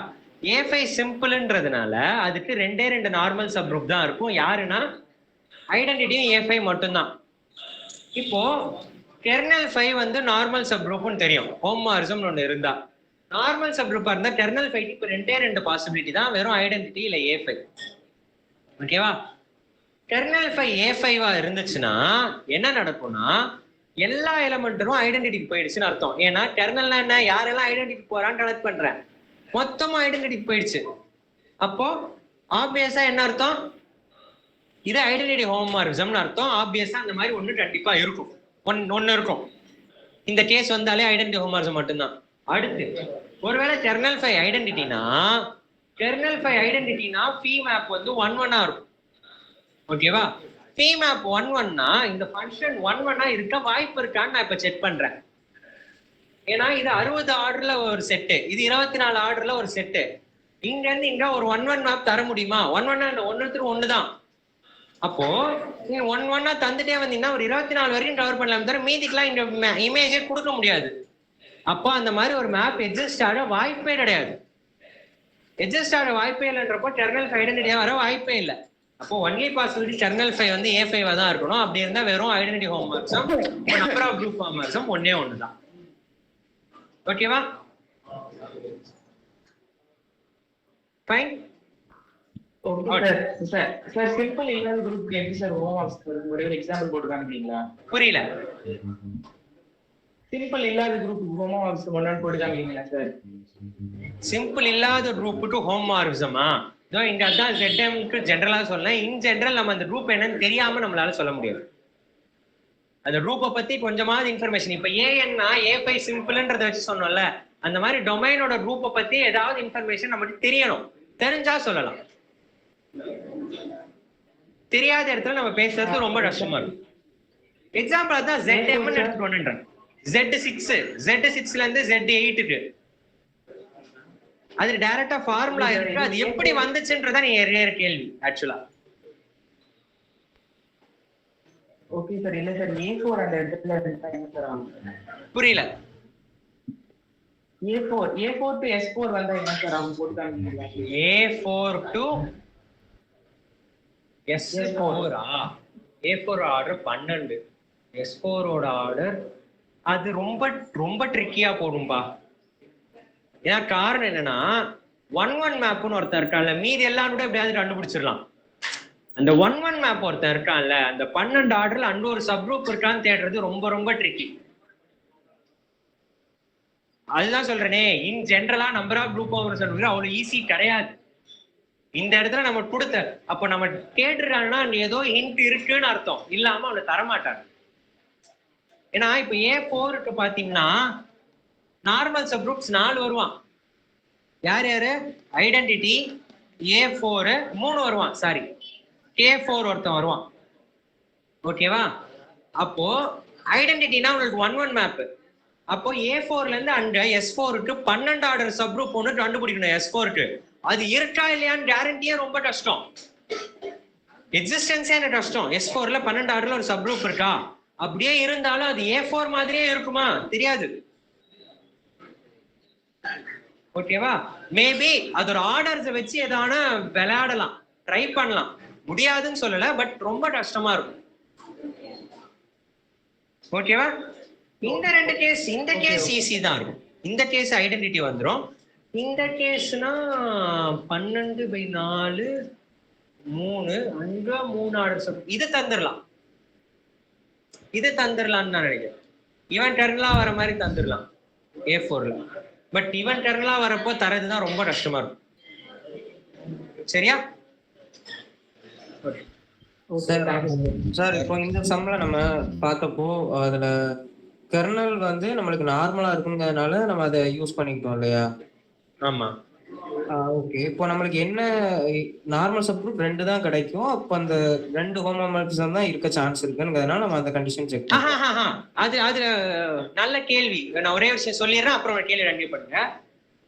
Speaker 1: A5 சிம்பிள்ன்றதுனால அதுக்கு 2 நார்மல் சப் குரூப் தான் இருக்கும். யாருன்னா ஐடென்டிட்டியும் A5 மட்டும்தான். இப்போ கெர்னல் 5 வந்து நார்மல் சப் குரூப்னு தெரியும். ஹோமோமார்பிசம் ஒன்று இருந்தா நார்மல் சப் குரூப்பா இருந்தா கெர்னல் 5 இப்போ 2 பாசிபிலிட்டி தான், வெறும் ஐடென்டிட்டி இல்ல A5. ஓகேவா? கெர்னல் 5 A5 இருந்துச்சுன்னா என்ன நடக்கும்னா எல்லா எலிமெண்ட்டும் ஐடென்டிட்டிக்கு போயிடுச்சுன்னு அர்த்தம். ஏன்னா கெர்னல்னா என்ன, யாரெல்லாம் ஐடென்டிட்டி போறான்னு கனெக்ட் பண்றேன், மொத்தமா ஐடென்டிட்டிக்கு போயிடுச்சு. அப்போ ஆப்வியஸா என்ன அர்த்தம், இது ஐடென்டிட்டி ஹோமோமார்பிசம்னு அர்த்தம். ஆப்வியஸா அந்த மாதிரி ஒண்ணு கண்டிப்பா இருக்கும், ஒன்னு இருக்கும். இந்த கேஸ் வந்தாலே ஐடென்டிட்டி ஹோமோமார்பிசம் மட்டும்தான். அடுத்து ஒருவேளை கெர்னல் 5 ஐடென்டிட்டினா ஃபீ மேப் வந்து 1 இருக்கும். ஓகேவா? ஃபீ மேப் 1 இந்த ஃபங்க்ஷன் 1 இருக்க வாய்ப்பு இருக்கான்னு நான் இப்ப செக் பண்றேன். ஏன்னா இது 60 ஆர்டர்ல ஒரு செட்டு, இது 24 ஆர்டர்ல ஒரு செட்டு. இங்க இருந்து இங்க ஒரு 1 மேப் தர முடியுமா? 1 ஒன்னுக்கு ஒண்ணுதான். அப்போ நீ 1 தந்துட்டே வந்தீங்கன்னா ஒரு 24 வரைக்கும் கவர் பண்ணலாம், தவிர மீதிக்கெல்லாம் இங்க இமேஜே கொடுக்க முடியாது. அப்போ அந்த மாதிரி ஒரு மேப் எக்ஸிஸ்ட் ஆக வாய்ப்பே கிடையாது. எக்ஸிஸ்ட் ஆக வாய்ப்பே இல்லைன்றப்போ கெர்னல் 5 ஐடென்டிட்டியா வர வாய்ப்பே இல்லை. அப்போ ஒன்லி பாசிபிலிட்டி கெர்னல் 5 வந்து A5 தான் இருக்கணும். அப்படி இருந்தா வெறும் identity homomorphism, number of group homomorphism ஒண்ணு தான். ஓகேவா? Fine.
Speaker 8: Okay sir. Sir simple இல்லாத குரூப்க்கு எப்படி சார் ஹோமோமார்பிசம் ஒரே ஒரு எக்ஸாம்பிள் போட்டு காமிக்கிறீங்களா?
Speaker 1: புரியல.
Speaker 8: சிம்பிள் இல்லாத குரூப்புக்கு ஹோமோமார்பிசம் ஒன்னு போட்டு காமிக்கிறீங்களா சார்?
Speaker 1: சிம்பிள் இல்லாத குரூப்புக்கு ஹோமோமார்பிசமா? இதோ இங்க அதான் ZMக்கு ஜெனரலா சொல்லலாம். இன் ஜெனரல் நம்ம அந்த குரூப் என்னன்னு தெரியாம நம்மளால சொல்ல முடியாது. அந்த குரூப்பை பத்தி கொஞ்சமாவது இன்ஃபர்மேஷன், இப்ப ஏன்னா A5 சிம்பிள்ன்றத வச்சு சொன்னோம்ல, அந்த மாதிரி டொமைனோட குரூப்பை பத்தி ஏதாவது இன்ஃபர்மேஷன் நமக்கு தெரியணும். தெரிஞ்சா சொல்லலாம், தெரியாத இடத்துல நம்ம பேசுறது ரொம்ப கஷ்டமா இருக்கும். எக்ஸாம்பிள் அதான் ZM ன்னு எடுத்துக்கோன்றேன். Z6ல இருந்து Z8க்கு அது டைரக்டா ஃபார்முலா இருக்கு, அது எப்படி வந்துச்சுன்றதா நீங்க கேள்வி ஆக்சுவலா.
Speaker 8: Okay sir. இல்ல சார், A4 அந்த இடத்துல இருந்தா என்ன சார் ஆகும்?
Speaker 1: புரியல.
Speaker 8: A4 to S4 வந்தா என்ன சார் ஆகும்? போட்டுக்காங்க.
Speaker 1: A4 to S4 A4 order 12, S4 ஓட ஆர்டர் அது ரொம்ப ரொம்ப ட்ரிக்கியா போடும்பா. ஏன்னா காரணம் என்னன்னா 1-1 மேப்னு ஒருத்தர் இருக்கான்ல, மீதி எல்லாம் கூட எப்படியாவது கண்டுபிடிச்சிடலாம். அந்த 1-1 மேப் ஒருத்தர் இருக்கான்ல, அந்த 12 ஆர்டர்ல அங்க ஒரு சப் குரூப் இருக்கான்னு தேடுறது ரொம்ப ரொம்ப ட்ரிக்கி. அதுதான் சொல்றேனே, இன் ஜென்ரலா நம்பர் ஆஃப் குரூப் அவ்வளவு ஈஸி கிடையாது. இந்த இடத்துல நம்ம கொடுத்த அப்ப நம்ம கேட்டுறாங்கன்னா ஏதோ ஹிண்ட் இருக்குன்னு அர்த்தம், இல்லாம அவனை தரமாட்டாங்க. ஏன்னா இப்ப A4க்கு பாத்தீங்கன்னா நார்மல் சப் குரூப்ஸ் 4 வருவான். யார் யாரு? ஐடென்டிட்டி, A4 3 வருவான், சாரி K4 ஒருத்தன் வருவான். ஓகேவா? அப்போ ஐடென்டிட்டினா உங்களுக்கு 1-1 மேப். அப்போ A4ல இருந்து அங்க S4க்கு 12 ஆர்டர் சப் குரூப் ஒன்று கண்டுபிடிக்கணும். S4க்கு அது இருக்கா இல்லையான்னு கேரண்டியே ரொம்ப கஷ்டம், எக்ஸிஸ்டன்ஸே எனக்கு கஷ்டம். S4ல 12 ஆர்டர்ல ஒரு சப் குரூப் இருக்கா, அப்படியே இருந்தாலும் அது A4 மாதிரியே இருக்குமா தெரியாது. ஓகேவா? மேபி அது ஒரு ஆர்டர்ஸ் வச்சு எதான விளையாடலாம், ட்ரை பண்ணலாம், முடியாதுன்னு சொல்லல, பட் ரொம்ப கஷ்டமா இருக்கும். ஓகேவா? இந்த கேஸ் ஈஸி தான் இருக்கும். இந்த கேஸ் ஐடென்டிட்டி வந்துரும். இந்த கேஸ்னா 12/4 3 அங்க 3 ஆர்டர் இது தந்துடலாம். இது தந்துடலாம்னு நான் நினைக்கிறேன். ஈவன் டர்னலா வர மாதிரி தந்துடலாம் A4ல. பட் ஈவன் டர்னலா வரப்போ தரதுதான் ரொம்ப கஷ்டமா இருக்கும். சரியா?
Speaker 9: சார் இப்போ இந்த சம்ல நம்ம பார்த்தப்போ அதுல கெர்னல் வந்து நம்மளுக்கு நார்மலா இருக்குங்கிறதுனால நம்ம அதை யூஸ் பண்ணிக்கிட்டோம் இல்லையா?
Speaker 1: ஆமா.
Speaker 9: ஓகே. இப்போ நம்மளுக்கு என்ன நார்மல் சப் குரூப் 2 தான் கிடைக்கும். அப்போ அந்த 2 ஹோமோமார்பிசம் தான் இருக்க சான்ஸ் இருக்குங்கிறதுனால நம்ம அந்த கண்டிஷன் செக் பண்ணோம்.
Speaker 1: அது நல்ல கேள்வி. நான் ஒரே விஷயம் சொல்லிடுறேன், அப்புறம் ஒரு கேள்வி கண்டிப்பா பண்ணுங்க.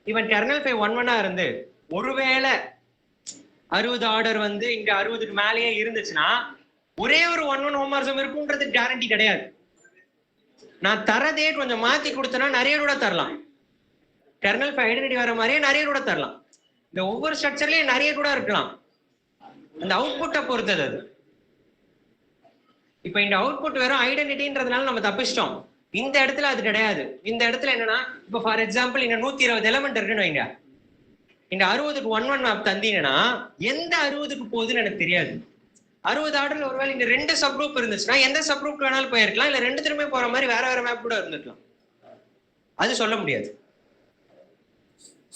Speaker 1: இவன் கெர்னல் 5 1-1 இருந்து ஒருவேளை 60 ஆர்டர் வந்து இங்க 60க்கு மேலேயே இருந்துச்சுன்னா ஒரே ஒரு 1-1 ஹோமோமார்பிசம் இருக்குன்றது கேரண்டி கிடையாது. நான் தரதே கொஞ்சம் மாத்தி கொடுத்தேன்னா நிறைய கூட தரலாம். கெர்னல் 5 ஐடென்டிட்டி வர மாதிரியே நிறைய கூட தரலாம். இந்த ஒவ்வொரு ஸ்ட்ரக்சர்லயும் நிறைய கூட இருக்கலாம். அந்த அவுட்புட்டை பொறுத்தது அது. இப்ப இந்த அவுட்புட் வெறும் ஐடென்டிட்டின்றதுனால நம்ம தப்பிச்சிட்டோம். இந்த இடத்துல அது கிடையாது. இந்த இடத்துல என்னன்னா, இப்ப ஃபார் எக்ஸாம்பிள் இங்க 120 எலிமெண்ட் இருக்குன்னு வைங்க. இந்த 60க்கு 1-1 மேப் தந்தீங்கன்னா எந்த 60க்கு போகுதுன்னு எனக்கு தெரியாது. 60 ஆர்டர்ல ஒருவேளை இந்த 2 சப் குரூப் இருந்துச்சுன்னா எந்த சப் குரூப் வேணாலும் போயிருக்கலாம், இல்ல 2 திரும்ப போற மாதிரி வேற வேற மேப் கூட இருந்துக்கலாம். அது சொல்ல முடியாது.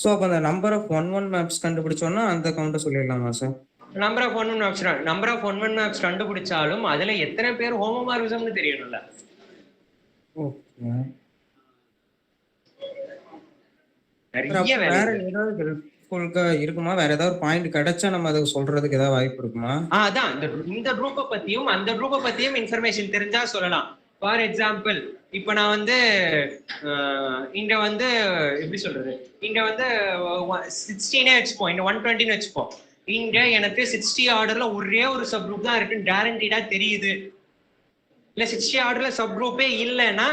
Speaker 9: ஸோ அப்போ அந்த நம்பர் ஆஃப் 1-1 மேப்ஸ் கண்டுபிடிச்சோம்னா அந்த கவுண்டை சொல்லிடலாமா சார்?
Speaker 1: நம்பர் ஆஃப் 1-1 மேப்ஸ் கண்டுபிடிச்சாலும் அதுல எத்தனை பேர் ஹோமோமார்பிசம்னு தெரியணும்ல.
Speaker 9: ஓகே.
Speaker 1: நிறைய
Speaker 9: வேற ஏதாவது ஹெல்ப்ஃபுல்லா இருக்குமா? வேற ஏதாவது பாயிண்ட் கிடைச்சா நம்ம அதை சொல்றதுக்கு ஏதாவது வாய்ப்பு இருக்குமா?
Speaker 1: அதான் இந்த குரூப்பை பத்தியும் அந்த குரூப்பை பத்தியும் இன்ஃபர்மேஷன் தெரிஞ்சா சொல்லலாம். ஃபார் எக்ஸாம்பிள் இப்ப நான் வந்து இங்க வந்து எப்படி சொல்றது, இங்க வந்து 16 வச்சுப்போம், இங்க 120 வச்சுப்போம். இங்க எனக்கு 60 ஆர்டர்ல ஒரே ஒரு சப் குரூப் தான் இருக்குன்னு கேரண்டீடா தெரியுது. இல்ல 60 ஆர்டர்ல சப் குரூப்பே இல்லைன்னா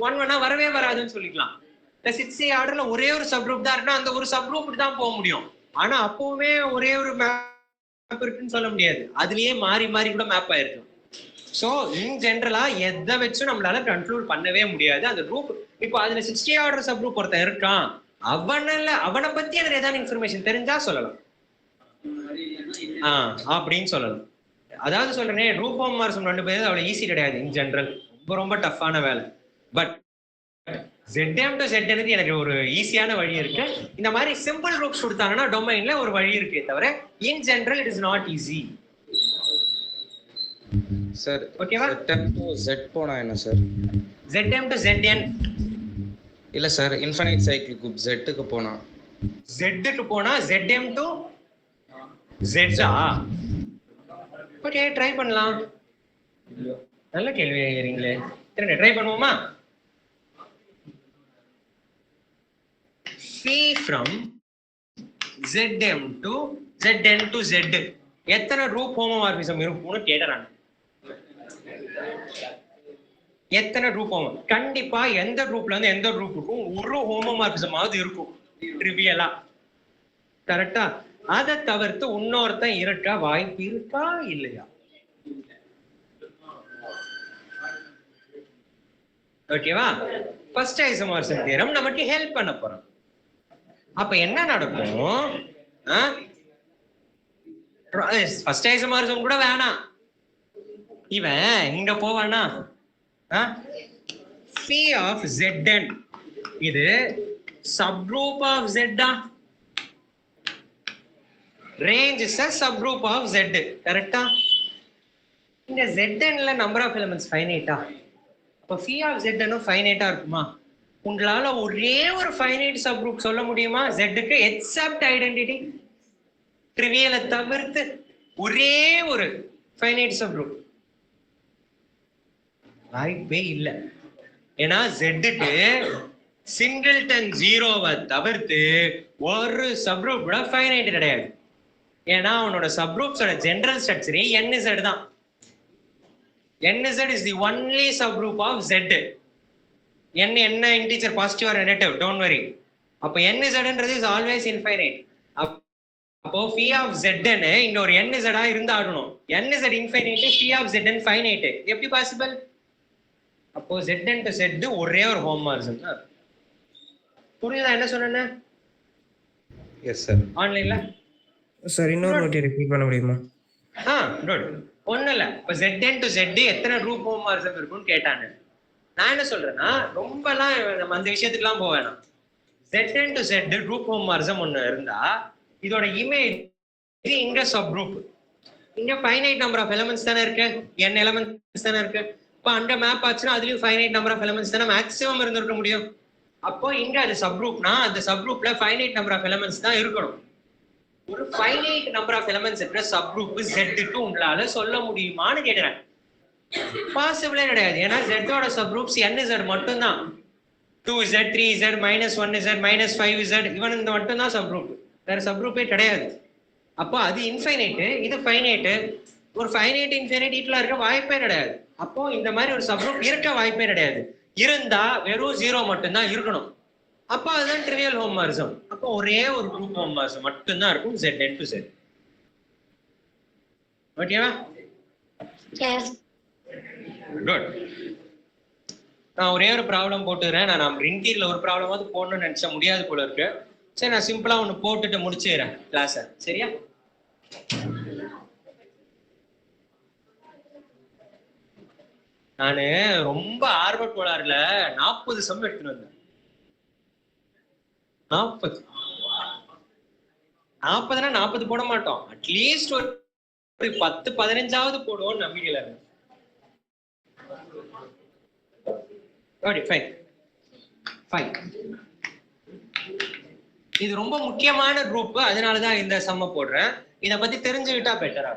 Speaker 1: 1-1 வரவே வராதுன்னு சொல்லிக்கலாம். இல்ல 60 ஆர்டர்ல ஒரே ஒரு சப் குரூப் தான் இருக்குன்னா அந்த ஒரு சப் குரூப் தான் போக முடியும். ஆனா அப்பவுமே ஒரே ஒரு மேப் இருக்குன்னு சொல்ல முடியாது. அதுலயே மாறி மாறி கூட மேப் ஆயிருக்கு. சோ இன் ஜென்ரலா எதை வச்சும் நம்மளால கன்க்ளூட் பண்ணவே முடியாது. அந்த குரூப் இப்போ அதுல 60 ஆர்டர் சப் குரூப் ஒருத்தன் இருக்கான், அவனை பத்தி எனக்கு ஏதாவது இன்ஃபர்மேஷன் தெரிஞ்சா சொல்லலாம். அப்படின்னு சொல்லலாம். அதாவது சொல்றேனே, குரூப் ஹோமோமார்பிசம் 2 பேர் அவ்வளவு ஈஸி கிடையாது. இன் ஜென்ரல் ரொம்ப ரொம்ப டஃப்பான வேலை. பட் ZM to ZN எனக்கு ஒரு ஈஸியான வழி இருக்கு. இந்த மாதிரி சிம்பிள் குரூப்ஸ் கொடுத்தாங்கன்னா டொமைன்ல ஒரு வழி இருக்கே தவிர in general it is not easy.
Speaker 10: Sir
Speaker 1: ஓகேவா?
Speaker 10: ZM to Z போனா என்ன சார்?
Speaker 1: ZM to ZN
Speaker 10: இல்ல sir, infinite cycle group Z க்கு போனா
Speaker 1: Z க்கு போனா ZM to ஜெட்டா? ஓகே, ட்ரை பண்ணலாம். நல்ல கேள்வி கேக்குறீங்களே. சரி, ட்ரை பண்ணுவோமா? Phi from Zm to Zn to Z எத்தனை ரூப் ஹோமோமார்பிசம் இருக்கும்னு கேட்டறாங்க. எத்தனை ரூப் ஹோமோ? கண்டிப்பா எந்த ரூப்ல இருந்து எந்த ரூப்புக்கும் ஒரு ஹோமோமார்பிசமாவது இருக்கும் ட்ரிவியலா. கரெக்டா? அதை தவிர்த்து இன்னொருத்தன் இருக்க வாய்ப்பு இருக்கா இல்லையா? ஓகேவா? ஃபர்ஸ்ட் ஐசோமார்பிசம் தியரம் நமக்கு ஹெல்ப் பண்ண போறோம். அப்ப என்ன நடக்கும்? ஃபர்ஸ்ட் ஐசோமார்பிசம் கூட வேணாம், இவன் இங்க போவானா? Phi of Zn இது subgroup of Z. Range is a subgroup of Z. கரெக்டா? இந்த Zn நம்பர் ஆஃப் எலிமெண்ட்ஸ் ஃபைனைட்டா? அப்ப Phi of Zn ஃபைனைட்டா இருக்குமா? உங்களால ஒரே ஒரு ஃபைனைட் சப்குரூப் சொல்ல முடியுமா Z-க்கு எக்ஸப்ட் ஐடென்டிட்டி? ட்ரிவியலை தவிர்த்து ஒரே ஒரு ஃபைனைட் சப்குரூப் வாய்ப்பே இல்லை. ஏன்னா Z-க்கு சிங்கிள்டன் ஜீரோவை தவிர்த்து ஒரு சப்குரூப் கூட ஃபைனைட் கிடையாது. ஏன்னா அவனோட சப்குரூப்ஸோட ஜெனரல் ஸ்ட்ரக்சரே NZ தான். NZ is the only subgroup of Z. என்ன integer positive or negative, don't worry. அப்ப NZ is always infinite. அப்போ Phi of Zn இங்க ஒரு NZ இருந்தாகணும். NZ infinite, Phi of Zn finite. எப்படி பாசிபிள்? அப்போ Zn to Z ஒரே ஒரு homomorphism தான். புரியுதா என்ன சொன்னேன்னு?
Speaker 10: Yes sir.
Speaker 1: ஆன்லைன்ல
Speaker 9: சார் இன்னொரு வாட்டி ரிப்பீட் பண்ண முடியுமா?
Speaker 1: குட். ஒண்ணும் இல்ல. இப்ப Zn to Z எத்தனை ரூப் ஹோமோமார்பிசம் இருக்கும்னு கேட்டாங்க. நான் என்ன சொல்றேன்னா, ரொம்பலாம் நம்ம அந்த விஷயத்துக்குலாம் போக வேணாம். Zn to Z group homomorphism ஒண்ணு இருந்தா இதோட இமேஜ் இங்க சப் குரூப், இங்க ஃபைனைட் நம்பர் ஆஃப் எலிமெண்ட்ஸ் தானே இருக்கு, n எலிமெண்ட்ஸ் தானே இருக்கு. இப்போ அங்க மேப் ஆச்சுன்னா அதுலயும் ஃபைனைட் நம்பர் ஆஃப் எலிமெண்ட்ஸ் தானே மேக்ஸிமம் இருந்திருக்க முடியும். அப்போ இங்க அது சப் குரூப்னா அந்த சப் குரூப்ல ஃபைனைட் நம்பர் ஆஃப் எலிமெண்ட்ஸ் தான் இருக்கணும். ஒரு ஃபைனைட் நம்பர் ஆஃப் எலிமெண்ட்ஸ் இருக்கிற சப் குரூப் Z-க்கு உங்களால சொல்ல முடியுமான்னு கேட்கிறேன். பாசிபிளே கிடையாது. ஏன்னா Z-ஓட சப் குரூப்ஸ் NZ மட்டும்தான். 2Z, 3Z, -1Z, -5Z இவன் இந்த மட்டும் தான் சப் குரூப், வேற சப் குரூப்பே கிடையாது. அப்போ அது இன்ஃபைனைட், இது ஃபைனைட். ஒரு ஃபைனைட் இன்ஃபைனைட் ஈக்குவலா இருக்க வாய்ப்பே கிடையாது. அப்போ இந்த மாதிரி ஒரு சப் குரூப் இருக்க வாய்ப்பே கிடையாது. இருந்தா வெறும் 0 மட்டும்தான் இருக்கணும். அப்போ அதுதான் ட்ரிவியல் ஹோமோமார்பிசம். அப்போ ஒரே ஒரு குரூப் ஹோமோமார்பிசம் மட்டும்தான் இருக்கும் Zn to Z. ஓகேவா?
Speaker 6: எஸ்.
Speaker 1: குட். நான் ஒரே ஒரு ப்ராப்ளம் போட்டுறேன். நான் ரிங்கீர்ல ஒரு ப்ராப்ளமாவது போடணும்னு நினைச்சா முடியாது போல இருக்கு. சரி, நான் சிம்பிளா ஒண்ணு போட்டுட்டு முடிச்சுக்கிறேன் கிளாஸ. சரியா? நானு ரொம்ப ஆர்வ கோளாறுல 40 சம் எடுத்துட்டு வந்தேன். 40னா 40 போட மாட்டோம், அட்லீஸ்ட் ஒரு 10-15ஆவது போடுவோம் நம்பிக்கையில இருக்கு. ஃபைன். இது ரொம்ப முக்கியமான குரூப், அதனாலதான் இந்த சம்ம போடுறேன். இத பத்தி தெரிஞ்சுக்கிட்டா பெட்டரா.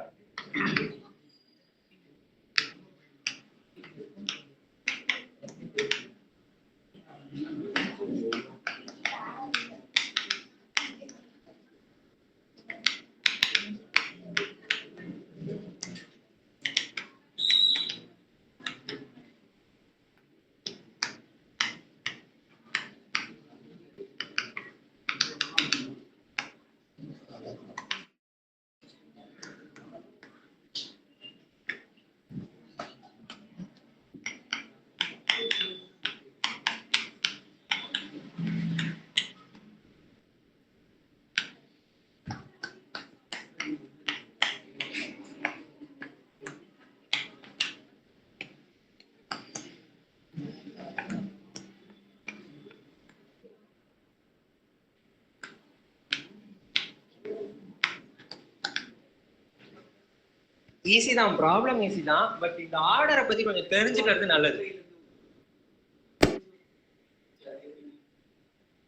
Speaker 1: ஈஸி தான், ப்ராப்ளம் ஈஸி தான். பட் இந்த ஆர்டரை பத்தி கொஞ்சம் தெரிஞ்சுக்கிறது நல்லது.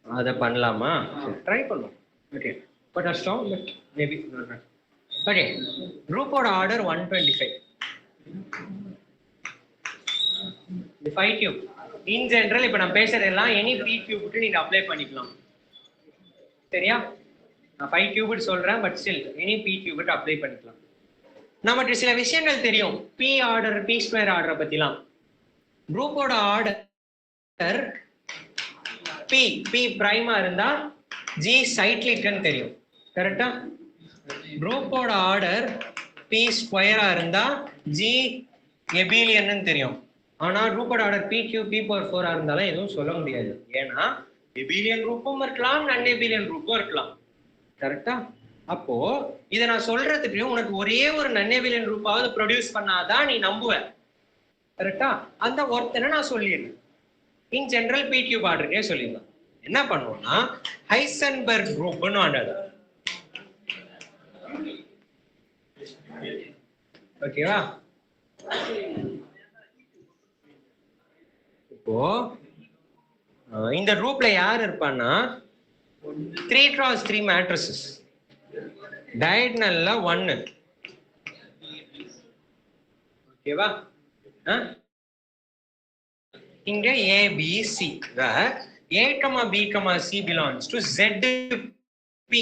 Speaker 1: அதை பண்ணலாமா? ட்ரை பண்ணுவோம். ஓகே, பட் கஷ்டம், பட் மேபி ஓகே, குரூப்போட ஆர்டர் 125. இந்த 5 கியூப் இன் ஜெனரல் இப்ப நான் பேசுறது எல்லாம் எனி பி கியூப்க்கு நீங்க அப்ளை பண்ணிக்கலாம். சரியா? நான் 5 கியூபிட் சொல்றேன், பட் ஸ்டில் எனி பி கியூபிட் அப்ளை பண்ணிக்கலாம். நமக்கு சில விஷயங்கள் தெரியும் பி ஆர்டர், பி ஸ்கொயர் ஆர்டரை பத்திலாம். குரூப்போட ஆர்டர் பி பி பிரைமா இருந்தா ஜி சைக்ளிக்னு தெரியும். கரெக்டா? குரூப்போட ஆர்டர் பி ஸ்கொயரா இருந்தா ஜி எபிலியன் தெரியும். ஆனா குரூப்போட order P Q P power 4 இருந்தாலும் எதுவும் சொல்ல முடியாது. ஏன்னா எபிலியன் குரூப்பும் இருக்கலாம், நான் எபிலியன் குரூப்பும் இருக்கலாம். கரெக்டா? அப்போ இதை நான் சொல்றதுக்கு உனக்கு ஒரே ஒரு நன்னெபிலியன் குரூப்பாவது ப்ரொடியூஸ் பண்ணாதான் நீ நம்புவ. கரெக்டா? அந்த ஒருத்தனை நான் சொல்லிடுறேன். இன் ஜெனரல் பி கியூப் ஆர்டருக்கே சொல்லிடலாம். என்ன பண்ணுவோம்னா ஹைசன்பர்க் குரூப்னு ஆண்டது. ஓகேவா? இப்போ இந்த குரூப்ல யார் இருப்பான்னா 3x3 மேட்ரிசஸ், டயகனல்ல 1. ஓகேவா? இங்க ABC where A, B, C belongs to ZP.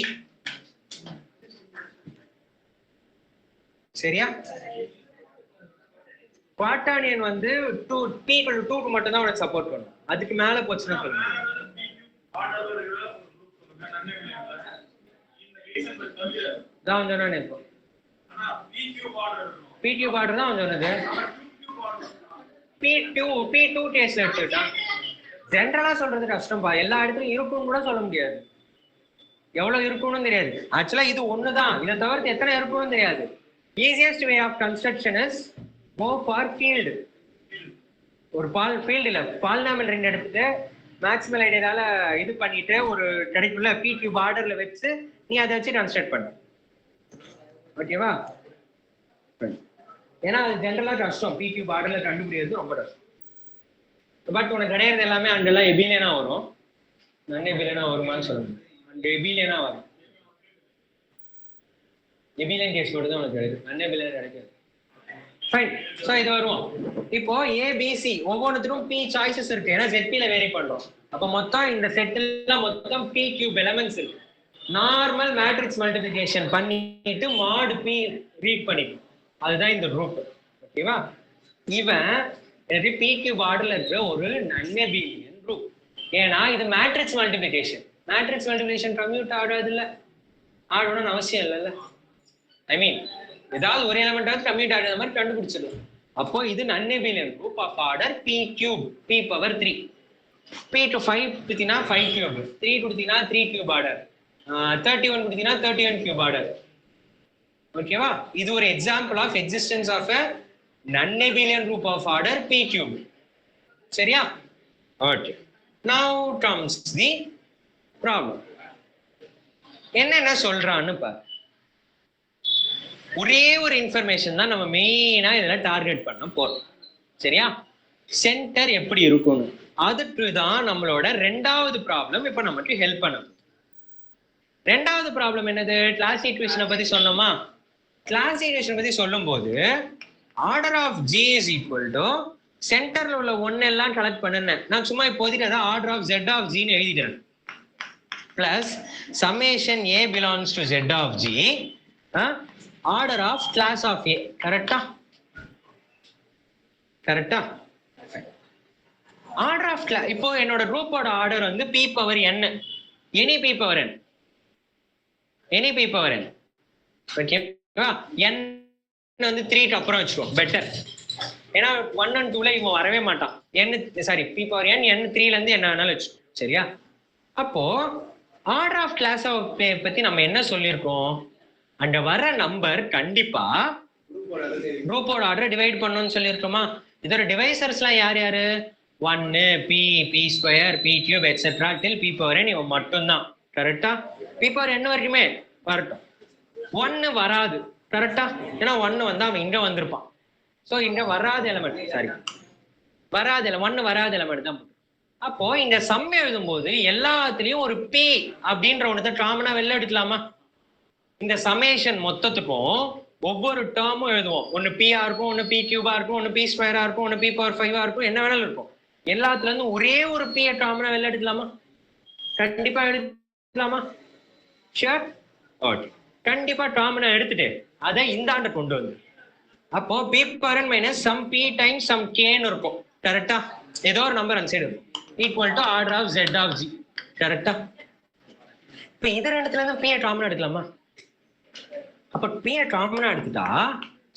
Speaker 1: சரியா? குவாட்டானியன் வந்து 2 P = 2 க்கு மட்டும் தான் அவனுக்கு சப்போர்ட் பண்ணும். அதுக்கு மேல போச்சுன்னா சொல்லுங்க. தான் சொன்னானே இப்போ P கியூப் ஆர்டர் தான் சொன்னது. P2 டேஸ்ட்ல எடுத்துட்டான். ஜெனரலா சொல்றது கஷ்டம்பா. எல்லா இடத்துலயும் இருக்கும்னு கூட சொல்ல முடியாது. எவ்வளவு இருக்கும்னு தெரியாது. ஆக்சுவலா இது ஒண்ணுதான், இதை தவிர்த்து எத்தனை இருக்கும்னு தெரியாது. Easiest way of construction is go for field. ஒரு ஃபீல்டு இல்ல, பாலினாமியல் ரிங் எடுத்துட்டு மேக்ஸிமல் ஐடியால இது பண்ணிட்டு ஒரு கிடைக்குள்ள பி கியூப் ஆர்டர்ல வச்சு நீ அதை வச்சு கன்ஸ்ட்ரக்ட் பண்ணு. ஓகேவா? ஏன்னா அது ஜெனரலா கஷ்டம், பி கியூப் ஆர்டர்ல கண்டுபிடிக்கிறது ரொம்ப கஷ்டம். பட் உனக்கு கிடையாது எல்லாமே அங்கெல்லாம் எபிலியனா வரும், நான் எபிலியனா வருமானு சொல்லணும். அங்க எபிலியனா வரும். எபிலியன் கேஸ் கூட தான் உனக்கு கிடைக்கும், நான் எபிலியன் கிடைக்காது. ஃபைன். ஸோ இது வருவோம். இப்போ ஏபிசி ஒவ்வொன்றுத்துக்கும் பி சாய்ஸஸ் இருக்கு, ஏன்னா ZP-ல வேரி பண்றோம். அப்போ மொத்தம் இந்த செட்ல மொத்தம் பி கியூப் எலமெண்ட்ஸ் இருக்கு. நார்மல் மேட்ரிக்ஸ் மல்டிபிளிகேஷன் பண்ணிட்டு மாடு பி ரீட் பண்ணிக்கும். அதுதான் இந்த குரூப். ஓகேவா? இவன் பி கியூப் ஆர்டர்ல இருக்கிற ஒரு நன்எபிலியன் குரூப். ஏன்னா இது matrix multiplication. Matrix multiplication commute ஆடாது இல்ல, ஆடணும்னு அவசியம் இல்லைல்ல. ஐ மீன் ஏதாவது ஒரு எலிமெண்டாவது கம்யூட் ஆடுற மாதிரி கண்டுபிடிச்சிடும். அப்போ இது nonabelian group of order P cube P power 3. P to 5 கொடுத்தீங்கன்னா 5 கியூப், 3 கொடுத்தீங்கன்னா 3 கியூப் ஆர்டர், 31 கொடுத்தீங்கன்னா 31 கியூப் ஆர்டர். ஓகேவா? இது ஒரு example of existence of a non-abelian group of order p cube. சரியா? Okay. now comes the problem. என்ன சொல்றான்னு பாரு. ஒரே ஒரு இன்ஃபர்மேஷன் தான் நம்ம மெயினா இதுல டார்கெட் பண்ண போறோம். சரியா? சென்டர் எப்படி இருக்கும்னு. அதுக்கு தான் நம்மளோட ரெண்டாவது ப்ராப்ளம் இப்ப நமக்கு ஹெல்ப் பண்ணும். ரெண்டாவது ப்ராப்ளம் என்னது? கிளாஸ் ஈக்குவேஷனை பத்தி சொன்னோமா? கிளாஸ் ஈக்குவேஷன் பத்தி சொல்லும் போது order of G is equal to சென்டர்ல உள்ள ஒன்னு எல்லாம் கலெக்ட் பண்ணுனேன். நான் சும்மா இப்போதைக்கு அதான் order of Z of G ன்னு எழுதிட்டேன். Plus summation A belongs to Z of G order of class of A. கரெக்டா? கரெக்டா? Order of class. இப்போ என்னோட குரூப்போட ஆர்டர் வந்து P power N, any P power N, any P power N. ஓகேவா? N வந்து 3க்கு அப்புறம் வச்சுக்கோ, பெட்டர். ஏன்னா 1 and 2ல இவன் வரவே மாட்டான். P பவர் N, N 3ல இருந்து என்ன வேணாலும் வச்சுக்கோ. சரியா? அப்போ order of class of A பத்தி நம்ம என்ன சொல்லியிருக்கோம்? அங்க வர நம்பர் கண்டிப்பா குரூப்போட ஆர்டர் டிவைட் பண்ணணும்னு சொல்லியிருக்கோமா? இதோட டிவைசர்ஸ்லாம் யார் யாரு? 1 P, P square, P cube etcetera till P power N. இவன் மட்டும்தான். கரெக்டா? P பவர் N வரைக்குமே வரட்டும். 1 வராது. கரெக்டா? ஏன்னா 1 வந்து அவன் இங்க வந்திருப்பான். சோ இங்க வராத எலிமெண்ட், சாரி வராத 1 வராத எலிமெண்ட் தான். அப்போ இந்த சம் எழுதும் போது எல்லாத்துலயும் ஒரு P அப்படின்ற ஒண்ணு காமனா வெளில எடுக்கலாமா? இந்த சமேஷன் மொத்தத்துக்கும் ஒவ்வொரு டேர்மும் எழுதுவோம். ஒன்னு பிஆ இருக்கும், ஒன்னு பி கியூபா இருக்கும், ஒன்னு பி ஸ்கொயரா இருக்கும், ஒன்னு பி பவர் 5 இருக்கும், என்ன வேணாலும் இருக்கும். எல்லாத்துல இருந்து ஒரே ஒரு பி டேர்ம்னா வெளில எடுக்கலாமா? கண்டிப்பா எடுக்கலாமா? ஷூர். ஓகே, கண்டிப்பா டேர்ம்னா எடுத்துட்டு அதை இந்த ஆண்டு கொண்டு வந்து அப்போ P power n minus some P times some கேன்னு இருக்கும். கரெக்டா? ஏதோ ஒரு நம்பர் அந்த சைடு இருக்கும். Equal to order of Z of G. கரெக்டா? இப்ப இது ரெண்டுத்துல இருந்து பி டேர்ம்னா எடுக்கலாமா? அப்ப பி காமனா எடுத்துட்டா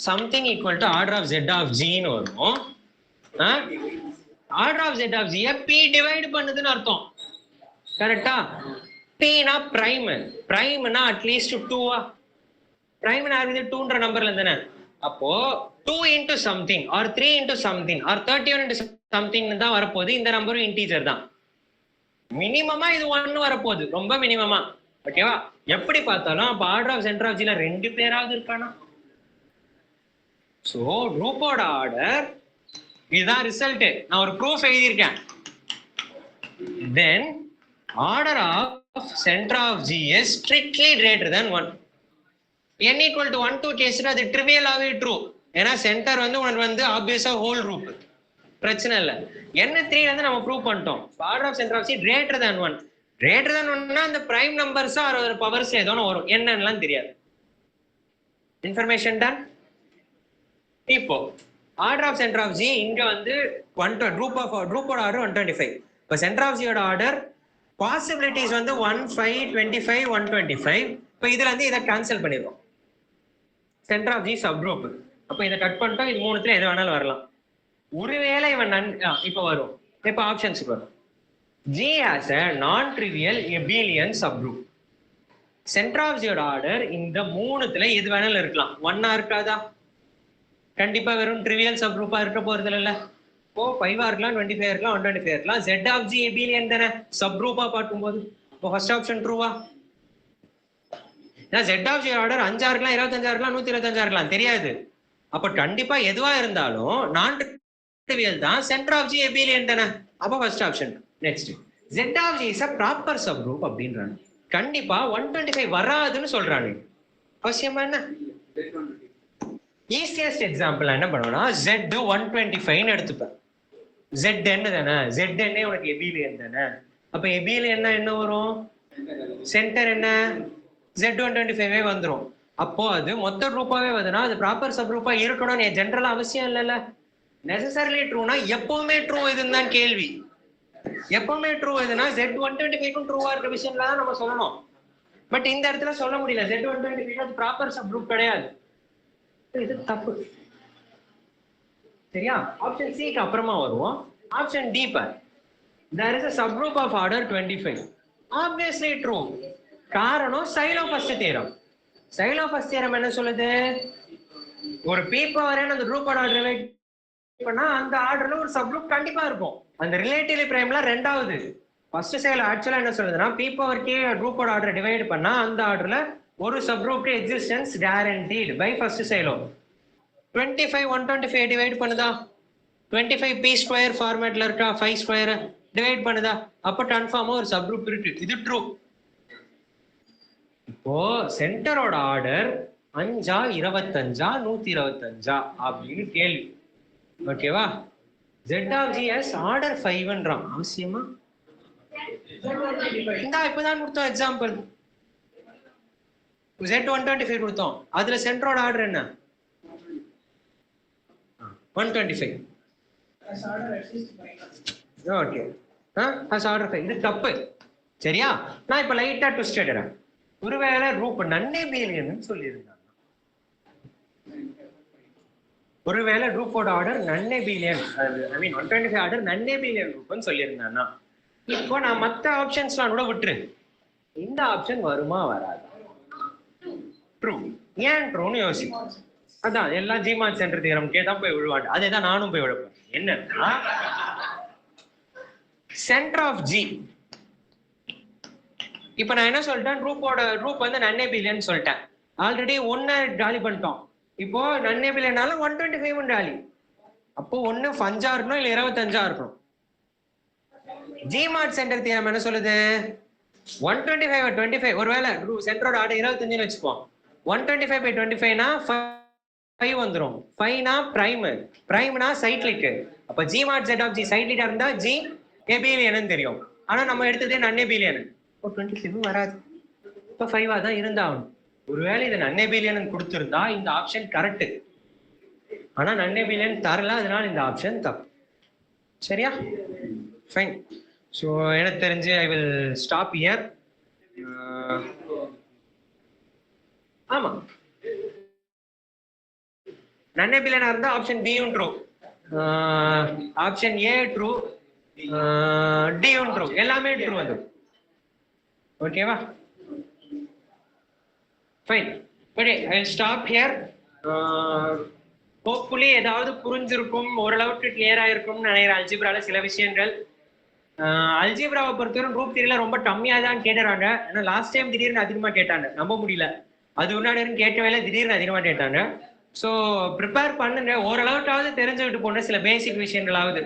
Speaker 1: something equal to order of Z of ஜின்னு வரும். ஆர்டர் ஆஃப் ஜெட் ஆஃப் ஜியை பி டிவைட் பண்ணுதுன்னு அர்த்தம். கரெக்டா? பினா பிரைம், பிரைம்னா அட்லீஸ்ட் 2வா? பிரைம்னா அது 2ன்ற நம்பர்ல தானே. அப்போ 2 into something or 3 into something or 31 into something தான் வரப்போகுது. இந்த நம்பரும் இன்டீஜர் தான். மினிமமா இது 1 வரப்போகுது, ரொம்ப மினிமமா. ஓகேவா? எப்படி பார்த்தாலும் அப்ப ஆர்டர் ஆஃப் சென்டர் ஆஃப் ஜில 2 பேராவது இருக்கானா? சோ குரூப்போட ஆர்டர் இதுதான் ரிசல்ட். நான் ஒரு ப்ரூஃப் எழுதியிருக்கேன். then order of center of G is strictly greater than 1. n equal to 1 2 கேஸ்ல அது ட்ரிவியலாவே ட்ரூ. ஏன்னா சென்டர் வந்து உனக்கு வந்து ஆப்வியஸா ஹோல் குரூப், பிரச்சனை இல்லை. n3 வந்து நம்ம ப்ரூவ் பண்ணிட்டோம். Order of centre of G greater than 1. greater than 1னா அந்த பிரைம் நம்பர்ஸா ஒரு பவர்ஸ் ஏதோ வரும், என்னன்னுலாம் தெரியாது. Information done. இப்போ order of centre of G இங்க வந்து குரூப்போட ஆர்டர் 125. இப்போ சென்டர் ஆஃப் ஜியோட ஆர்டர் பாசிபிலிட்டிஸ் வந்து 1 5 25 125. இப்போ இதுல இருந்து இதை கேன்சல் பண்ணிடுவோம். Centre of G sub group. அப்போ இதை கட் பண்ணிட்டோம். இது மூணுத்துல எது வேணாலும் வரலாம். ஒருவேளை இவன் இப்போ வரும். இப்போ ஆப்ஷன்ஸுக்கு வரும். G has a non-trivial abelian subgroup. Center of G order இந்த மூணுத்துல எது வேணாலும் இருக்கலாம். 1 இருக்காதா? கண்டிப்பா வெறும் ட்ரிவியல் சப்குரூப்பா இருக்க போறது இல்ல. இப்போ 5 இருக்கலாம், 25 இருக்கலாம், 125 இருக்கலாம். Z of G abelian தானே சப்குரூப்பா பார்க்கும்போது. இப்போ ஃபர்ஸ்ட் ஆப்ஷன் ட்ரூவா? ஏன்னா Z of G ஆர்டர் 5 இருக்கலாம், 25 இருக்கலாம், 125 இருக்கலாம், தெரியாது. அப்ப கண்டிப்பா எதுவா இருந்தாலும் நான் ட்ரிவியல் தான். சென்டர் ஆஃப் G abelian தானே. அப்ப first option. Next Z of G is a proper subgroup அப்படின்றாங்க. கண்டிப்பா 125 வராதுன்னு சொல்றாங்க. அவசியமா என்ன? ஈஸியஸ்ட் எக்ஸாம்பிள் என்ன பண்ணுவோம்னா Z 125 எடுத்துப்பேன். Zn தானே, Zn உனக்கு எபிலியன் தானே. அப்ப எபிலியன்னா என்ன வரும்? சென்டர் என்ன? Z 125 வந்துரும். அப்போ அது மொத்த குரூப்பாவே வருதுன்னா அது ப்ராப்பர் சப் குரூப்பா இருக்கணும்னு ஜென்ரலா அவசியம் இல்லைல்ல. நெசசரிலி ட்ரூனா எப்பவுமே ட்ரூ இதுன்னு தான் கேள்வி. எப்பவுமே ட்ரூ எதுனா Z 125 ட்ரூவா இருக்க விஷயம்ல தான் நம்ம சொல்லணும். பட் இந்த இடத்துல சொல்ல முடியல. Z 125 அது ப்ராப்பர் சப் குரூப் கிடையாது. இது தப்பு. சரியா? ஆப்ஷன் சி க்கு அப்புறமா வருவோம். ஆப்ஷன் டி பார். there is a subgroup of order 25. obviously true. காரணம் சைலோஃபஸ்ட் தியரம். சைலோஃபஸ்ட் தியரம் என்ன சொல்லுது? ஒரு p பவர் n அந்த குரூப்போட ஆர்டர் டிவைட் பண்ணா அந்த ஆர்டர்ல ஒரு சப் குரூப் கண்டிப்பா இருக்கும். அந்த ரிலேட்டிவ்லி பிரைம்ல ரெண்டாவது. ஃபர்ஸ்ட் சைல ஆக்சுவலா என்ன சொல்லுதுன்னா p பவர் k குரூப்போட ஆர்டர் டிவைட் பண்ணா அந்த ஆர்டர்ல ஒரு sub group existence guaranteed by first Sylow. 25 125 divide பண்ணுதா? 25 p ஸ்கொயர் ஃபார்மேட்ல இருக்கா? 5 ஸ்கொயர் டிவைட் பண்ணுதா? அப்ப கன்ஃபார்மா ஒரு சப் குரூப் இருக்கு. இது ட்ரூ. இப்போ சென்டரோட ஆர்டர் 5 25 125 அப்படின்னு கேள்வி. ஓகேவா? Z of G has order 5ன்றான். அவசியமா? இந்த இப்பதான் கொடுத்தோம் எக்ஸாம்பிள். Z 125 கொடுத்தோம். அதுல சென்டரோட ஆர்டர் என்ன? 125. ஓகே. has order 5. இது தப்பு. சரியா? நான் இப்ப லைட்டா ட்விஸ்ட் எடுறேன். ஒருவேளை ரூப் நன்னேபிலியன் சொல்லியிருந்தாங்க. ஒருவேளை ரூப்போட ஆர்டர் நன்னேபிலியன், ஐ மீன் 125 ஆர்டர் நன்னேபிலியன் ரூப்னு சொல்லியிருந்தானா, இப்போ நான் மற்ற ஆப்ஷன்ஸ்லாம் கூட விட்டுரு. இந்த ஆப்ஷன் வருமா வராது? ட்ரூ. ஏன் ட்ரூன்னு யோசிக்கும். அதான் எல்லாம் ஜிமான் சென்டர் தியரம்கே தான் போய் விழுவாங்க. அதே தான் நானும் போய் விழுப்பேன். என்னன்னா சென்டர் ஆஃப் ஜி. இப்ப நான் என்ன சொல்லிட்டேன்? ரூப் வந்து நன்னேபிலியன் சொல்லிட்டேன். ஆல்ரெடி 1 காலி பண்ணிட்டோம். இப்போ நன்னேபிலியனால 125 டாலி. அப்போ 1 5 இருக்கணும் இல்ல 25 இருக்கணும். ஜிமார்ட் சென்டர் தியரம் என்ன சொல்லுது? 125 or 25 ஒருவேளை சென்டரோட ஆர்டர் 25 வச்சுப்போம். 125 by 25னா 5 வந்துரும். 5னா பிரைம்னா சைக்ளிக். அப்ப G mod Z of G சைக்ளிக்கா இருந்தா G abelian தெரியும். ஆனா நம்ம எடுத்ததே non abelian. இப்போ 25 வராது. இப்ப 5 தான் இருந்தாகும். ஒருவேளை இது non abelian கொடுத்திருந்தா இந்த ஆப்ஷன் கரெக்ட். ஆனா non abelian தரல, அதனால இந்த ஆப்ஷன் தப்பு. சரியா? ஃபைன். ஸோ எனக்கு தெரிஞ்சு ஐ வில் ஸ்டாப் ஹியர். ஆமா, non abelian இருந்தா ஆப்ஷன் B யும் true, option A true, D யும் ட்ரூ, எல்லாமே ட்ரூ அது. ஓகேவா? Fine. Okay, I will stop here. Hopefully ஏதாவது புரிஞ்சிருக்கும், ஓரளவுக்கு கிளியர் ஆயிருக்கும்னு நினைக்கிறேன். அல்ஜிப்ரால சில விஷயங்கள், அல்ஜிப்ராவை பொறுத்தவரை குரூப் தியரியில ரொம்ப கம்மியா தான் கேட்டுறாங்க. ஏன்னா லாஸ்ட் டைம் திடீர்னு அதிகமா கேட்டாங்க, நம்ப முடியல. அது முன்னாடி கேட்கவே திடீர்னு அதிகமா கேட்டாங்க. ஸோ ப்ரிப்பேர் பண்ணுங்க, ஓரளவுக்காவது தெரிஞ்சுக்கிட்டு போன சில பேசிக் விஷயங்களாவது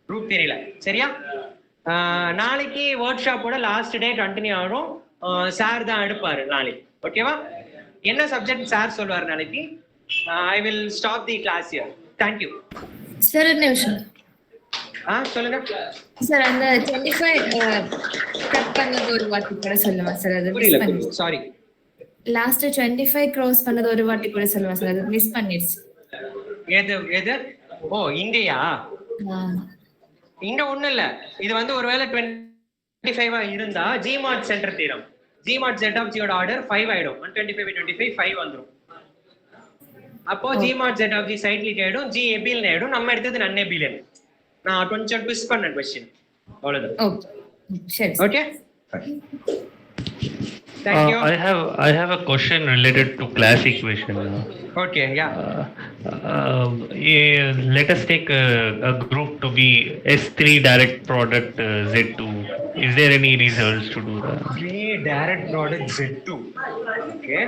Speaker 1: குரூப் தியரியில. சரியா? நாளைக்கு ஒர்க் ஷாப்போட லாஸ்ட் டே கண்டினியூ ஆகும். சார் தான் எடுப்பாரு நாளைக்கு. ஓகேவா? என்ன சப்ஜெக்ட் சார் சொல்லுவார் நாளைக்கு? I will stop the class here. Thank you
Speaker 11: sir. ஒரு நிமிஷம்
Speaker 1: சொல்லுங்க
Speaker 11: சார். அந்த 25 கட் பண்ணது ஒரு வாட்டி கூட சொல்லுமா சார்? அது
Speaker 1: புரியல, சாரி.
Speaker 11: லாஸ்ட் 25 க்ராஸ் பண்ணது ஒரு வாட்டி கூட சொல்லுமா சார்? அது மிஸ் பண்ணிடுச்சு.
Speaker 1: எது? ஓ, இங்கயா? இங்க ஒண்ணும் இல்ல. இது வந்து ஒருவேளை 25 இருந்தா G mod centre theorem, G mod Z of G ஓட ஆர்டர் 5 ஆயிடும். 125 by 25 5 வந்துரும். அப்போ G mod Z of G cyclic ஆயிடும், G abelian ஆயிடும். நம்ம எடுத்தது non abelian. நான் கொஞ்சம் ட்விஸ்ட் பண்ண क्वेश्चन, அவ்வளவுதான்.
Speaker 11: ஓகே, சரி.
Speaker 1: Okay, thank you.
Speaker 12: I have a question related to class equation.
Speaker 1: Okay, yeah.
Speaker 12: Let us take a group to be S3 direct product Z2. Is there any results to do that?
Speaker 1: 3 direct product Z2. Okay.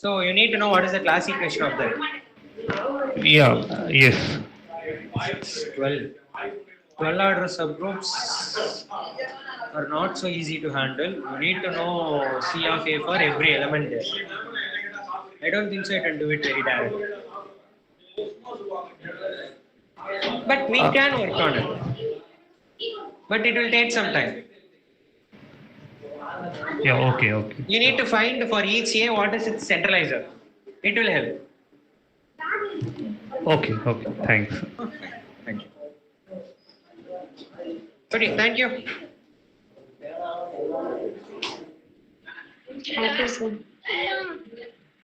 Speaker 1: So you need to know what is the class equation of that.
Speaker 12: Yeah. Yes.
Speaker 1: 12 order subgroups are not so easy to handle. You need to know C of A for every element there. I don't think so I can do it very directly. But we can work on it. But it will take some time.
Speaker 12: Yeah, okay.
Speaker 1: You need to find for each A what is its centralizer. It will help.
Speaker 12: Okay. Thanks.
Speaker 1: Thank you. Okay, thank you.
Speaker 3: Happy soon.